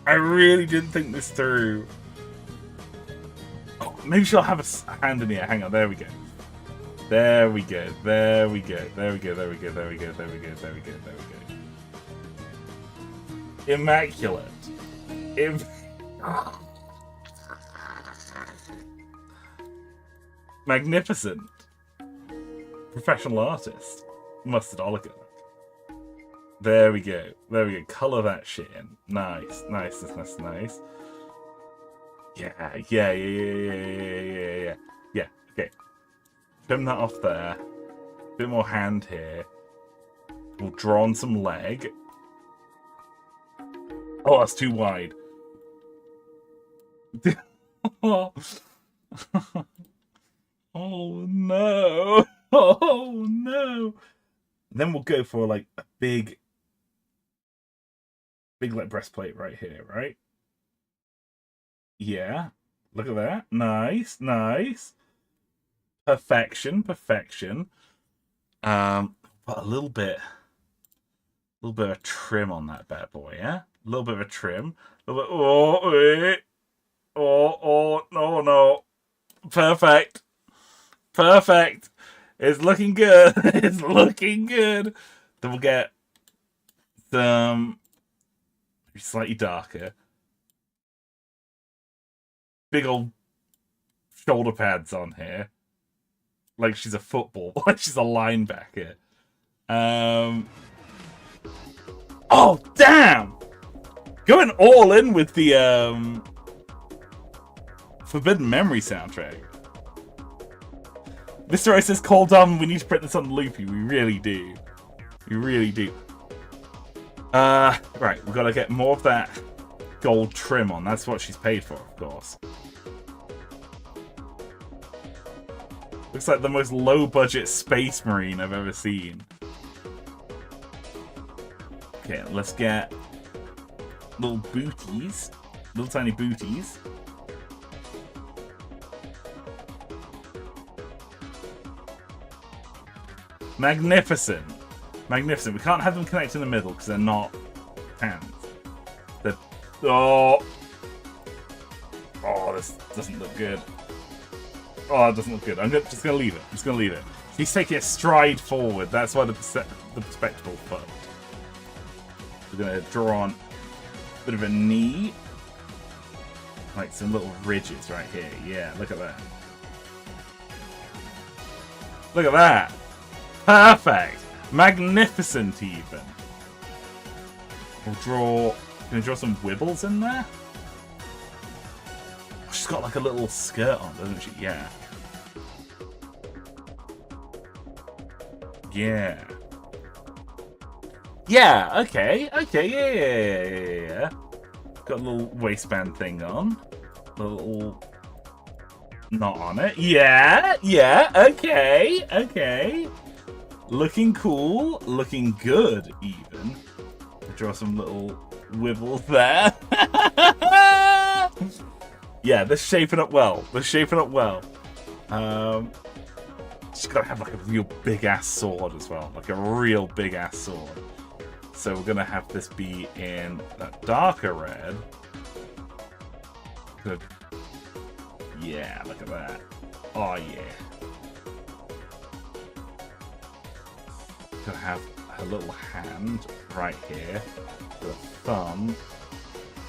I really didn't think this through. Oh, maybe she'll have a hand in here. Hang on, there we go. There we go. There we go. There we go. There we go. There we go. There we go. There we go. There we go. Immaculate. Magnificent. Professional artist. Mustard oligarch. There we go. There we go. Colour that shit in. Nice. Nice. Nice. Nice. Yeah. Yeah. Yeah. Yeah. Yeah. Yeah. Yeah. Yeah. Okay. Trim that off there. Bit more hand here. We'll draw on some leg. Oh, that's too wide. Oh no. Oh no. Then we'll go for like a big like breastplate right here, right? Yeah. Look at that. Nice, nice. Perfection, perfection. But a little bit of a trim on that bad boy, yeah? A little bit of a trim. A little bit, oh, wait. Oh, no, no. Perfect. Perfect. It's looking good. It's looking good. Then we'll get some slightly darker. Big old shoulder pads on here. Like she's a football. Like she's a linebacker. Oh, damn! Going all in with the Forbidden Memory soundtrack. Mr. O says, call down, we need to print this on Loopy. We really do. We really do. Right, we've got to get more of that gold trim on. That's what she's paid for, of course. Looks like the most low-budget Space Marine I've ever seen. Okay, let's get little booties. Little tiny booties. Magnificent. Magnificent. We can't have them connect in the middle because they're not hands. They're... Oh! Oh, this doesn't look good. Oh, it doesn't look good. I'm just going to leave it. I'm just going to leave it. He's taking a stride forward. That's why the perspective fucked. We're going to draw on a bit of a knee. Like some little ridges right here. Yeah, look at that. Look at that. Perfect. Magnificent even. We'll draw... Can we draw some wibbles in there? She's got like a little skirt on, doesn't she? Yeah. Yeah. Yeah, okay. Okay, yeah. Got a little waistband thing on. A little knot on it. Yeah, okay. Looking cool. Looking good, even. Draw some little wibbles there. Yeah, they're shaping up well. She's gotta have like a real big ass sword as well. Like a real big ass sword. So we're gonna have this be in that darker red. Good. Yeah, look at that. Oh yeah. Gonna have her little hand right here. The thumb.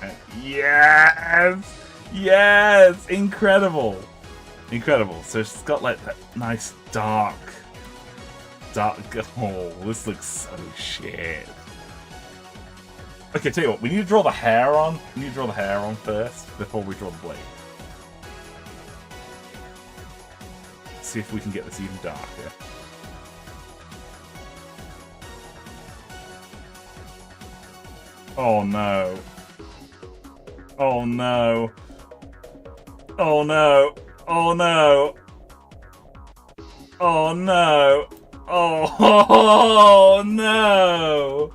And yes! Yes! Incredible! Incredible. So she's got like that nice dark. Oh, this looks so shit. Okay, tell you what, we need to draw the hair on. We need to draw the hair on first before we draw the blade. Let's see if we can get this even darker. Oh no. Oh no. Oh no. Oh no. Oh no. Oh no.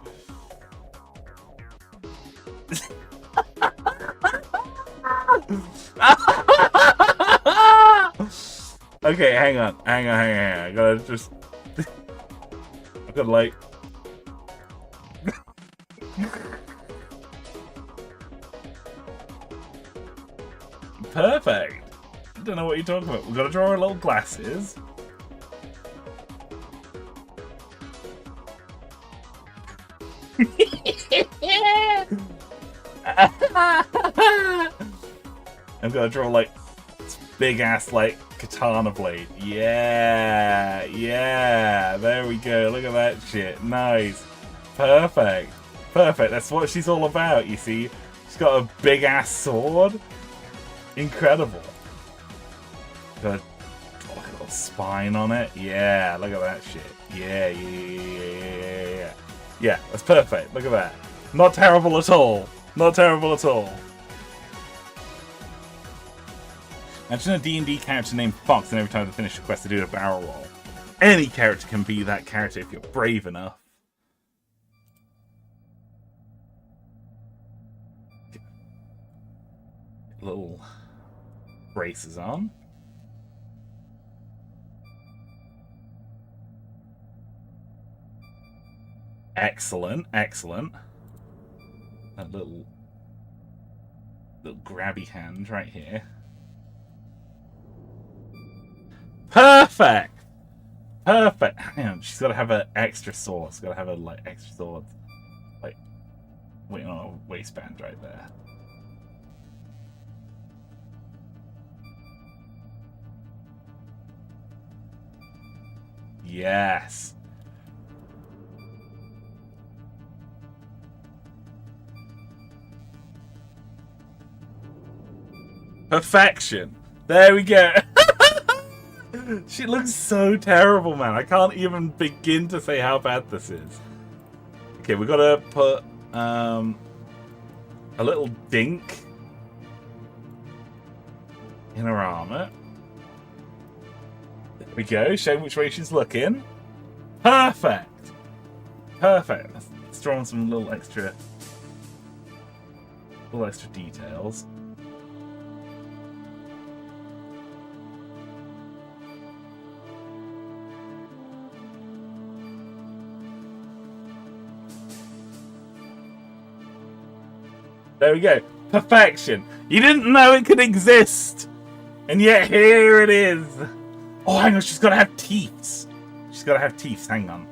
Okay, hang on. I gotta just... I gotta like... Perfect. I don't know what you're talking about. We've got to draw our little glasses. I'm gonna draw like this big ass like katana blade. Yeah, yeah. There we go. Look at that shit. Nice. Perfect. Perfect. That's what she's all about. You see, she's got a big ass sword. Incredible. Got a little spine on it. Yeah. Look at that shit. Yeah, yeah. Yeah, that's perfect. Look at that. Not terrible at all. Not terrible at all. Imagine a D&D character named Fox, and every time they finish a quest they do a barrel roll. Any character can be that character if you're brave enough. Little braces on. Excellent, excellent. That little grabby hand right here. Perfect! Perfect! Hang on, she's got to have an extra sword. She's got to have a like extra sword, like waiting on a waistband right there. Yes. Perfection. There we go. She looks so terrible, man. I can't even begin to say how bad this is. Okay, we've got to put a little dink in her armor. There we go, showing which way she's looking. Perfect. Perfect. Let's draw on some little extra details. There we go. Perfection. You didn't know it could exist. And yet here it is. Oh, hang on. She's got to have teeth. She's got to have teeth. Hang on.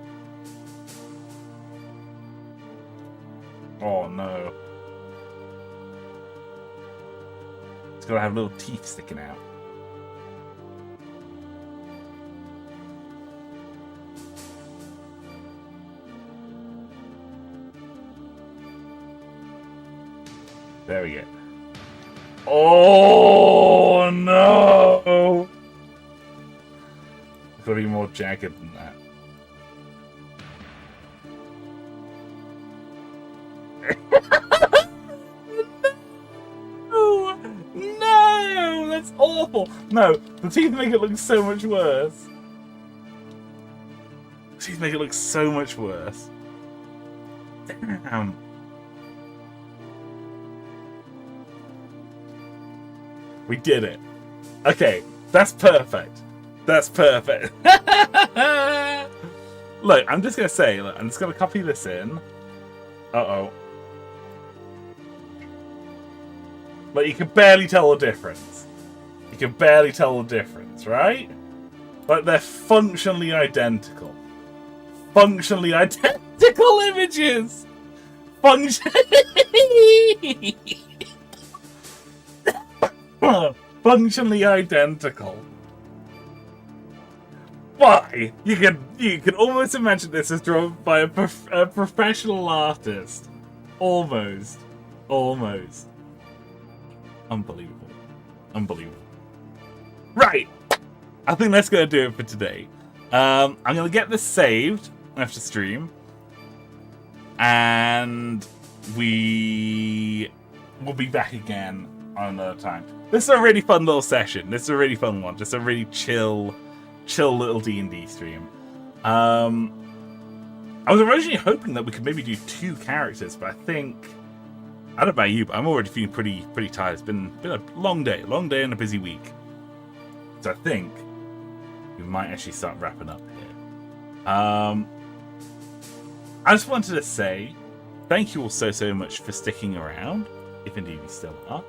Oh, no. She's got to have little teeth sticking out. There we go. Oh no! It's gotta be more jagged than that. No! No! That's awful! No, the teeth make it look so much worse. The teeth make it look so much worse. Damn. We did it. Okay, that's perfect. That's perfect. Look, I'm just going to say, look, I'm just going to copy this in. Uh-oh. But you can barely tell the difference. You can barely tell the difference, right? Like, they're functionally identical. Functionally identical images! Functionally identical. Why? You can almost imagine this as drawn by a professional artist. Almost. Unbelievable. Unbelievable. Right. I think that's going to do it for today. I'm going to get this saved after stream. And we will be back again on another time. This is a really fun little session. This is a really fun one. Just a really chill little D&D stream. I was originally hoping that we could maybe do 2 characters, but I think, I don't know about you, but I'm already feeling pretty tired. It's been a long day and a busy week. So I think we might actually start wrapping up here. I just wanted to say thank you all so much for sticking around, if indeed you still are.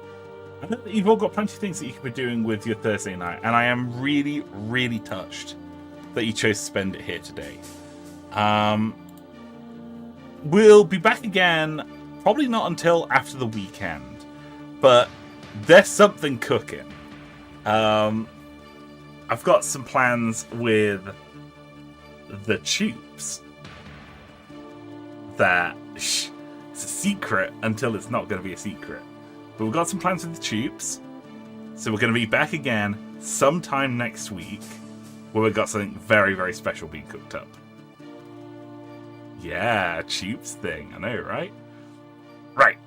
I know that you've all got plenty of things that you could be doing with your Thursday night, and I am really touched that you chose to spend it here today. We'll be back again, probably not until after the weekend, but there's something cooking. I've got some plans with the Tubes that it's a secret until it's not going to be a secret. But we've got some plans with the Tubes, so we're going to be back again sometime next week where we've got something very special being cooked up. Yeah, Tubes thing, I know, right? Right,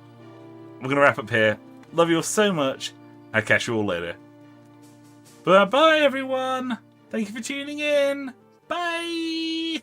we're going to wrap up here. Love you all so much. I'll catch you all later. Bye-bye, everyone. Thank you for tuning in. Bye.